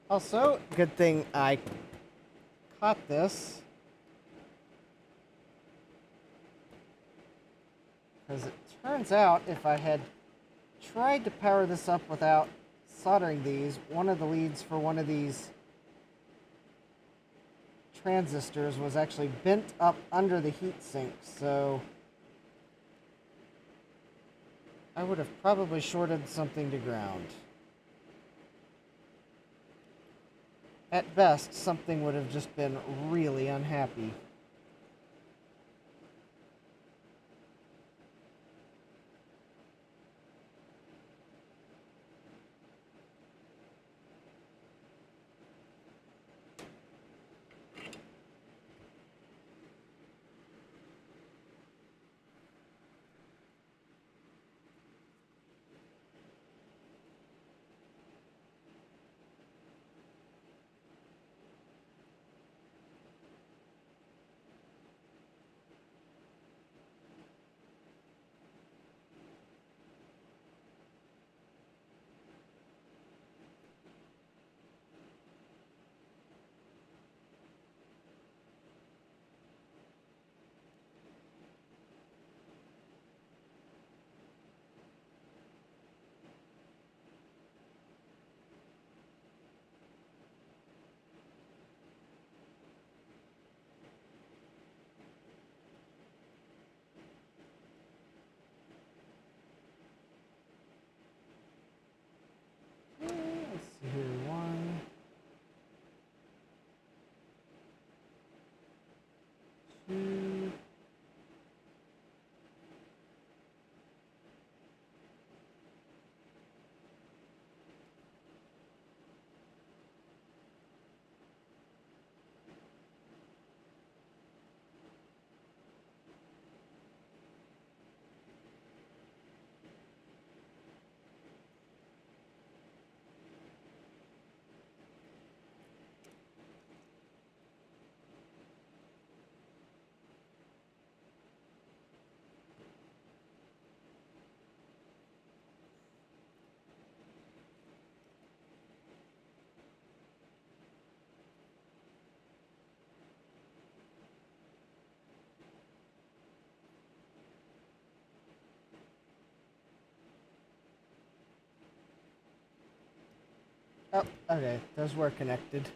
Also, good thing I caught this. Because it turns out if I had tried to power this up without soldering these, one of the leads for one of these transistors was actually bent up under the heatsink, so I would have probably shorted something to ground. At best, something would have just been really unhappy. Oh, okay. Those were connected.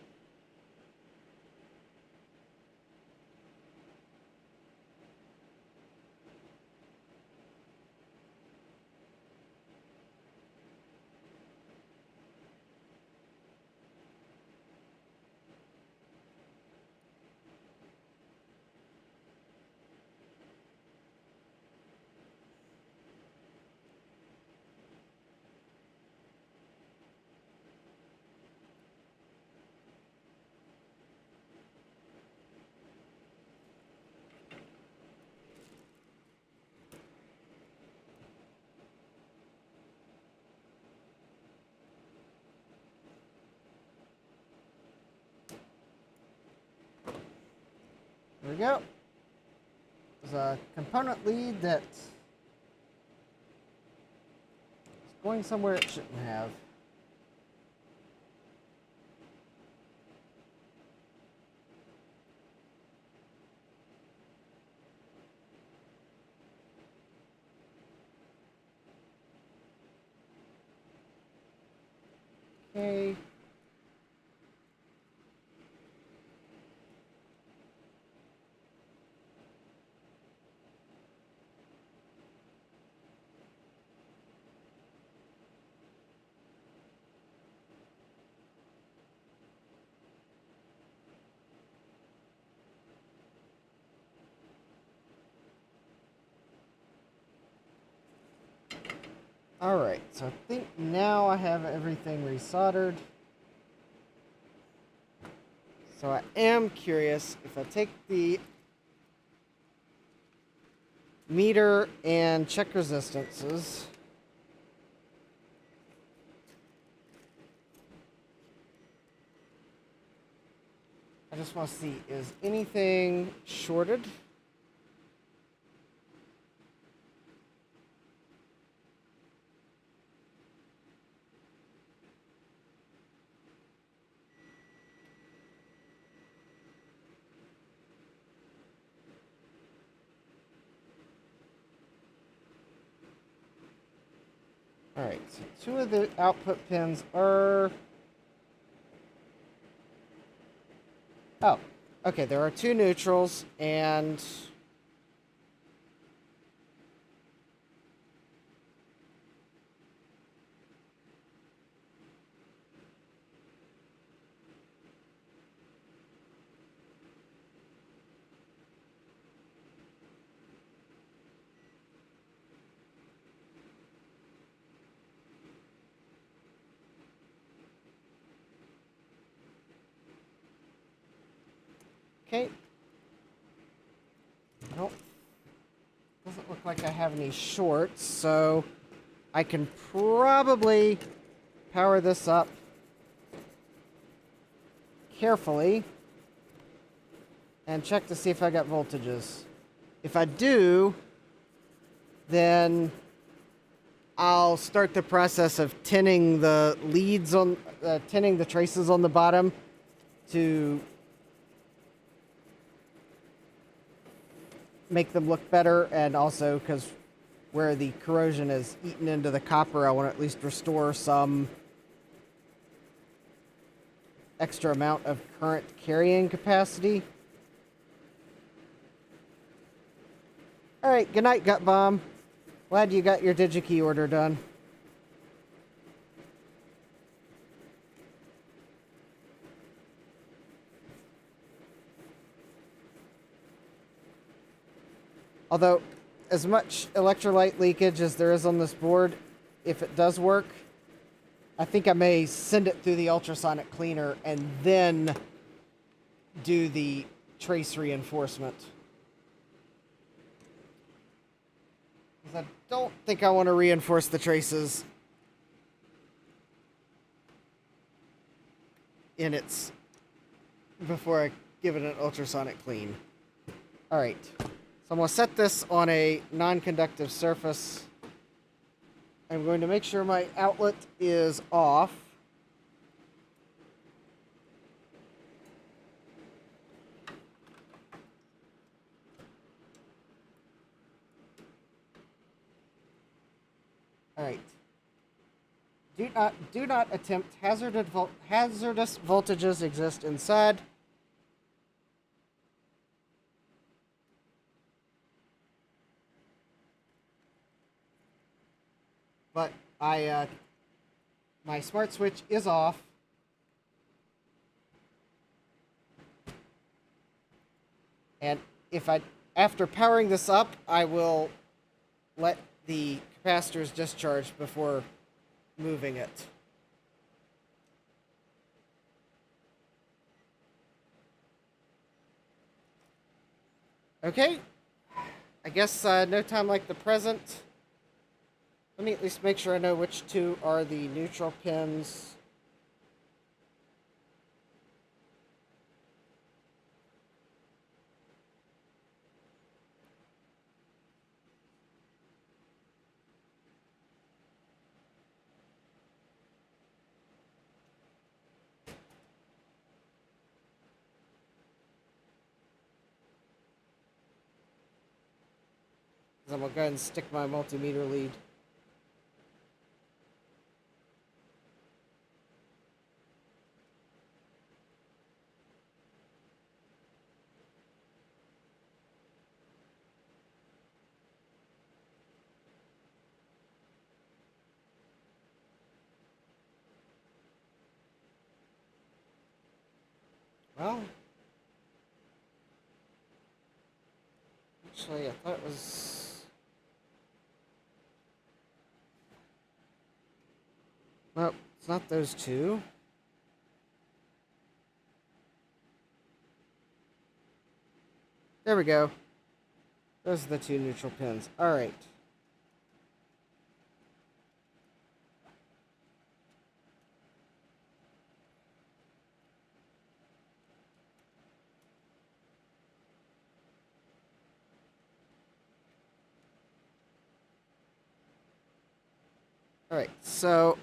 There we go. There's a component lead that's going somewhere it shouldn't have. Okay. Alright, so I think now I have everything resoldered. So I am curious if I take the meter and check resistances. I just want to see, is anything shorted? Alright, so two of the output pins are... Oh, okay, there are two neutrals, and... Okay. Nope. Doesn't look like I have any shorts, so I can probably power this up carefully and check to see if I got voltages. If I do, then I'll start the process of tinning the leads on, tinning the traces on the bottom to make them look better, and also because where the corrosion is eaten into the copper, I want to at least restore some extra amount of current carrying capacity. Alright, good night, Gut Bomb. Glad you got your DigiKey order done. Although, as much electrolyte leakage as there is on this board, if it does work, I think I may send it through the ultrasonic cleaner and then do the trace reinforcement. Because I don't think I want to reinforce the traces in its before I give it an ultrasonic clean. Alright. So I'm going to set this on a non-conductive surface. I'm going to make sure my outlet is off. Alright. Do not attempt hazardous voltages exist inside. But my smart switch is off. And after powering this up, I will let the capacitors discharge before moving it. Okay, I guess no time like the present. Let me at least make sure I know which two are the neutral pins. I'm going to go ahead and stick my multimeter lead. Well, actually, I thought it was... Well, it's not those two. There we go. Those are the two neutral pins. All right. All right, so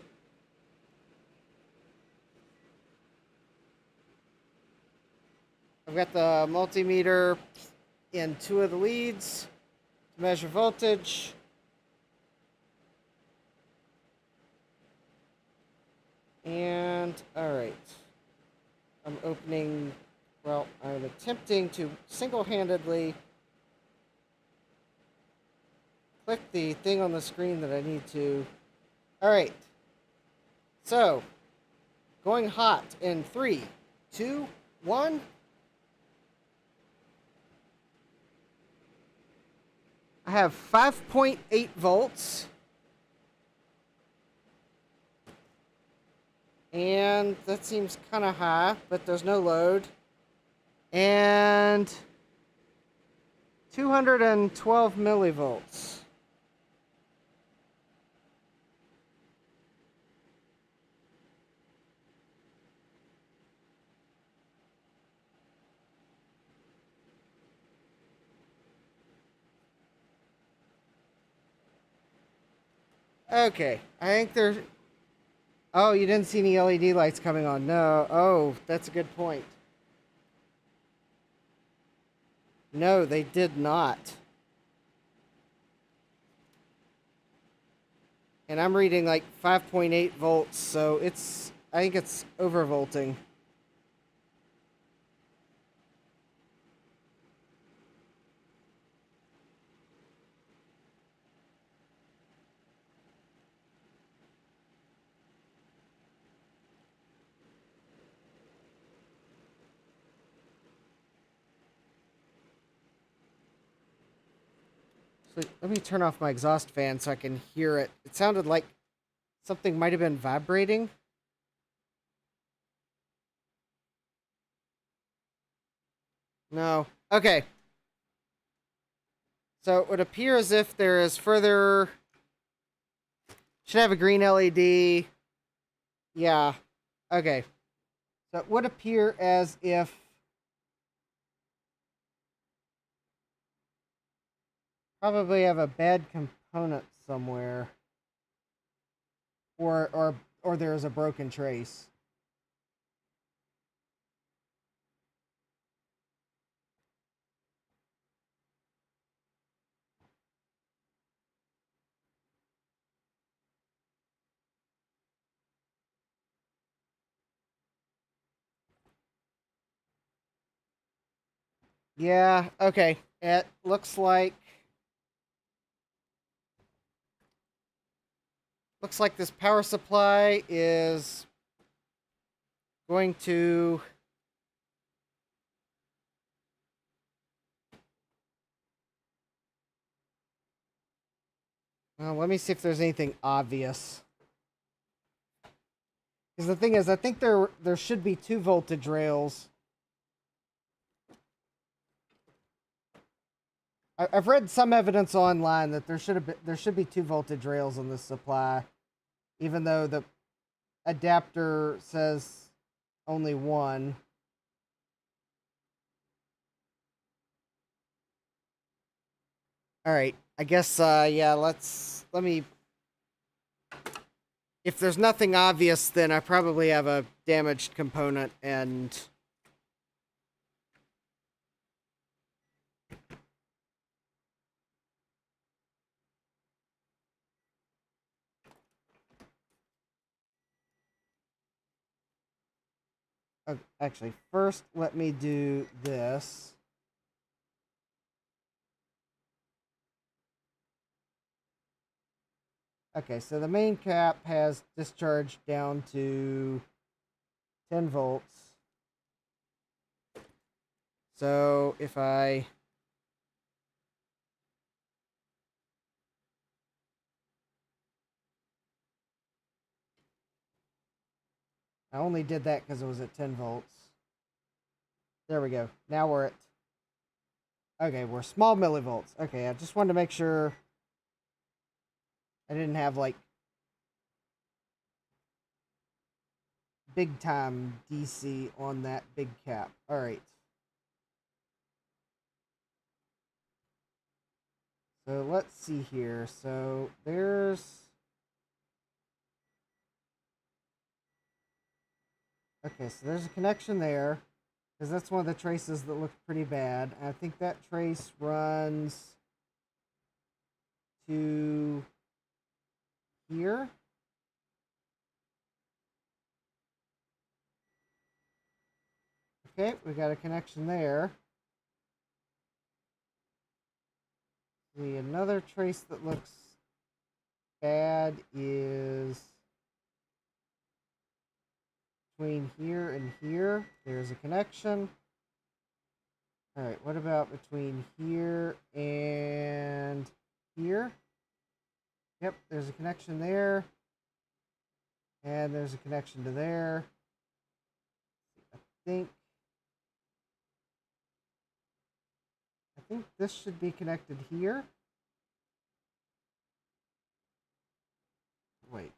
I've got the multimeter in two of the leads to measure voltage. And, all right. I'm attempting to single-handedly click the thing on the screen that I need to. All right. So, going hot in 3, 2, 1. I have 5.8 volts. And that seems kind of high, but there's no load. And 212 millivolts. Okay, I think there's... Oh, you didn't see any LED lights coming on. No. Oh, that's a good point. No, they did not. And I'm reading like 5.8 volts, so I think it's overvolting. So let me turn off my exhaust fan so I can hear it. It sounded like something might have been vibrating. No. Okay. So it would appear as if there is further... Should have a green LED. Yeah. Okay. So it would appear as if... Probably have a bad component somewhere. Or there's a broken trace. Yeah, okay. It looks like this power supply is going to let me see if there's anything obvious. Because the thing is, I think there should be two voltage rails. I've read some evidence online that there should be two voltage rails on this supply, even though the adapter says only one. All right, I guess yeah. Let me. If there's nothing obvious, then I probably have a damaged component and. Actually, first let me do this. Okay, so the main cap has discharged down to 10 volts. So if I only did that because it was at 10 volts. There we go. Now we're at, okay, we're small millivolts. Okay, I just wanted to make sure I didn't have like big time DC on that big cap. All right. So let's see here. So there's, okay, so there's a connection there because that's one of the traces that looked pretty bad. I think that trace runs to here. Okay, we got a connection there. See, another trace that looks bad is between here and here. There's a connection. All right, what about between here and here? Yep, there's a connection there. And there's a connection to there. I think this should be connected here. Wait.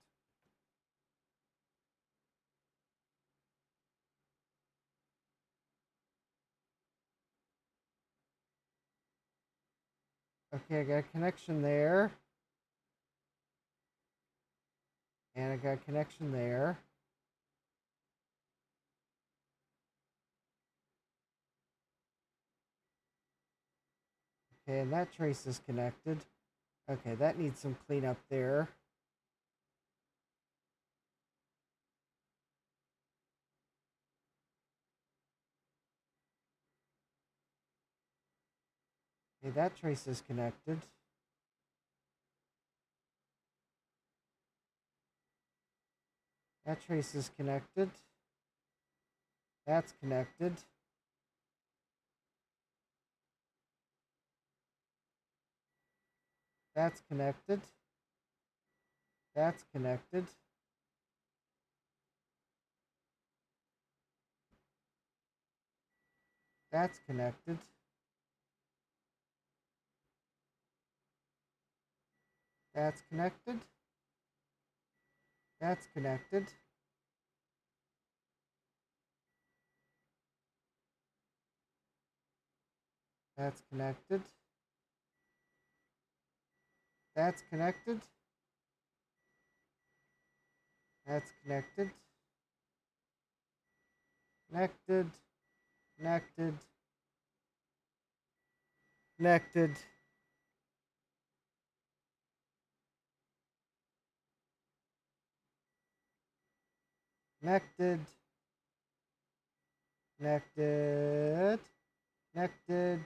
Okay, I got a connection there. And I got a connection there. Okay, and that trace is connected. Okay, that needs some cleanup there. Okay, that trace is connected. That trace is connected. That's connected. That's connected. That's connected. That's connected. That's connected. That's connected. That's connected. That's connected. That's connected. Connected. Connected. Connected. Connected. Connected. Connected.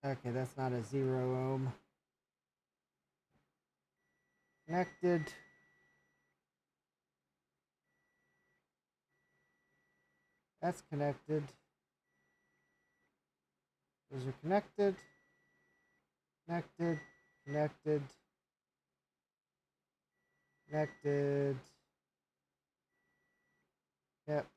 Okay, that's not a 0 ohm. Connected. That's connected. Those are connected. Connected. Connected. Connected. Yep.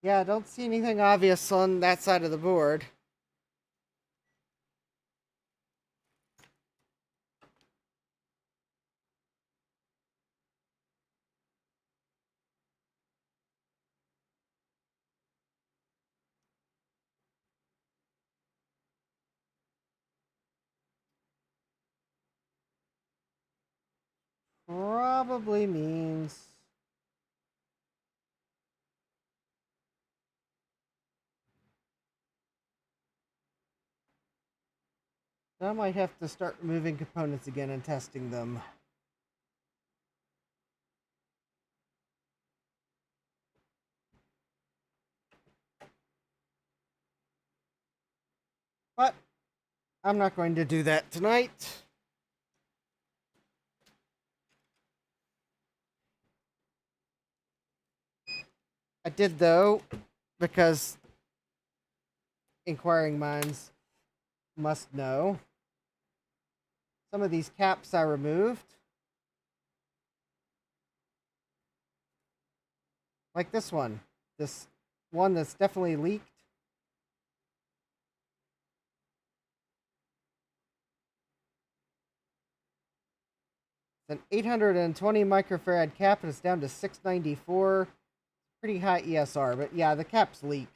Yeah, I don't see anything obvious on that side of the board. Probably means I might have to start removing components again and testing them. But I'm not going to do that tonight. I did, though, because inquiring minds must know. Some of these caps I removed. Like this one. This one that's definitely leaked. It's an 820 microfarad cap, and it's down to 694. Pretty high ESR, but yeah, the cap's leaked.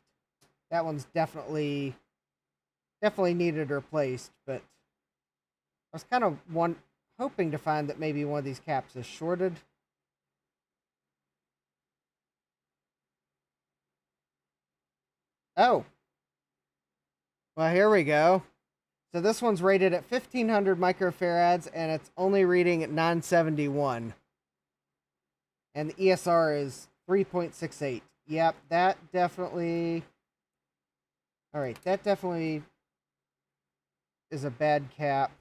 That one's definitely needed replaced, but I was kind of hoping to find that maybe one of these caps is shorted. Oh. Well, here we go. So this one's rated at 1500 microfarads, and it's only reading at 971. And the ESR is 3.68. Yep, that definitely... Alright, that definitely is a bad cap.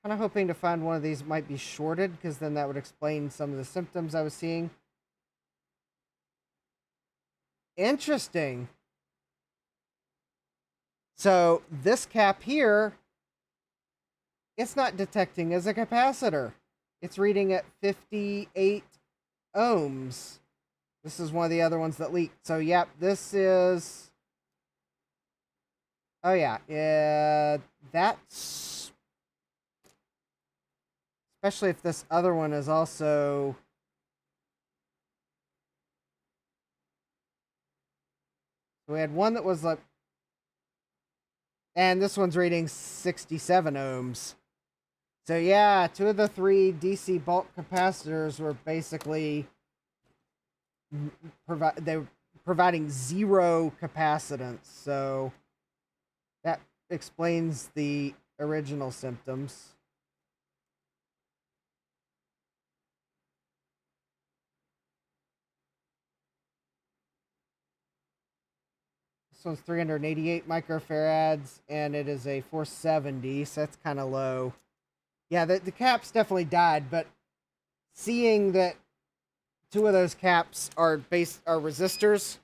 Kind of hoping to find one of these might be shorted, because then that would explain some of the symptoms I was seeing. Interesting. So this cap here, it's not detecting as a capacitor. It's reading at 58 ohms. This is one of the other ones that leaked. So, yep, this is... Oh, yeah. That's... Especially if this other one is also... We had one that was like... And this one's reading 67 ohms. So, yeah, 2 of the 3 DC bulk capacitors were basically... They were providing 0 capacitance. So, that explains the original symptoms. This one's 388 microfarads, and it is a 470, so that's kind of low. Yeah, the caps definitely died, but seeing that 2 of those caps are resistors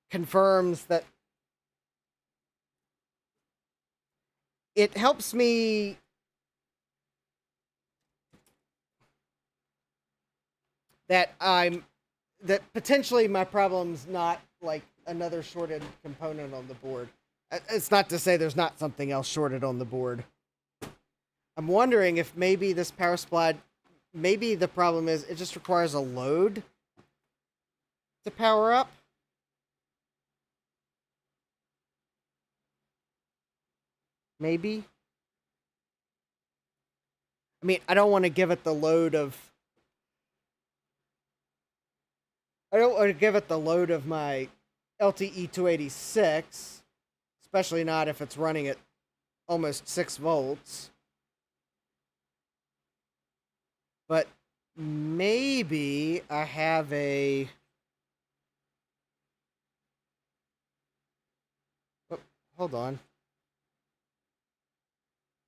confirms that it helps me that potentially my problem's not like another shorted component on the board. It's not to say there's not something else shorted on the board. I'm wondering if maybe this power supply, maybe the problem is it just requires a load to power up. Maybe. I mean, I don't want to give it the load of. I don't want to give it the load of my LTE 286, especially not if it's running at almost 6 volts. But maybe I have a. Oh, hold on.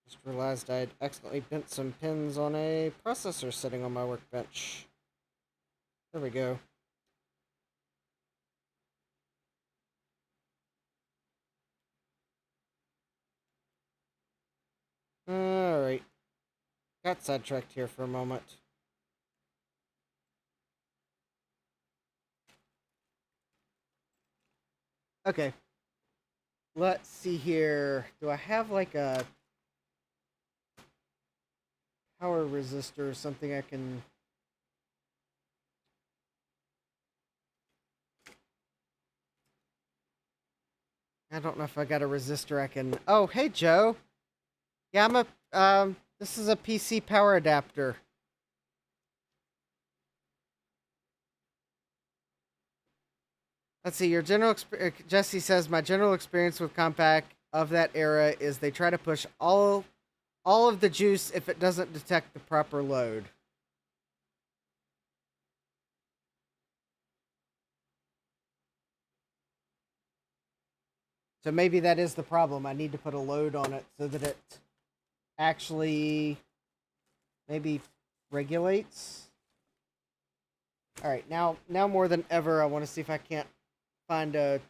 Just realized I'd accidentally bent some pins on a processor sitting on my workbench. There we go. Alright. Got sidetracked here for a moment. Okay. Let's see here. Do I have like a power resistor or something I can... I don't know if I got a resistor I can... Oh, hey, Joe. Yeah, I'm a... this is a PC power adapter. Let's see, your general... Jesse says, my general experience with Compaq of that era is they try to push all of the juice if it doesn't detect the proper load. So maybe that is the problem. I need to put a load on it so that it actually maybe regulates. All right, now more than ever, I want to see if I can't find a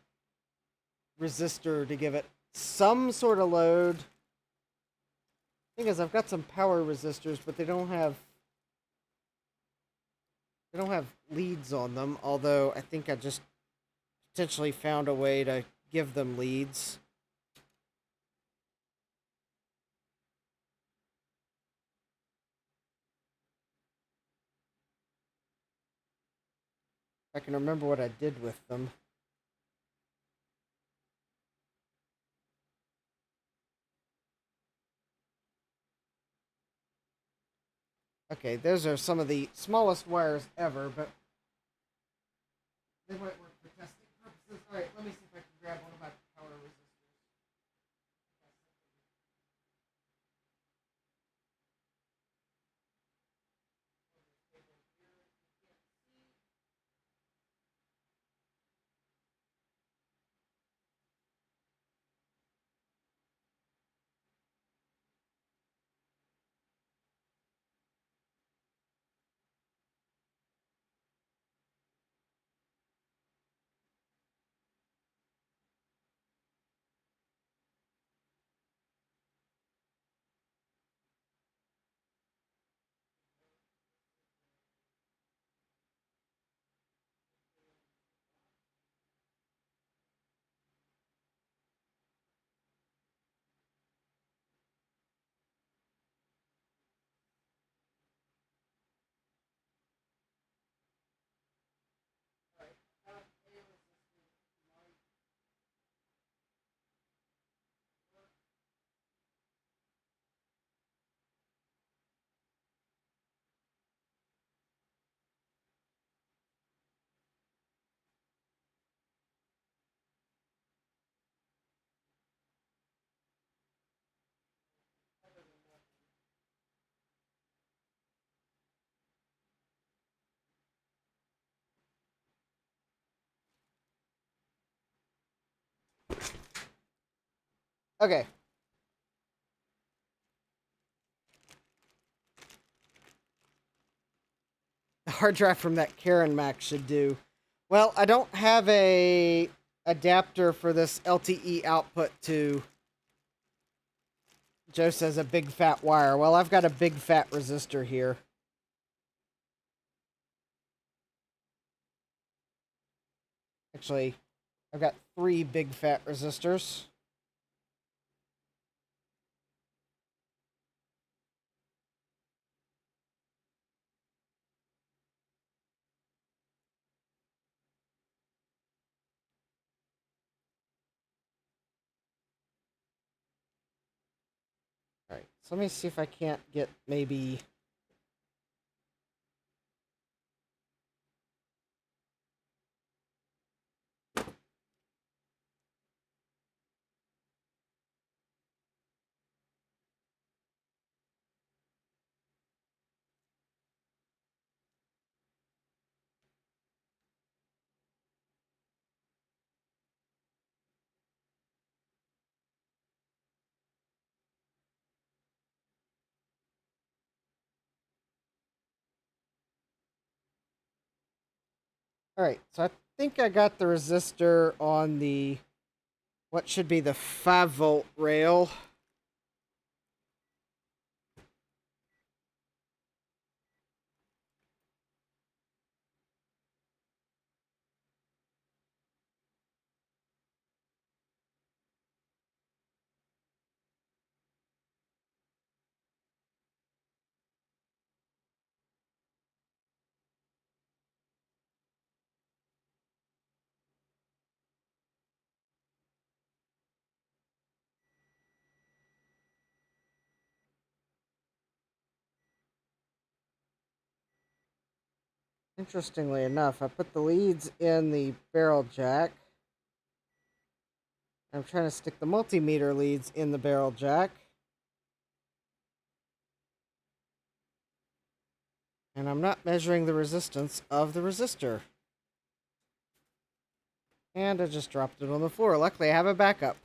resistor to give it some sort of load. Thing is, I've got some power resistors, but they don't have leads on them. Although I think I just potentially found a way to give them leads. I can remember what I did with them. Okay, those are some of the smallest wires ever, but they might work for testing purposes. Alright, let me see if I can grab one of my power resistors. Okay. The hard drive from that Karen Mac should do. Well, I don't have a adapter for this LTE output to Joe says a big fat wire. Well, I've got a big fat resistor here. Actually, I've got 3 big fat resistors. Alright, so let me see if I can't get maybe... Alright, so I think I got the resistor on the... what should be the 5-volt rail. Interestingly enough, I put the leads in the barrel jack. I'm trying to stick the multimeter leads in the barrel jack. And I'm not measuring the resistance of the resistor. And I just dropped it on the floor. Luckily, I have a backup.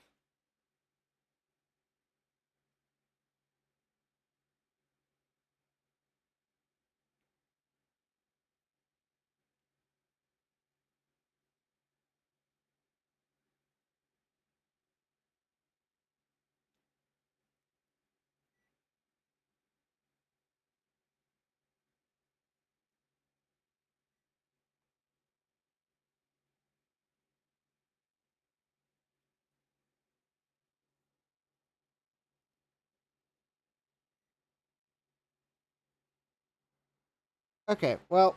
Okay, well,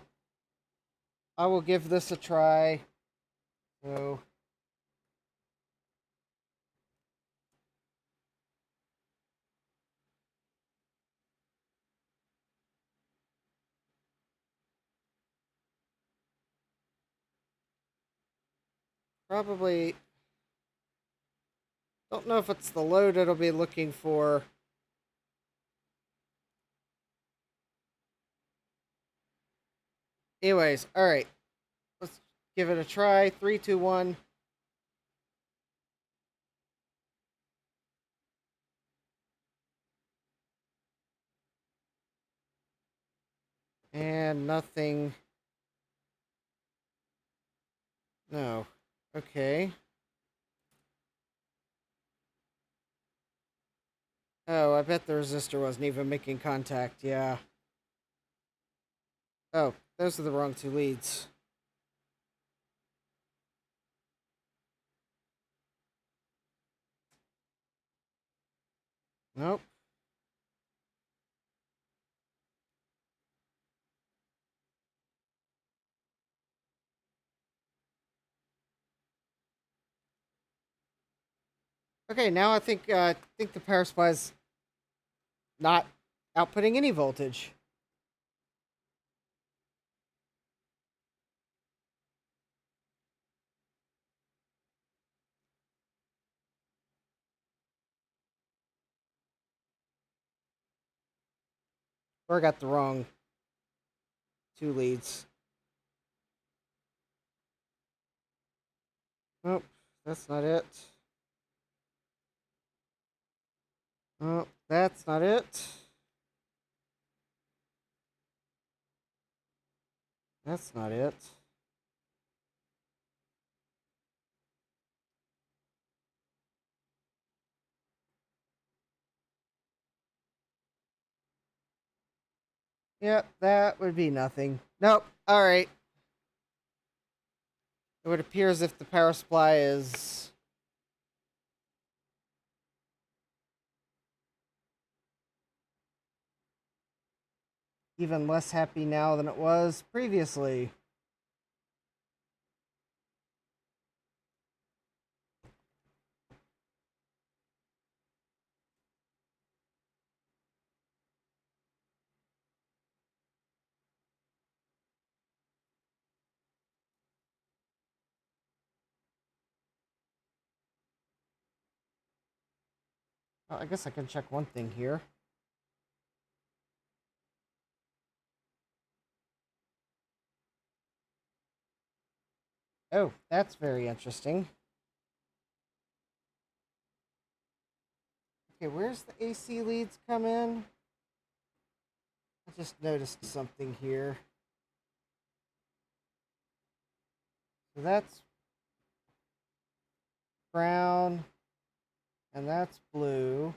I will give this a try. So, probably don't know if it's the load it'll be looking for. Anyways, all right, let's give it a try. 3, 2, 1. And nothing. No. Okay. Oh, I bet the resistor wasn't even making contact. Yeah. Oh, those are the wrong 2 leads. Nope. Okay, now I think the power supply's not outputting any voltage. Or I got the wrong 2 leads. Nope, that's not it. Oh, that's not it. That's not it. Yep, that would be nothing. Nope. All right. It would appear as if the power supply is even less happy now than it was previously. Oh, I guess I can check one thing here. Oh, that's very interesting. Okay, where's the AC leads come in? I just noticed something here. So that's brown, and that's blue.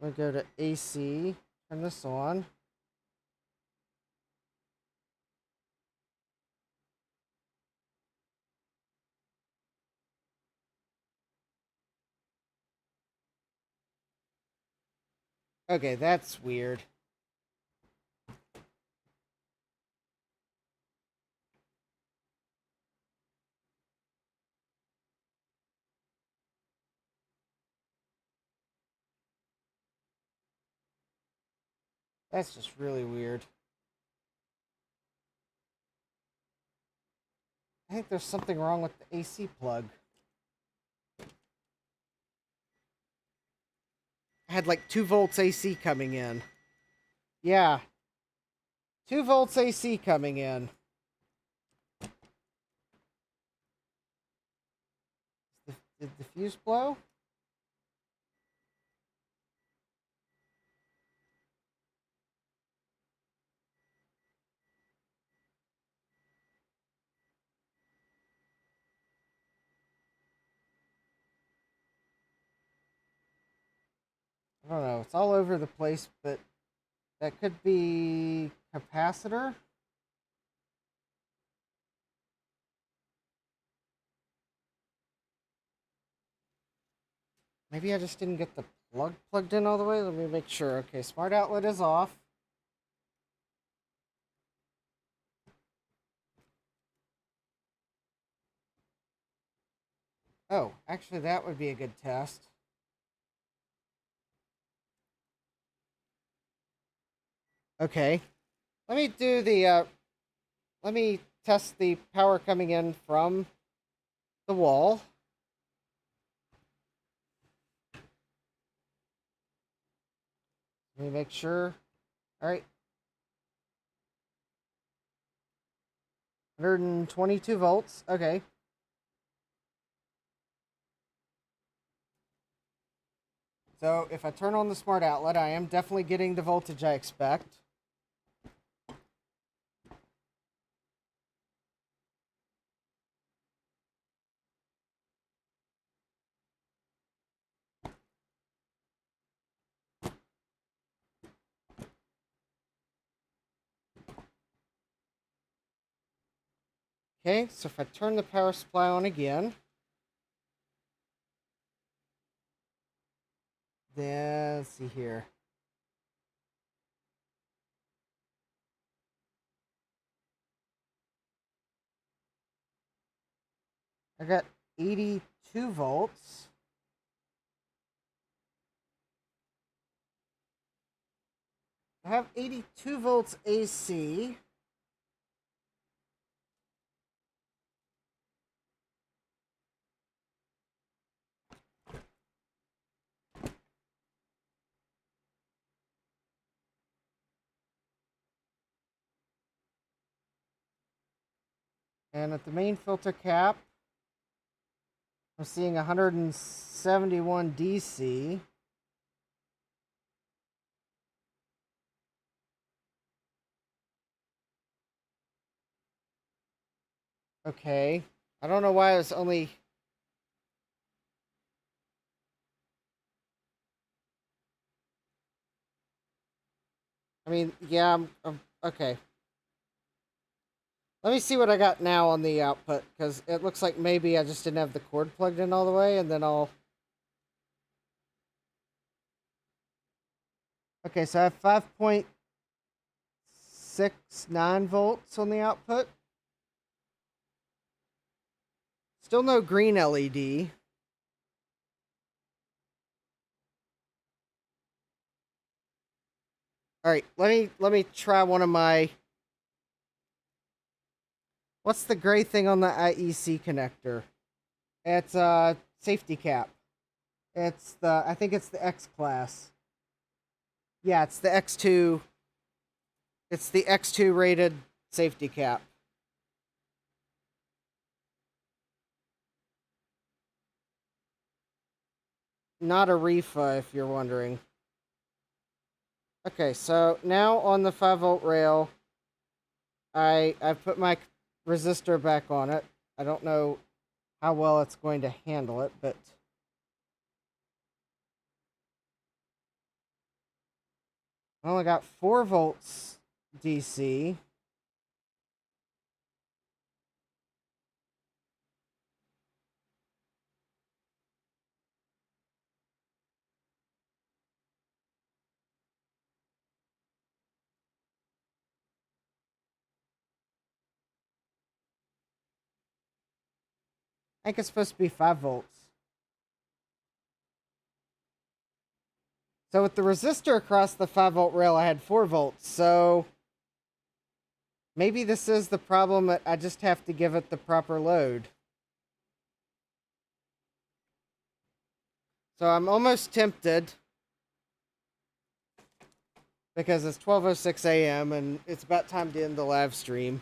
I'm gonna go to AC, turn this on. Okay, that's weird. That's just really weird. I think there's something wrong with the AC plug. I had like 2 volts AC coming in. Yeah, 2 volts AC coming in. Did the fuse blow? I don't know. It's all over the place, but that could be capacitor. Maybe I just didn't get the plug plugged in all the way. Let me make sure. Okay, smart outlet is off. Oh, actually, that would be a good test. Okay. Let me do the, let me test the power coming in from the wall. Let me make sure. All right. 122 volts. Okay. So if I turn on the smart outlet, I am definitely getting the voltage I expect. Okay, so if I turn the power supply on again, then let's see here. I got 82 volts. I have 82 volts AC. And at the main filter cap, I'm seeing 171 DC. Okay. I don't know why it's only... I mean, yeah, okay. Let me see what I got now on the output, because it looks like maybe I just didn't have the cord plugged in all the way, and then I'll... Okay, so I have 5.69 volts on the output. Still no green LED. All right, let me try one of my... What's the gray thing on the IEC connector? It's a safety cap. It's the... I think it's the X class. Yeah, it's the X2. It's the X2 rated safety cap. Not a REFA, if you're wondering. Okay, so now on the 5-volt rail, I've put my resistor back on it. I don't know how well it's going to handle it, but... I only got 4 volts DC. I think it's supposed to be 5 volts. So with the resistor across the 5-volt rail, I had 4 volts. So maybe this is the problem. I just have to give it the proper load. So I'm almost tempted, because it's 12:06 a.m. and it's about time to end the live stream.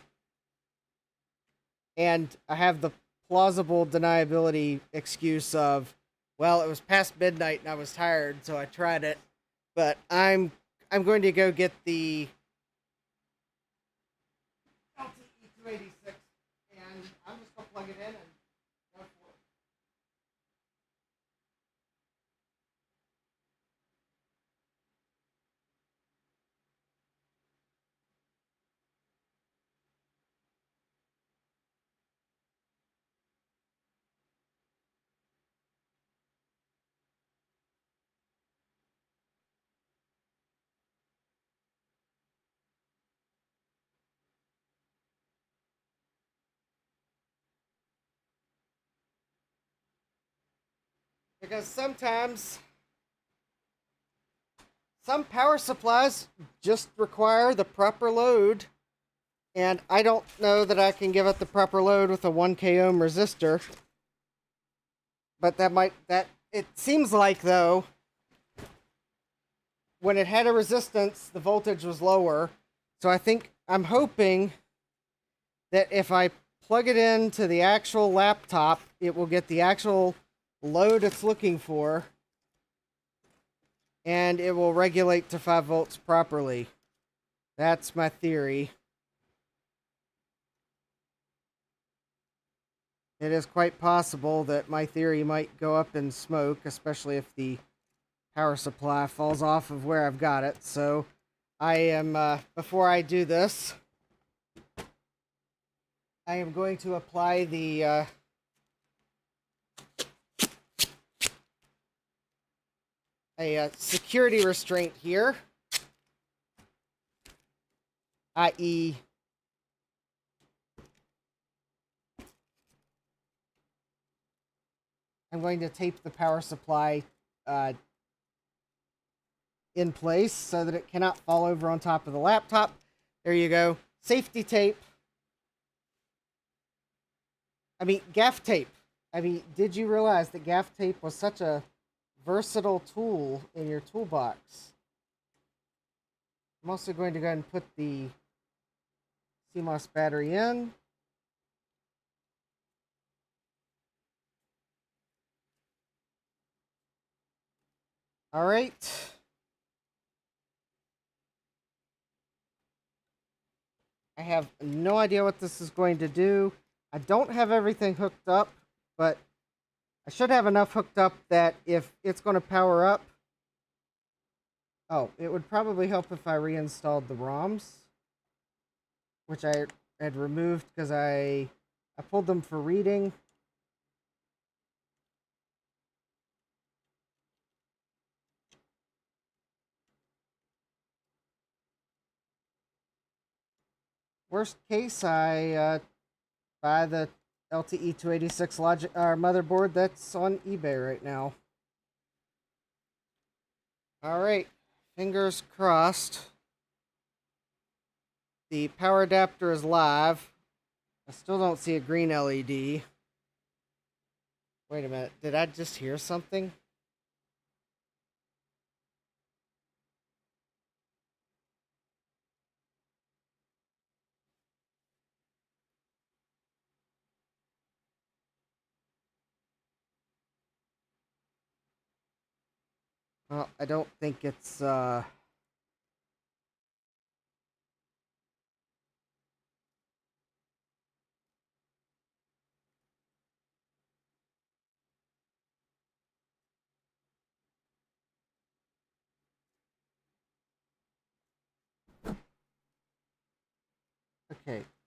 And I have the plausible deniability excuse of, well, it was past midnight and I was tired, so I tried it. But I'm going to go get the LTE 286, and I'm just gonna plug it in and go for it. Because sometimes some power supplies just require the proper load, and I don't know that I can give it the proper load with a 1K ohm resistor. But it seems like, though, when it had a resistance, the voltage was lower. So I'm hoping that if I plug it into the actual laptop, it will get the actual load it's looking for, and it will regulate to 5 volts properly. That's my theory. It is quite possible that my theory might go up in smoke, especially if the power supply falls off of where I've got it. So I am, before I do this, I am going to apply the a security restraint here, i.e. I'm going to tape the power supply in place so that it cannot fall over on top of the laptop. There you go. Safety tape. I mean, gaff tape. I mean, did you realize that gaff tape was such a versatile tool in your toolbox? I'm also going to go ahead and put the CMOS battery in. All right. I have no idea what this is going to do. I don't have everything hooked up, but I should have enough hooked up that if it's going to power up, Oh, it would probably help if I reinstalled the ROMs, which I had removed because I pulled them for reading. Worst case, I buy the LTE 286 logic motherboard that's on eBay right now. All right, fingers crossed. The power adapter is live. I still don't see a green LED. Wait a minute, did I just hear something? Well, I don't think it's okay.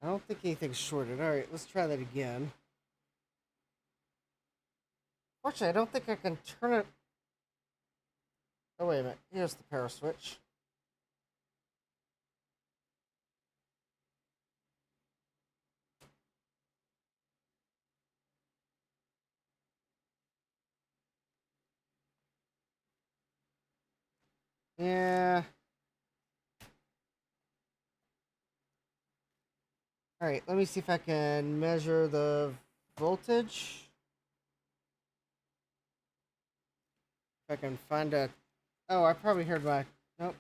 I don't think anything's shorted. All right, let's try that again. Fortunately, I don't think I can turn it. Oh, wait a minute. Here's the power switch. Yeah. All right, let me see if I can measure the voltage. If I can find a. Oh, I probably heard my. Nope.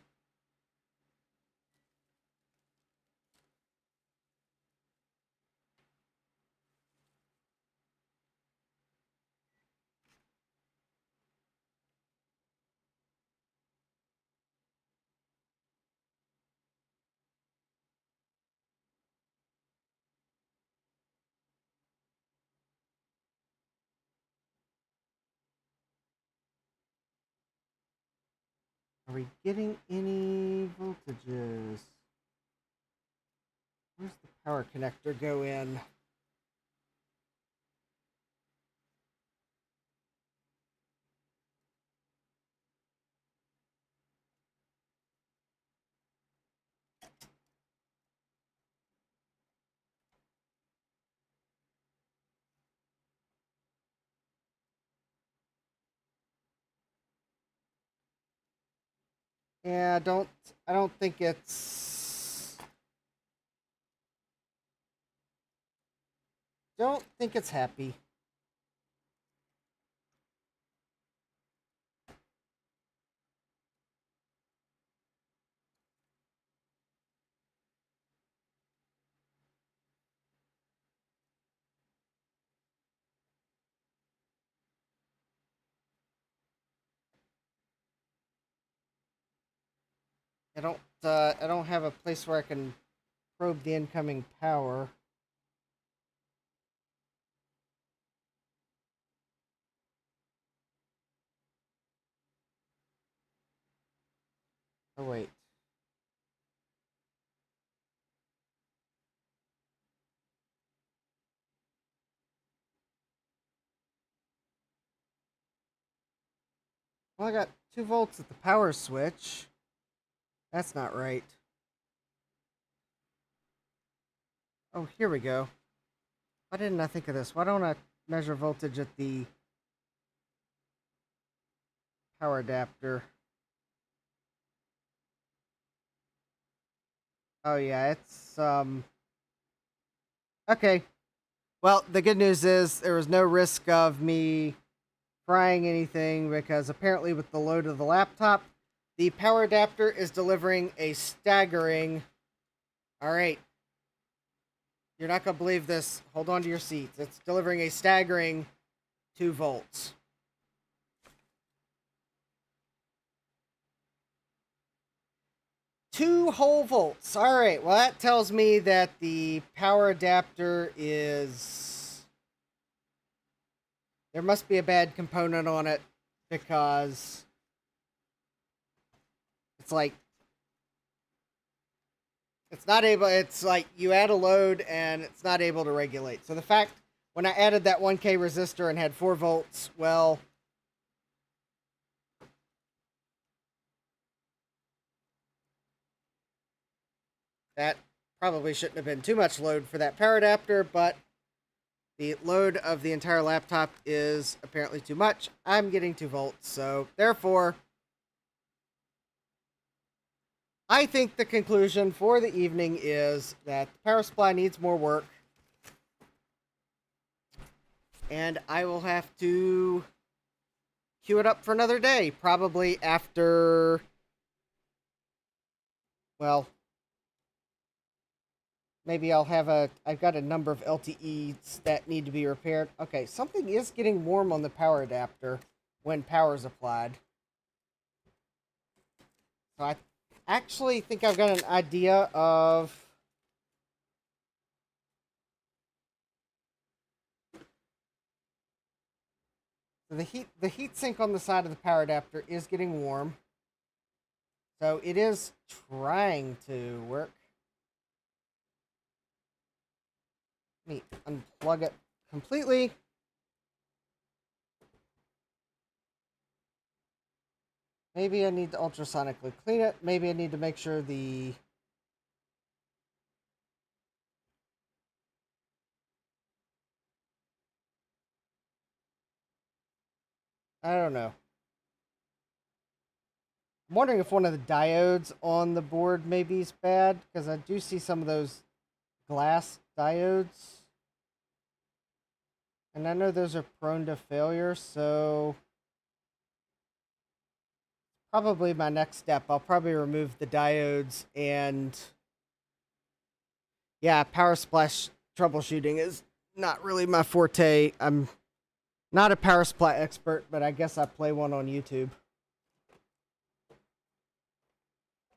Are we getting any voltages? Where's the power connector go in? Yeah, I don't think it's happy. I don't have a place where I can probe the incoming power. Oh wait. Well, I got 2 volts at the power switch. That's not right. Oh, here we go. Why didn't I think of this? Why don't I measure voltage at the power adapter? Oh yeah, it's okay. Well, the good news is there was no risk of me frying anything because apparently with the load of the laptop, the power adapter is delivering a staggering. All right, you're not gonna believe this. Hold on to your seats. It's delivering a staggering 2 volts. 2 whole volts. All right. Well, that tells me that the power adapter is. There must be a bad component on it because. it's like, it's not able, it's like you add a load and it's not able to regulate. So the fact, when I added that 1K resistor and had 4 volts, well, that probably shouldn't have been too much load for that power adapter, but the load of the entire laptop is apparently too much. I'm getting 2 volts, so therefore, I think the conclusion for the evening is that the power supply needs more work, and I will have to queue it up for another day, probably after, well, maybe I've got a number of LTEs that need to be repaired. Okay, something is getting warm on the power adapter when power is applied. So I actually think I've got an idea of the heat sink on the side of the power adapter is getting warm. So it is trying to work. Let me unplug it completely. Maybe I need to ultrasonically clean it. Maybe I need to make sure the... I don't know. I'm wondering if one of the diodes on the board maybe is bad, because I do see some of those glass diodes. And I know those are prone to failure, so probably my next step, I'll probably remove the diodes, and yeah, power splash troubleshooting is not really my forte. I'm not a power supply expert, but I guess I play one on YouTube.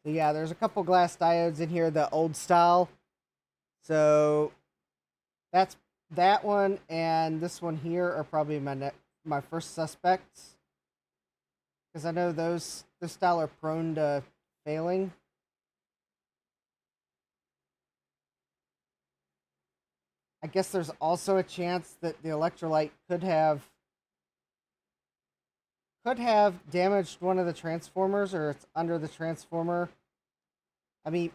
So yeah, there's a couple glass diodes in here, the old style. So that's that one, and this one here are probably my first suspects, because I know this style are prone to failing. I guess there's also a chance that the electrolyte could have damaged one of the transformers, or it's under the transformer. I mean,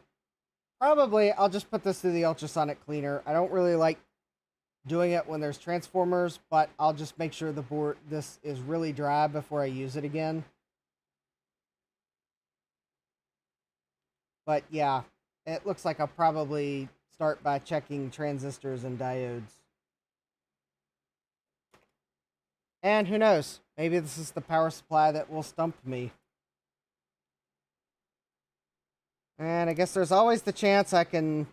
probably I'll just put this through the ultrasonic cleaner. I don't really like doing it when there's transformers, but I'll just make sure this is really dry before I use it again. But yeah, it looks like I'll probably start by checking transistors and diodes. And who knows? Maybe this is the power supply that will stump me. And I guess there's always the chance I can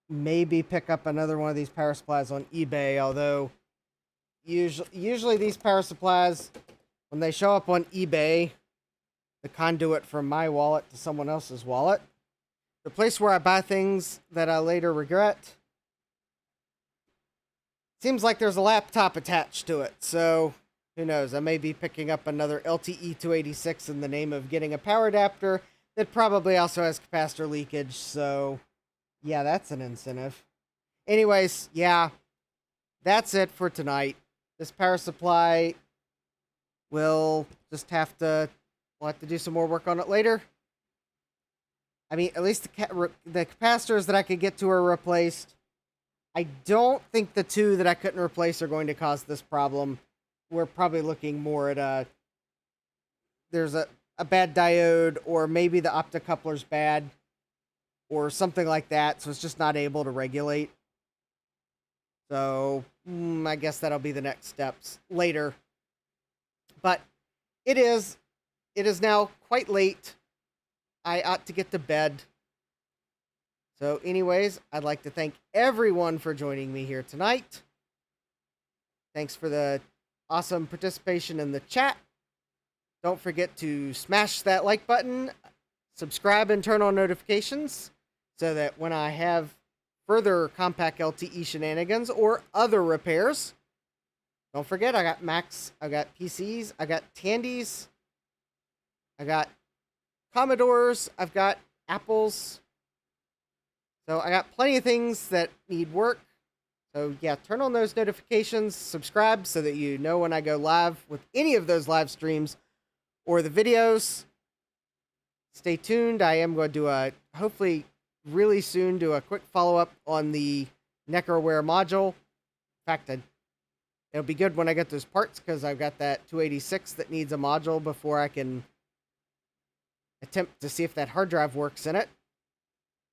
maybe pick up another one of these power supplies on eBay, although usually these power supplies, when they show up on eBay, the conduit from my wallet to someone else's wallet, the place where I buy things that I later regret, seems like there's a laptop attached to it, so who knows? I may be picking up another LTE 286 in the name of getting a power adapter that probably also has capacitor leakage, so yeah, that's an incentive. Anyways, yeah, that's it for tonight. This power supply will just have to, we'll have to do some more work on it later. I mean, at least the capacitors that I could get to are replaced. I don't think the 2 that I couldn't replace are going to cause this problem. We're probably looking more at there's a bad diode, or maybe the optocoupler's bad, or something like that, so it's just not able to regulate. So, I guess that'll be the next steps later. But it is now quite late. I ought to get to bed. So anyways, I'd like to thank everyone for joining me here tonight. Thanks for the awesome participation in the chat. Don't forget to smash that like button, subscribe, and turn on notifications so that when I have further Compaq LTE shenanigans or other repairs, don't forget I got Macs, I got PCs, I got Tandies, I got Commodores, I've got Apples. So I got plenty of things that need work. So yeah, turn on those notifications, subscribe so that you know when I go live with any of those live streams or the videos. Stay tuned. I am going to do hopefully really soon, do a quick follow-up on the Necroware module. In fact, it'll be good when I get those parts because I've got that 286 that needs a module before I can attempt to see if that hard drive works in it.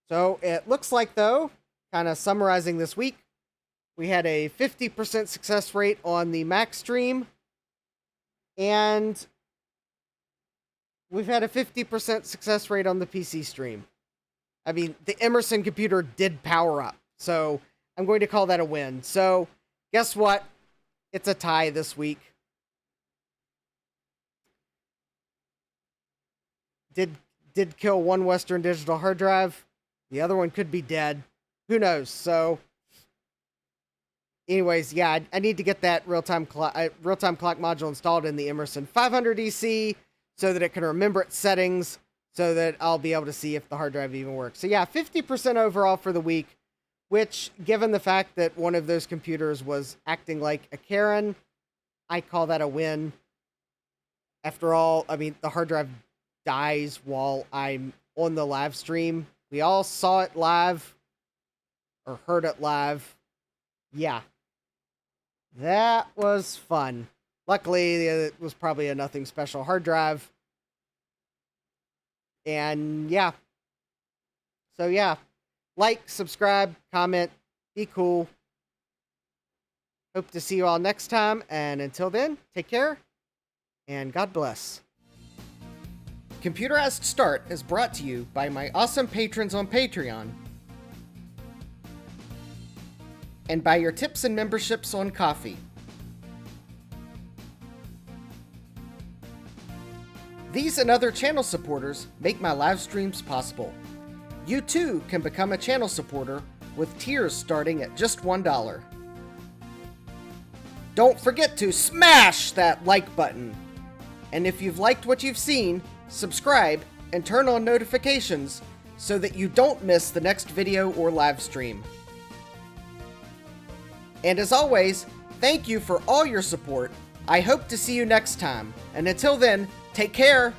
So it looks like, though, kind of summarizing this week, we had a 50% success rate on the Mac stream, and we've had a 50% success rate on the PC stream. I mean, the Emerson computer did power up, so I'm going to call that a win. So, guess what? It's a tie this week. Did kill one Western Digital hard drive. The other one could be dead. Who knows? So, anyways, yeah, I need to get that real-time clock module installed in the Emerson 500 EC so that it can remember its settings, so that I'll be able to see if the hard drive even works. So yeah, 50% overall for the week, which, given the fact that one of those computers was acting like a Karen, I call that a win. After all, I mean, the hard drive dies while I'm on the live stream. We all saw it live, or heard it live. Yeah. That was fun. Luckily, it was probably a nothing special hard drive. And yeah. So yeah. Like, subscribe, comment, be cool. Hope to see you all next time. And until then, take care. And God bless. Computerized Start is brought to you by my awesome patrons on Patreon. And by your tips and memberships on Ko-fi. These and other channel supporters make my live streams possible. You too can become a channel supporter with tiers starting at just $1. Don't forget to smash that like button. And if you've liked what you've seen, subscribe and turn on notifications so that you don't miss the next video or live stream. And as always, thank you for all your support. I hope to see you next time. And until then, take care.